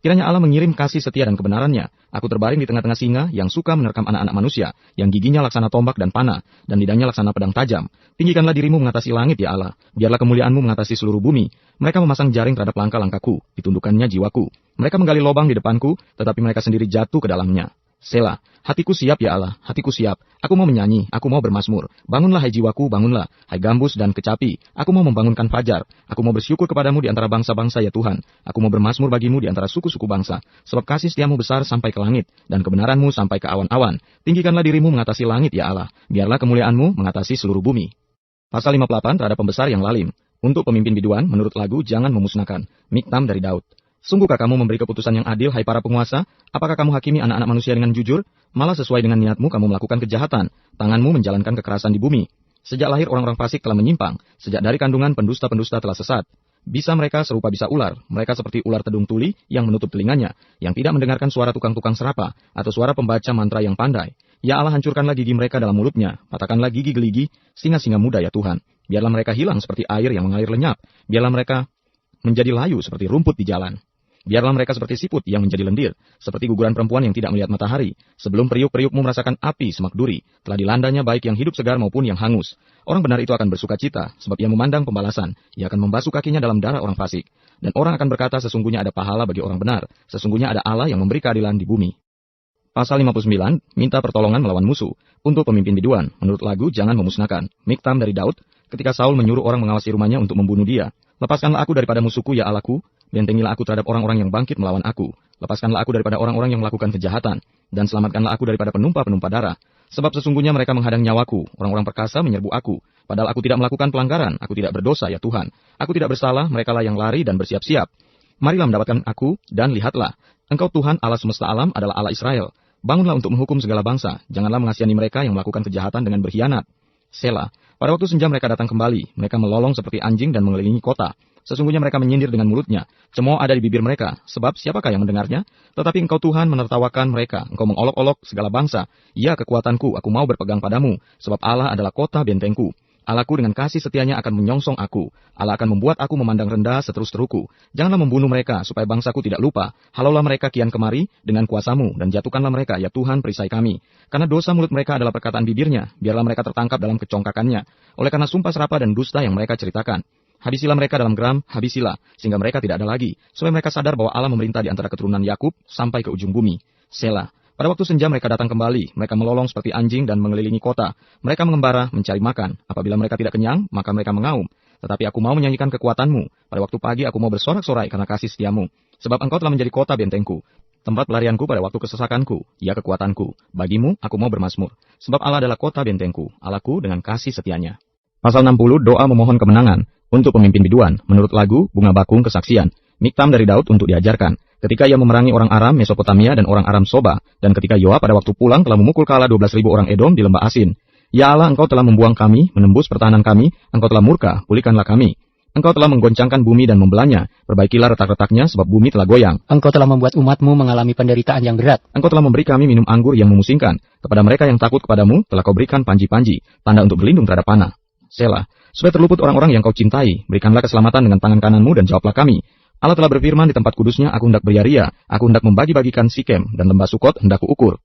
Kiranya Allah mengirim kasih setia dan kebenarannya. Aku terbaring di tengah-tengah singa yang suka menerkam anak-anak manusia, yang giginya laksana tombak dan panah, dan lidahnya laksana pedang tajam. Tinggikanlah dirimu mengatasi langit ya Allah. Biarlah kemuliaanmu mengatasi seluruh bumi. Mereka memasang jaring terhadap langkah-langkahku, ditundukkannya jiwaku. Mereka menggali lubang di depanku, tetapi mereka sendiri jatuh ke dalamnya. Selah, hatiku siap ya Allah, hatiku siap. Aku mau menyanyi, aku mau bermazmur. Bangunlah hai jiwaku, bangunlah, hai gambus dan kecapi. Aku mau membangunkan fajar. Aku mau bersyukur kepadamu di antara bangsa-bangsa ya Tuhan. Aku mau bermazmur bagimu di antara suku-suku bangsa. Sebab kasih setiamu besar sampai ke langit, dan kebenaranmu sampai ke awan-awan. Tinggikanlah dirimu mengatasi langit ya Allah. Biarlah kemuliaanmu mengatasi seluruh bumi. Pasal 58 terhadap pembesar yang lalim. Untuk pemimpin biduan, menurut lagu jangan memusnahkan, Miktam dari Daud. Sungguhkah kamu memberi keputusan yang adil, hai para penguasa? Apakah kamu hakimi anak-anak manusia dengan jujur? Malah sesuai dengan niatmu kamu melakukan kejahatan. Tanganmu menjalankan kekerasan di bumi. Sejak lahir orang-orang fasik telah menyimpang. Sejak dari kandungan pendusta-pendusta telah sesat. Bisa mereka serupa bisa ular. Mereka seperti ular tedung tuli yang menutup telinganya. Yang tidak mendengarkan suara tukang-tukang serapa. Atau suara pembaca mantra yang pandai. Ya Allah, hancurkanlah gigi mereka dalam mulutnya. Patahkanlah gigi geligi singa-singa muda ya Tuhan. Biarlah mereka hilang seperti air yang mengalir lenyap. Biarlah mereka menjadi layu seperti rumput di jalan. Biarlah mereka seperti siput yang menjadi lendir, seperti guguran perempuan yang tidak melihat matahari. Sebelum periuk-periukmu merasakan api semak duri, telah dilandanya baik yang hidup segar maupun yang hangus. Orang benar itu akan bersuka cita, sebab ia memandang pembalasan. Ia akan membasuh kakinya dalam darah orang fasik. Dan orang akan berkata sesungguhnya ada pahala bagi orang benar, sesungguhnya ada Allah yang memberi keadilan di bumi. Pasal 59, minta pertolongan melawan musuh. Untuk pemimpin biduan, menurut lagu jangan memusnahkan, Miktam dari Daud, ketika Saul menyuruh orang mengawasi rumahnya untuk membunuh dia. Lepaskanlah aku daripada musuhku ya Allahku, bentengilah aku terhadap orang-orang yang bangkit melawan aku. Lepaskanlah aku daripada orang-orang yang melakukan kejahatan, dan selamatkanlah aku daripada penumpah-penumpah darah. Sebab sesungguhnya mereka menghadang nyawaku, orang-orang perkasa menyerbu aku. Padahal aku tidak melakukan pelanggaran, aku tidak berdosa ya Tuhan. Aku tidak bersalah, merekalah yang lari dan bersiap-siap. Marilah mendapatkan aku, dan lihatlah. Engkau Tuhan Allah semesta alam adalah Allah Israel. Bangunlah untuk menghukum segala bangsa, janganlah mengasihani mereka yang melakukan kejahatan dengan berkhianat. Selah. Pada waktu senja mereka datang kembali, mereka melolong seperti anjing dan mengelilingi kota. Sesungguhnya mereka menyindir dengan mulutnya, cemooh ada di bibir mereka, sebab siapakah yang mendengarnya? Tetapi engkau Tuhan menertawakan mereka, engkau mengolok-olok segala bangsa. Ya kekuatanku, aku mau berpegang padamu, sebab Allah adalah kota bentengku. Allahku dengan kasih setianya akan menyongsong aku. Allah akan membuat aku memandang rendah seterus-teruku. Janganlah membunuh mereka, supaya bangsaku tidak lupa. Halaulah mereka kian kemari dengan kuasamu, dan jatuhkanlah mereka, ya Tuhan, perisai kami. Karena dosa mulut mereka adalah perkataan bibirnya, biarlah mereka tertangkap dalam kecongkakannya. Oleh karena sumpah serapah dan dusta yang mereka ceritakan. Habisilah mereka dalam geram, habisilah, sehingga mereka tidak ada lagi. Supaya mereka sadar bahwa Allah memerintah di antara keturunan Yakub sampai ke ujung bumi. Selah. Pada waktu senja mereka datang kembali, mereka melolong seperti anjing dan mengelilingi kota. Mereka mengembara, mencari makan. Apabila mereka tidak kenyang, maka mereka mengaum. Tetapi aku mau menyanyikan kekuatanmu. Pada waktu pagi aku mau bersorak-sorai karena kasih setiamu. Sebab engkau telah menjadi kota bentengku. Tempat pelarianku pada waktu kesesakanku, ya kekuatanku. Bagimu aku mau bermazmur. Sebab Allah adalah kota bentengku, Allahku dengan kasih setianya. Pasal 60, doa memohon kemenangan. Untuk pemimpin biduan, menurut lagu, bunga bakung kesaksian. Miktam dari Daud untuk diajarkan. Ketika ia memerangi orang Aram, Mesopotamia, dan orang Aram Soba, dan ketika Yoab pada waktu pulang telah memukul kalah 12.000 orang Edom di lembah Asin. Ya Allah, engkau telah membuang kami, menembus pertahanan kami, engkau telah murka, pulihkanlah kami. Engkau telah menggoncangkan bumi dan membelanya, perbaikilah retak-retaknya sebab bumi telah goyang. Engkau telah membuat umatmu mengalami penderitaan yang berat. Engkau telah memberi kami minum anggur yang memusingkan. Kepada mereka yang takut kepadamu, telah kau berikan panji-panji, tanda untuk berlindung terhadap panah. Selah, supaya terluput orang-orang yang kau cintai, berikanlah keselamatan dengan tangan kananmu dan jawablah kami. Allah telah berfirman di tempat kudusnya, aku hendak beria-ria, aku hendak membagi-bagikan Sikem, dan lembah Sukot hendak kuukur.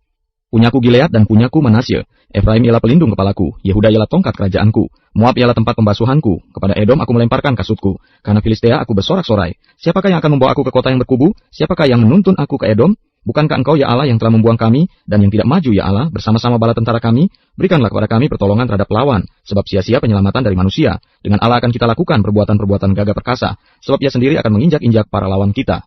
Punyaku Gilead dan punyaku Manasye, Efraim ialah pelindung kepalaku, Yehuda ialah tongkat kerajaanku, Moab ialah tempat pembasuhanku, kepada Edom aku melemparkan kasutku, karena Filistea aku bersorak-sorai. Siapakah yang akan membawa aku ke kota yang berkubu? Siapakah yang menuntun aku ke Edom? Bukankah engkau ya Allah yang telah membuang kami, dan yang tidak maju ya Allah, bersama-sama bala tentara kami? Berikanlah kepada kami pertolongan terhadap lawan, sebab sia-sia penyelamatan dari manusia. Dengan Allah akan kita lakukan perbuatan-perbuatan gagah perkasa, sebab ia sendiri akan menginjak-injak para lawan kita.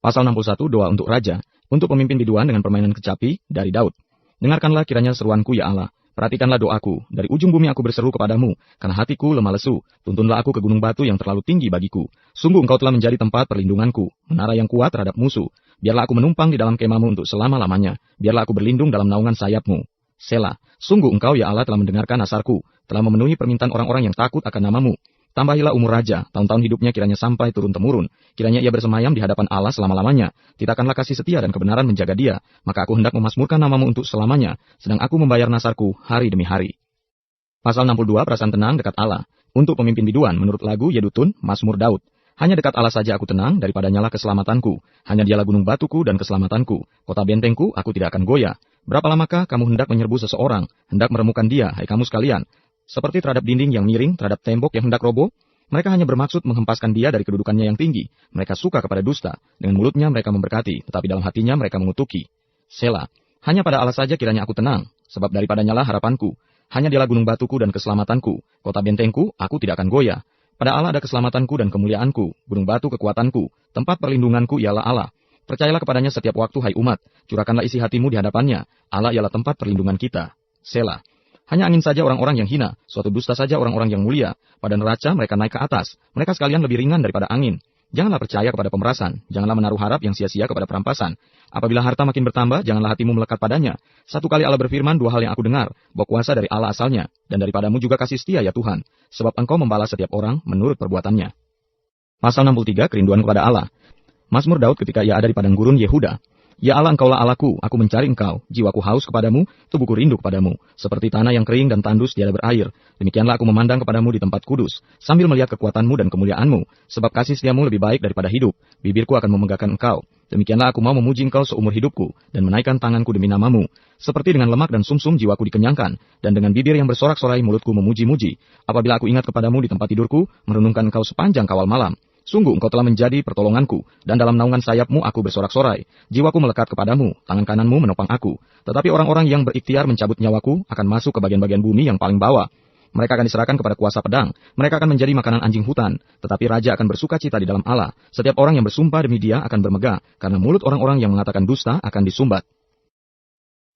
Pasal 61, doa untuk raja, untuk pemimpin biduan dengan permainan kecapi, dari Daud. Dengarkanlah kiranya seruanku ya Allah, perhatikanlah doaku, dari ujung bumi aku berseru kepadamu, karena hatiku lemah lesu, tuntunlah aku ke gunung batu yang terlalu tinggi bagiku. Sungguh engkau telah menjadi tempat perlindunganku, menara yang kuat terhadap musuh. Biarlah aku menumpang di dalam kemahmu untuk selama-lamanya, biarlah aku berlindung dalam naungan sayapmu. Selah, sungguh engkau ya Allah telah mendengarkan asarku, telah memenuhi permintaan orang-orang yang takut akan namamu. Tambahilah umur raja, tahun-tahun hidupnya kiranya sampai turun-temurun. Kiranya ia bersemayam di hadapan Allah selama-lamanya. Tidakkanlah kasih setia dan kebenaran menjaga dia, maka aku hendak memasmurkan namamu untuk selamanya, sedang aku membayar nasarku hari demi hari. Pasal 62, perasaan tenang dekat Allah. Untuk pemimpin biduan, menurut lagu Yedutun, Mazmur Daud. Hanya dekat Allah saja aku tenang, daripadanya lah keselamatanku. Hanya dialah gunung batuku dan keselamatanku. Kota bentengku, aku tidak akan goyah. Berapa lamakah kamu hendak menyerbu seseorang, hendak meremukan dia, hai kamu sekalian? Seperti terhadap dinding yang miring, terhadap tembok yang hendak roboh, mereka hanya bermaksud menghempaskan dia dari kedudukannya yang tinggi. Mereka suka kepada dusta. Dengan mulutnya mereka memberkati, tetapi dalam hatinya mereka mengutuki. Selah, hanya pada Allah saja kiranya aku tenang, sebab daripadanya lah harapanku. Hanya dialah gunung batuku dan keselamatanku. Kota bentengku, aku tidak akan goyah. Pada Allah ada keselamatanku dan kemuliaanku, gunung batu kekuatanku, tempat perlindunganku ialah Allah. Percayalah kepadanya setiap waktu, hai umat. Curahkanlah isi hatimu di hadapannya. Allah ialah tempat perlindungan kita. Selah. Hanya angin saja orang-orang yang hina, suatu dusta saja orang-orang yang mulia. Pada neraca mereka naik ke atas, mereka sekalian lebih ringan daripada angin. Janganlah percaya kepada pemerasan, janganlah menaruh harap yang sia-sia kepada perampasan. Apabila harta makin bertambah, janganlah hatimu melekat padanya. Satu kali Allah berfirman, dua hal yang aku dengar, bahwa kuasa dari Allah asalnya, dan daripadamu juga kasih setia ya Tuhan, sebab engkau membalas setiap orang menurut perbuatannya. Pasal 63, kerinduan kepada Allah. Mazmur Daud ketika ia ada di padang gurun Yehuda. Ya Allah, engkaulah Allahku, aku mencari engkau, jiwaku haus kepadamu, tubuhku rindu kepadamu, seperti tanah yang kering dan tandus tiada berair. Demikianlah aku memandang kepadamu di tempat kudus, sambil melihat kekuatanmu dan kemuliaanmu, sebab kasih setiamu lebih baik daripada hidup, bibirku akan memegakan engkau. Demikianlah aku mau memuji engkau seumur hidupku, dan menaikkan tanganku demi namamu. Seperti dengan lemak dan sumsum jiwaku dikenyangkan, dan dengan bibir yang bersorak-sorai mulutku memuji-muji. Apabila aku ingat kepadamu di tempat tidurku, merenungkan engkau sepanjang kawal malam. Sungguh engkau telah menjadi pertolonganku, dan dalam naungan sayapmu aku bersorak-sorai. Jiwaku melekat kepadamu, tangan kananmu menopang aku. Tetapi orang-orang yang berikhtiar mencabut nyawaku akan masuk ke bagian-bagian bumi yang paling bawah. Mereka akan diserahkan kepada kuasa pedang. Mereka akan menjadi makanan anjing hutan. Tetapi raja akan bersuka cita di dalam Allah. Setiap orang yang bersumpah demi dia akan bermegah, karena mulut orang-orang yang mengatakan dusta akan disumbat.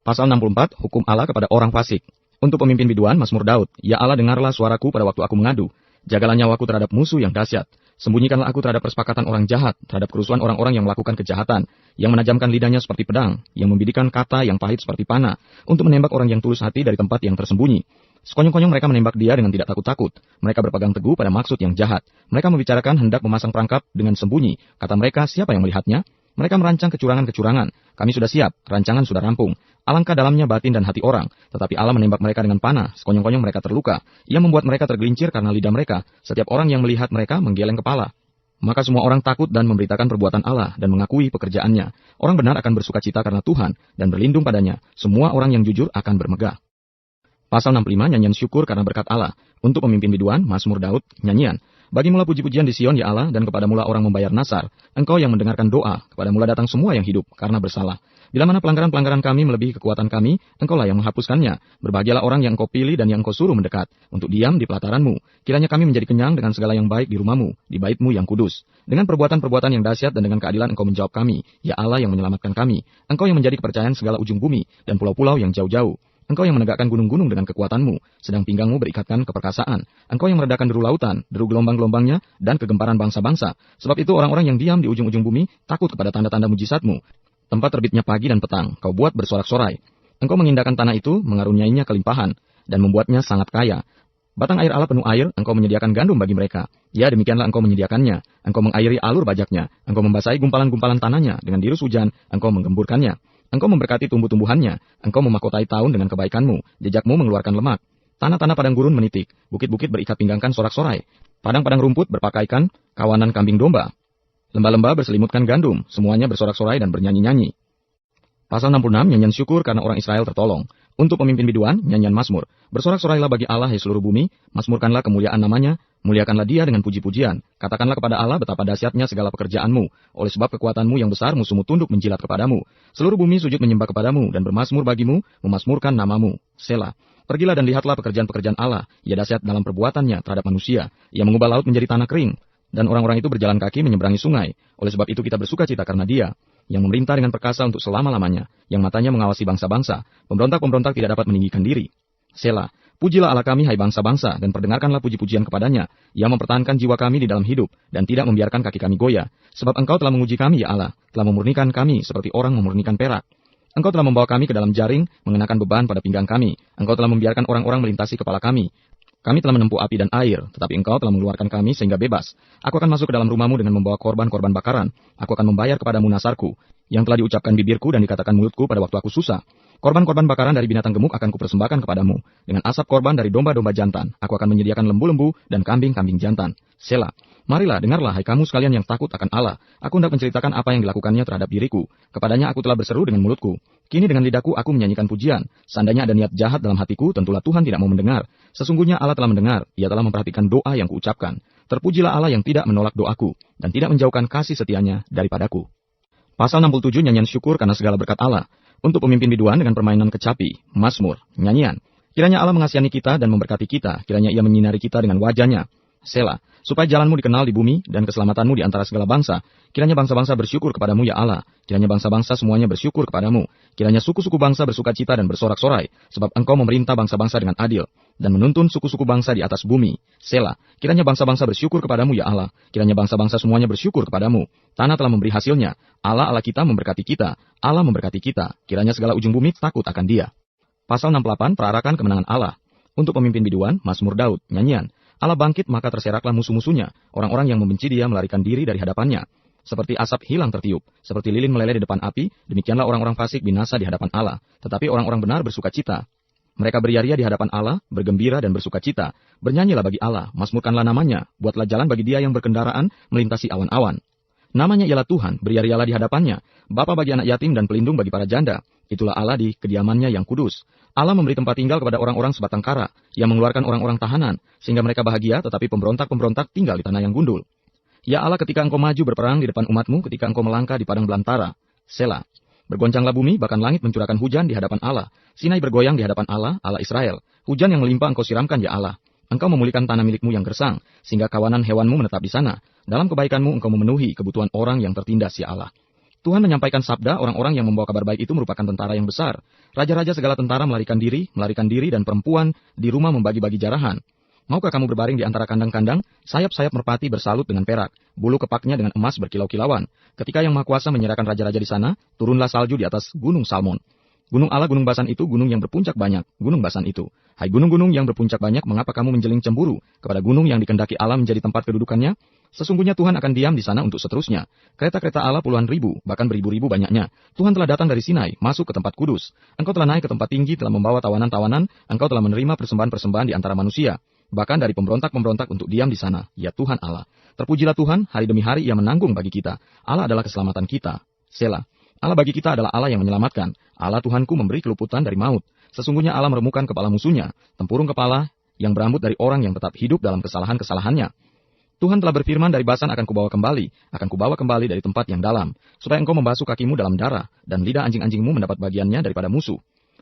Pasal 64, hukum Allah kepada orang fasik. Untuk pemimpin biduan, Mazmur Daud. Ya Allah, dengarlah suaraku pada waktu aku mengadu. Jagalah nyawaku terhadap musuh yang dahsyat. Sembunyikanlah aku terhadap persepakatan orang jahat, terhadap kerusuhan orang-orang yang melakukan kejahatan, yang menajamkan lidahnya seperti pedang, yang membidikan kata yang pahit seperti panah, untuk menembak orang yang tulus hati dari tempat yang tersembunyi. Sekonyong-konyong mereka menembak dia dengan tidak takut-takut. Mereka berpegang teguh pada maksud yang jahat. Mereka membicarakan hendak memasang perangkap dengan sembunyi. Kata mereka, siapa yang melihatnya? Mereka merancang kecurangan-kecurangan. Kami sudah siap, rancangan sudah rampung. Alangkah dalamnya batin dan hati orang. Tetapi Allah menembak mereka dengan panah, sekonyong-konyong mereka terluka. Ia membuat mereka tergelincir karena lidah mereka. Setiap orang yang melihat mereka menggeleng kepala. Maka semua orang takut dan memberitakan perbuatan Allah dan mengakui pekerjaannya. Orang benar akan bersukacita karena Tuhan dan berlindung padanya. Semua orang yang jujur akan bermegah. Pasal 65, nyanyian syukur karena berkat Allah. Untuk pemimpin biduan, Mazmur Daud, nyanyian. Bagi mula puji-pujian di Sion, ya Allah, dan kepada mula orang membayar nasar. Engkau yang mendengarkan doa, kepada mula datang semua yang hidup, karena bersalah. Bila mana pelanggaran-pelanggaran kami melebihi kekuatan kami, engkaulah yang menghapuskannya. Berbahagialah orang yang engkau pilih dan yang engkau suruh mendekat, untuk diam di pelataranmu. Kiranya kami menjadi kenyang dengan segala yang baik di rumahmu, di baitmu yang kudus. Dengan perbuatan-perbuatan yang dahsyat dan dengan keadilan engkau menjawab kami, ya Allah yang menyelamatkan kami. Engkau yang menjadi kepercayaan segala ujung bumi, dan pulau-pulau yang jauh-jauh. Engkau yang menegakkan gunung-gunung dengan kekuatanmu, sedang pinggangmu berikatkan keperkasaan. Engkau yang meredakan deru lautan, deru gelombang-gelombangnya, dan kegemparan bangsa-bangsa. Sebab itu orang-orang yang diam di ujung-ujung bumi takut kepada tanda-tanda mujizatmu. Tempat terbitnya pagi dan petang, kau buat bersorak-sorai. Engkau mengindahkan tanah itu, mengaruniainya kelimpahan, dan membuatnya sangat kaya. Batang air Allah penuh air, engkau menyediakan gandum bagi mereka. Ya, demikianlah engkau menyediakannya. Engkau mengairi alur bajaknya. Engkau membasahi gumpalan-gumpalan tanahnya, dengan dirus hujan, engkau menggemburkannya. Engkau memberkati tumbuh-tumbuhannya, engkau memahkotai tahun dengan kebaikanmu, jejakmu mengeluarkan lemak. Tanah-tanah padang gurun menitik, bukit-bukit berikat pinggangkan sorak-sorai, padang-padang rumput berpakaikan kawanan kambing domba. Lembah-lembah berselimutkan gandum, semuanya bersorak-sorai dan bernyanyi-nyanyi. Pasal 66, nyanyian syukur karena orang Israel tertolong. Untuk pemimpin biduan, nyanyian Mazmur. Bersorak-sorailah bagi Allah, hai seluruh bumi, mazmurkanlah kemuliaan namanya, muliakanlah dia dengan puji-pujian. Katakanlah kepada Allah betapa dahsyatnya segala pekerjaanmu. Oleh sebab kekuatanmu yang besar, musuhmu tunduk menjilat kepadamu. Seluruh bumi sujud menyembah kepadamu, dan bermazmur bagimu, memazmurkan namamu. Selah. Pergilah dan lihatlah pekerjaan-pekerjaan Allah. Ia dahsyat dalam perbuatannya terhadap manusia. Ia mengubah laut menjadi tanah kering. Dan orang-orang itu berjalan kaki menyeberangi sungai. Oleh sebab itu kita bersukacita karena dia, yang memerintah dengan perkasa untuk selama-lamanya, yang matanya mengawasi bangsa-bangsa. Pemberontak-pemberontak tidak dapat meninggikan diri. Selah. Pujilah Allah kami, hai bangsa-bangsa, dan perdengarkanlah puji-pujian kepadanya. Ia mempertahankan jiwa kami di dalam hidup, dan tidak membiarkan kaki kami goyah. Sebab engkau telah menguji kami, ya Allah, telah memurnikan kami seperti orang memurnikan perak. Engkau telah membawa kami ke dalam jaring, mengenakan beban pada pinggang kami. Engkau telah membiarkan orang-orang melintasi kepala kami. Kami telah menempuh api dan air, tetapi engkau telah mengeluarkan kami sehingga bebas. Aku akan masuk ke dalam rumahmu dengan membawa korban-korban bakaran. Aku akan membayar kepadamu nasarku, yang telah diucapkan bibirku dan dikatakan mulutku pada waktu aku susah. Korban-korban bakaran dari binatang gemuk akan kupersembahkan kepadamu. Dengan asap korban dari domba-domba jantan, aku akan menyediakan lembu-lembu dan kambing-kambing jantan. Selah. Marilah, dengarlah, hai kamu sekalian yang takut akan Allah. Aku hendak menceritakan apa yang dilakukannya terhadap diriku. Kepadanya aku telah berseru dengan mulutku. Kini dengan lidahku aku menyanyikan pujian. Seandainya ada niat jahat dalam hatiku, tentulah Tuhan tidak mau mendengar. Sesungguhnya Allah telah mendengar, ia telah memperhatikan doa yang kuucapkan. Terpujilah Allah yang tidak menolak doaku, dan tidak menjauhkan kasih setianya daripadaku. Pasal 67, nyanyian syukur karena segala berkat Allah. Untuk pemimpin biduan dengan permainan kecapi, Mazmur, nyanyian. Kiranya Allah mengasihani kita dan memberkati kita, kiranya ia menyinari kita dengan wajahnya. Selah. Supaya jalanmu dikenal di bumi dan keselamatanmu di antara segala bangsa. Kiranya bangsa-bangsa bersyukur kepadamu, ya Allah. Kiranya bangsa-bangsa semuanya bersyukur kepadamu. Kiranya suku-suku bangsa bersukacita dan bersorak-sorai, sebab engkau memerintah bangsa-bangsa dengan adil, dan menuntun suku-suku bangsa di atas bumi. Selah. Kiranya bangsa-bangsa bersyukur kepadamu, ya Allah. Kiranya bangsa-bangsa semuanya bersyukur kepadamu. Tanah telah memberi hasilnya. Allah kita memberkati kita. Allah memberkati kita. Kiranya segala ujung bumi takut akan dia. Pasal 68, perarakan kemenangan Allah. Untuk pemimpin biduan, Mazmur Daud, nyanyian. Allah bangkit maka terseraklah musuh-musuhnya. Orang-orang yang membenci dia melarikan diri dari hadapannya. Seperti asap hilang tertiup, seperti lilin meleleh di depan api, demikianlah orang-orang fasik binasa di hadapan Allah. Tetapi orang-orang benar bersukacita. Mereka beria-ria di hadapan Allah, bergembira dan bersukacita. Bernyanyilah bagi Allah, mazmurkanlah namanya, buatlah jalan bagi dia yang berkendaraan melintasi awan-awan. Namanya ialah Tuhan, beria-rialah di hadapannya, Bapa bagi anak yatim dan pelindung bagi para janda. Itulah Allah di kediamannya yang kudus. Allah memberi tempat tinggal kepada orang-orang sebatang kara, yang mengeluarkan orang-orang tahanan, sehingga mereka bahagia, tetapi pemberontak-pemberontak tinggal di tanah yang gundul. Ya Allah, ketika engkau maju berperang di depan umatmu, ketika engkau melangkah di padang belantara. Selah. Bergoncanglah bumi, bahkan langit mencurahkan hujan di hadapan Allah. Sinai bergoyang di hadapan Allah, Allah Israel. Hujan yang melimpah engkau siramkan, ya Allah. Engkau memulihkan tanah milikmu yang gersang, sehingga kawanan hewanmu menetap di sana. Dalam kebaikanmu engkau memenuhi kebutuhan orang yang tertindas, ya Allah. Tuhan menyampaikan sabda, orang-orang yang membawa kabar baik itu merupakan tentara yang besar. Raja-raja segala tentara melarikan diri, dan perempuan di rumah membagi-bagi jarahan. Maukah kamu berbaring di antara kandang-kandang, sayap-sayap merpati bersalut dengan perak, bulu kepaknya dengan emas berkilau-kilauan. Ketika yang Maha Kuasa menyerahkan raja-raja di sana, turunlah salju di atas gunung Salmon. Gunung Allah, gunung Basan itu, gunung yang berpuncak banyak, gunung Basan itu. Hai gunung-gunung yang berpuncak banyak, mengapa kamu menjeling cemburu kepada gunung yang dikehendaki Allah menjadi tempat kedudukannya? Sesungguhnya Tuhan akan diam di sana untuk seterusnya. Kereta-kereta Allah puluhan ribu, bahkan beribu-ribu banyaknya. Tuhan telah datang dari Sinai, masuk ke tempat kudus. Engkau telah naik ke tempat tinggi, telah membawa tawanan-tawanan, engkau telah menerima persembahan-persembahan di antara manusia. Bahkan dari pemberontak-pemberontak untuk diam di sana, ya Tuhan Allah. Terpujilah Tuhan, hari demi hari Ia menanggung bagi kita. Allah adalah keselamatan kita. Selah. Allah bagi kita adalah Allah yang menyelamatkan. Allah Tuhanku memberi keluputan dari maut. Sesungguhnya Allah meremukan kepala musuhnya, tempurung kepala yang berambut dari orang yang tetap hidup dalam kesalahan-kesalahannya. Tuhan telah berfirman, dari Basan akan kubawa kembali dari tempat yang dalam, supaya engkau membasuh kakimu dalam darah, dan lidah anjing-anjingmu mendapat bagiannya daripada musuh.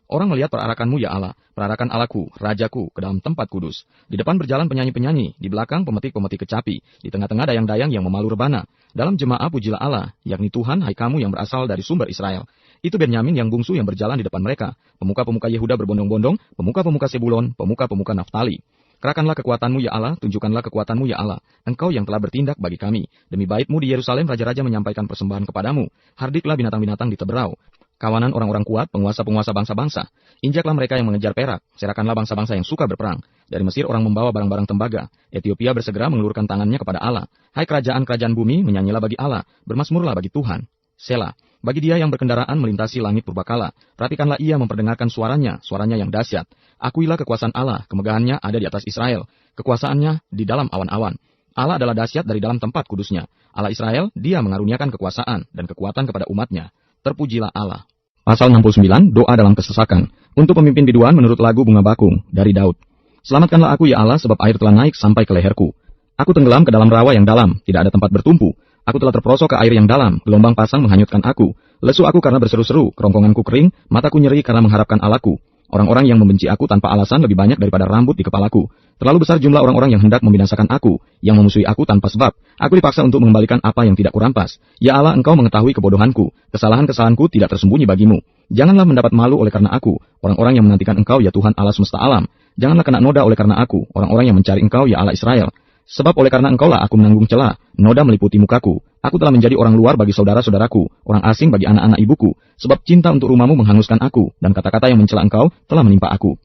Orang melihat perarakanmu ya Allah, perarakan Allahku, Rajaku, ke dalam tempat kudus. Di depan berjalan penyanyi-penyanyi, di belakang pemetik-pemetik kecapi, di tengah-tengah dayang-dayang yang memalu rebana. Dalam jemaah pujilah Allah, yakni Tuhan, hai kamu yang berasal dari sumber Israel. Itu Benyamin yang bungsu yang berjalan di depan mereka. Pemuka-pemuka Yehuda berbondong-bondong, pemuka-pemuka Sebulon, pemuka-pemuka Naftali. Kerahkanlah kekuatanmu ya Allah, tunjukkanlah kekuatanmu ya Allah. Engkau yang telah bertindak bagi kami. Demi baitmu di Yerusalem, raja-raja menyampaikan persembahan kepadamu. Hardiklah binatang-binatang di teberau. Kawanan orang-orang kuat, penguasa-penguasa bangsa-bangsa. Injaklah mereka yang mengejar perak. Serahkanlah bangsa-bangsa yang suka berperang. Dari Mesir orang membawa barang-barang tembaga. Ethiopia bersegera mengulurkan tangannya kepada Allah. Hai kerajaan-kerajaan bumi, menyanyilah bagi Allah. Bermasmurlah bagi Tuhan. Selah. Bagi dia yang berkendaraan melintasi langit purbakala. Perhatikanlah ia memperdengarkan suaranya yang dahsyat. Akuilah kekuasaan Allah, kemegahannya ada di atas Israel. Kekuasaannya di dalam awan-awan. Allah adalah dahsyat dari dalam tempat kudusnya. Allah Israel, dia mengaruniakan kekuasaan dan kekuatan kepada umatnya. Terpujilah Allah. Pasal 69, doa dalam kesesakan. Untuk pemimpin biduan menurut lagu Bunga Bakung, dari Daud. Selamatkanlah aku ya Allah, sebab air telah naik sampai ke leherku. Aku tenggelam ke dalam rawa yang dalam, tidak ada tempat bertumpu. Aku telah terperosok ke air yang dalam, gelombang pasang menghanyutkan aku. Lesu aku karena berseru-seru, kerongkonganku kering, mataku nyeri karena mengharapkan Allahku. Orang-orang yang membenci aku tanpa alasan lebih banyak daripada rambut di kepalaku. Terlalu besar jumlah orang-orang yang hendak membinasakan aku, yang memusuhi aku tanpa sebab. Aku dipaksa untuk mengembalikan apa yang tidak kurampas. Ya Allah, Engkau mengetahui kebodohanku. Kesalahan-kesalahanku tidak tersembunyi bagimu. Janganlah mendapat malu oleh karena aku, orang-orang yang menantikan Engkau ya Tuhan Allah semesta alam. Janganlah kena noda oleh karena aku, orang-orang yang mencari Engkau ya Allah Israel. Sebab oleh karena Engkaulah aku menanggung celah, noda meliputi mukaku. Aku telah menjadi orang luar bagi saudara-saudaraku, orang asing bagi anak-anak ibuku. Sebab cinta untuk rumahmu menghanguskan aku, dan kata-kata yang mencela Engkau telah menimpa aku.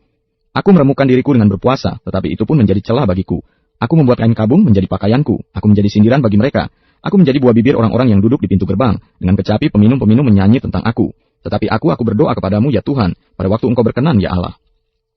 Aku meremukan diriku dengan berpuasa, tetapi itu pun menjadi celah bagiku. Aku membuat kain kabung menjadi pakaianku, aku menjadi sindiran bagi mereka. Aku menjadi buah bibir orang-orang yang duduk di pintu gerbang, dengan kecapi peminum-peminum menyanyi tentang aku. Tetapi aku berdoa kepadamu ya Tuhan, pada waktu Engkau berkenan ya Allah.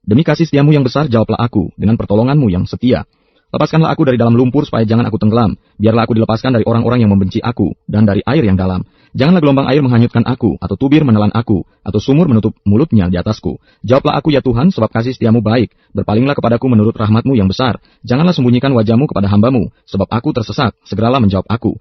Demi kasih setiamu yang besar jawablah aku, dengan pertolonganmu yang setia. Lepaskanlah aku dari dalam lumpur supaya jangan aku tenggelam. Biarlah aku dilepaskan dari orang-orang yang membenci aku, dan dari air yang dalam. Janganlah gelombang air menghanyutkan aku, atau tubir menelan aku, atau sumur menutup mulutnya di atasku. Jawablah aku ya Tuhan, sebab kasih setiamu baik. Berpalinglah kepadaku menurut rahmatmu yang besar. Janganlah sembunyikan wajahmu kepada hambamu, sebab aku tersesat. Segeralah menjawab aku.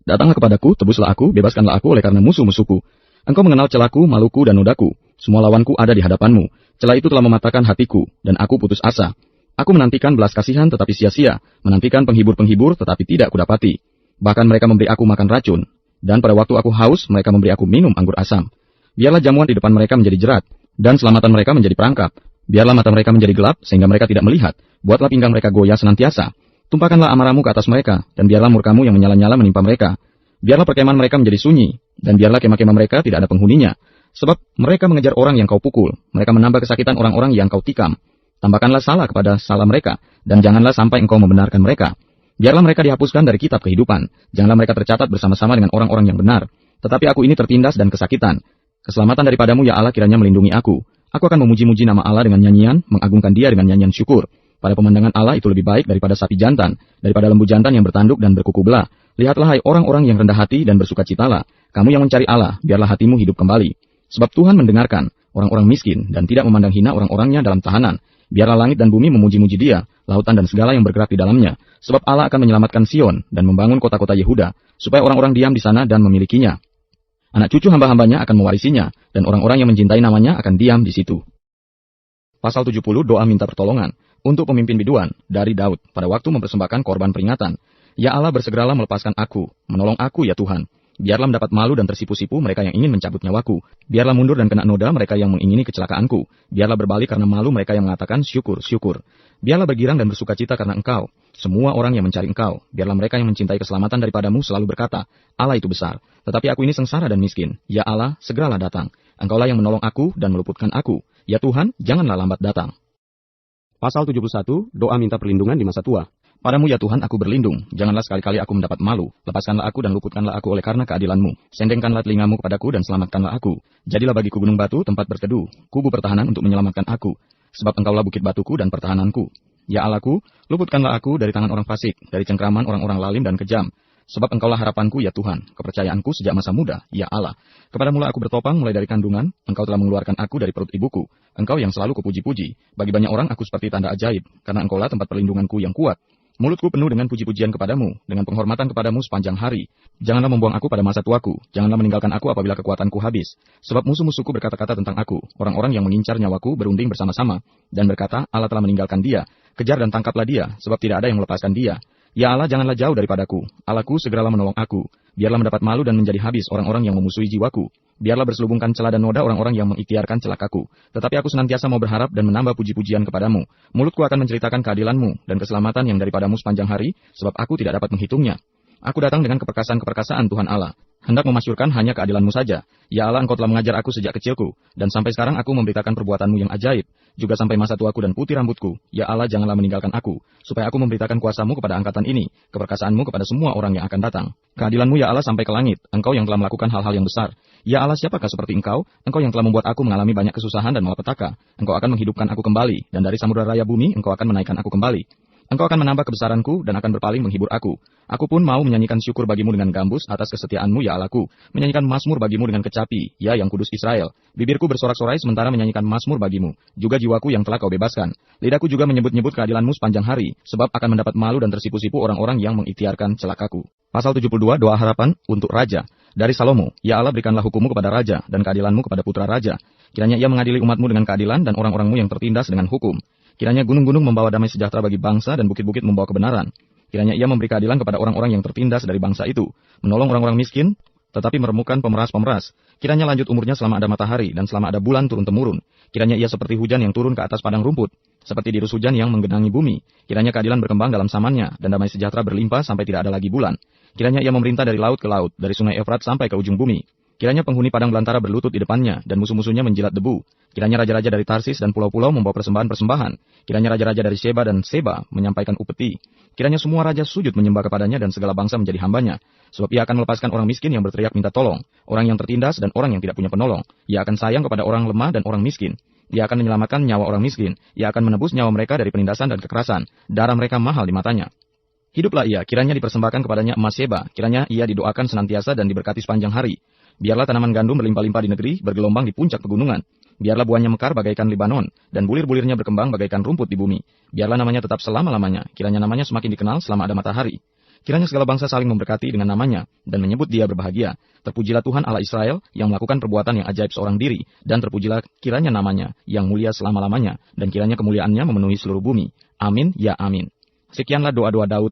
Datanglah kepadaku, tebuslah aku, bebaskanlah aku oleh karena musuh-musuhku. Engkau mengenal celahku, maluku, dan nodaku. Semua lawanku ada di hadapanmu. Celah itu telah mematahkan hatiku, dan aku putus asa. Aku menantikan belas kasihan tetapi sia-sia, menantikan penghibur-penghibur tetapi tidak kudapati. Bahkan mereka memberi aku makan racun, dan pada waktu aku haus mereka memberi aku minum anggur asam. Biarlah jamuan di depan mereka menjadi jerat, dan selamatan mereka menjadi perangkap. Biarlah mata mereka menjadi gelap sehingga mereka tidak melihat. Buatlah pinggang mereka goyah senantiasa. Tumpahkanlah amarahmu ke atas mereka, dan biarlah murkamu yang menyala-nyala menimpa mereka. Biarlah perkemahan mereka menjadi sunyi, dan biarlah kemah-kemah mereka tidak ada penghuninya. Sebab mereka mengejar orang yang kau pukul, mereka menambah kesakitan orang-orang yang kau tikam. Tambahkanlah salah kepada salah mereka, dan janganlah sampai engkau membenarkan mereka. Biarlah mereka dihapuskan dari kitab kehidupan. Janganlah mereka tercatat bersama-sama dengan orang-orang yang benar. Tetapi aku ini tertindas dan kesakitan. Keselamatan daripadamu ya Allah kiranya melindungi aku. Aku akan memuji-muji nama Allah dengan nyanyian, mengagungkan dia dengan nyanyian syukur. Pada pemandangan Allah itu lebih baik daripada sapi jantan, daripada lembu jantan yang bertanduk dan berkuku belah. Lihatlah hai orang-orang yang rendah hati dan bersukacitalah. Kamu yang mencari Allah, biarlah hatimu hidup kembali. Sebab Tuhan mendengarkan orang-orang miskin dan tidak memandang hina orang-orangnya dalam tahanan. Biarlah langit dan bumi memuji-muji dia, lautan dan segala yang bergerak di dalamnya. Sebab Allah akan menyelamatkan Sion dan membangun kota-kota Yehuda, supaya orang-orang diam di sana dan memilikinya. Anak cucu hamba-hambanya akan mewarisinya, dan orang-orang yang mencintai namanya akan diam di situ. Pasal 70, doa minta pertolongan. Untuk pemimpin biduan, dari Daud, pada waktu mempersembahkan korban peringatan. Ya Allah, bersegeralah melepaskan aku, menolong aku ya Tuhan. Biarlah mendapat malu dan tersipu-sipu mereka yang ingin mencabut nyawaku. Biarlah mundur dan kena noda mereka yang mengingini kecelakaanku. Biarlah berbalik karena malu mereka yang mengatakan syukur, syukur. Biarlah bergirang dan bersukacita karena Engkau. Semua orang yang mencari Engkau. Biarlah mereka yang mencintai keselamatan daripadamu selalu berkata, Allah itu besar. Tetapi aku ini sengsara dan miskin. Ya Allah, segeralah datang. Engkaulah yang menolong aku dan meluputkan aku. Ya Tuhan, janganlah lambat datang. Pasal 71, doa minta perlindungan di masa tua. Padamu ya Tuhan aku berlindung, janganlah sekali-kali aku mendapat malu. Lepaskanlah aku dan luputkanlah aku oleh karena keadilan-Mu. Sendengkanlah telingamu kepadaku dan selamatkanlah aku. Jadilah bagiku gunung batu tempat berteduh, kubu pertahanan untuk menyelamatkan aku. Sebab Engkaulah bukit batuku dan pertahananku. Ya Allahku, luputkanlah aku dari tangan orang fasik, dari cengkraman orang-orang lalim dan kejam. Sebab Engkaulah harapanku ya Tuhan, kepercayaanku sejak masa muda, ya Allah. Kepadamu aku bertopang mulai dari kandungan, Engkau telah mengeluarkan aku dari perut ibuku. Engkau yang selalu kupuji-puji. Bagi banyak orang aku seperti tanda ajaib, karena Engkaulah tempat perlindunganku yang kuat. Mulutku penuh dengan puji-pujian kepadamu, dengan penghormatan kepadamu sepanjang hari. Janganlah membuang aku pada masa tuaku, janganlah meninggalkan aku apabila kekuatanku habis. Sebab musuh-musuhku berkata-kata tentang aku, orang-orang yang mengincar nyawaku berunding bersama-sama, dan berkata, Allah telah meninggalkan dia. Kejar dan tangkaplah dia, sebab tidak ada yang melepaskan dia. Ya Allah, janganlah jauh daripadaku. Allahku, segeralah menolong aku. Biarlah mendapat malu dan menjadi habis orang-orang yang memusuhi jiwaku. Biarlah berselubungkan celah dan noda orang-orang yang mengikhtiarkan celakaku. Tetapi aku senantiasa mau berharap dan menambah puji-pujian kepadamu. Mulutku akan menceritakan keadilan-Mu dan keselamatan yang daripadamu sepanjang hari, sebab aku tidak dapat menghitungnya. Aku datang dengan keperkasaan-keperkasaan Tuhan Allah, hendak memasyurkan hanya keadilan-Mu saja. Ya Allah, Engkau telah mengajar aku sejak kecilku, dan sampai sekarang aku memberitakan perbuatan-Mu yang ajaib, juga sampai masa tuaku dan putih rambutku. Ya Allah, janganlah meninggalkan aku, supaya aku memberitakan kuasa-Mu kepada angkatan ini, keperkasaan-Mu kepada semua orang yang akan datang. Keadilan-Mu ya Allah sampai ke langit, Engkau yang telah melakukan hal-hal yang besar. Ya Allah, siapakah seperti Engkau? Engkau yang telah membuat aku mengalami banyak kesusahan dan malapetaka. Engkau akan menghidupkan aku kembali, dan dari samudera raya bumi Engkau akan menaikkan aku kembali. Engkau akan menambah kebesaranku dan akan berpaling menghibur aku. Aku pun mau menyanyikan syukur bagimu dengan gambus atas kesetiaan-Mu ya Allahku. Menyanyikan mazmur bagimu dengan kecapi, ya yang kudus Israel. Bibirku bersorak-sorai sementara menyanyikan mazmur bagimu. Juga jiwaku yang telah Kau bebaskan. Lidahku juga menyebut-nyebut keadilan-Mu sepanjang hari, sebab akan mendapat malu dan tersipu-sipu orang-orang yang mengikhtiarkan celakaku. Pasal 72, doa harapan untuk Raja. Dari Salomo, ya Allah berikanlah hukum-Mu kepada Raja dan keadilan-Mu kepada putra Raja. Kiranya ia mengadili umat-Mu dengan keadilan dan orang-orang-Mu yang tertindas dengan hukum. Kiranya gunung-gunung membawa damai sejahtera bagi bangsa dan bukit-bukit membawa kebenaran. Kiranya ia memberi keadilan kepada orang-orang yang tertindas dari bangsa itu, menolong orang-orang miskin, tetapi meremukkan pemeras-pemeras. Kiranya lanjut umurnya selama ada matahari dan selama ada bulan turun-temurun. Kiranya ia seperti hujan yang turun ke atas padang rumput, seperti dirus hujan yang menggenangi bumi. Kiranya keadilan berkembang dalam samannya dan damai sejahtera berlimpah sampai tidak ada lagi bulan. Kiranya ia memerintah dari laut ke laut, dari sungai Efrat sampai ke ujung bumi. Kiranya penghuni padang belantara berlutut di depannya, dan musuh-musuhnya menjilat debu. Kiranya raja-raja dari Tarsis dan pulau-pulau membawa persembahan-persembahan. Kiranya raja-raja dari Sheba dan Seba menyampaikan upeti. Kiranya semua raja sujud menyembah kepadanya dan segala bangsa menjadi hambanya. Sebab ia akan melepaskan orang miskin yang berteriak minta tolong, orang yang tertindas dan orang yang tidak punya penolong. Ia akan sayang kepada orang lemah dan orang miskin. Ia akan menyelamatkan nyawa orang miskin. Ia akan menebus nyawa mereka dari penindasan dan kekerasan. Darah mereka mahal di matanya. Hiduplah ia, kiranya dipersembahkan kepadanya emas Sheba. Kiranya ia didoakan senantiasa dan diberkati sepanjang hari. Biarlah tanaman gandum berlimpah-limpah di negeri, bergelombang di puncak pegunungan. Biarlah buahnya mekar bagaikan Libanon, dan bulir-bulirnya berkembang bagaikan rumput di bumi. Biarlah namanya tetap selama-lamanya, kiranya namanya semakin dikenal selama ada matahari. Kiranya segala bangsa saling memberkati dengan namanya, dan menyebut dia berbahagia. Terpujilah Tuhan Allah Israel, yang melakukan perbuatan yang ajaib seorang diri, dan terpujilah kiranya namanya, yang mulia selama-lamanya, dan kiranya kemuliaannya memenuhi seluruh bumi. Amin, ya amin. Sekianlah doa-doa Daud.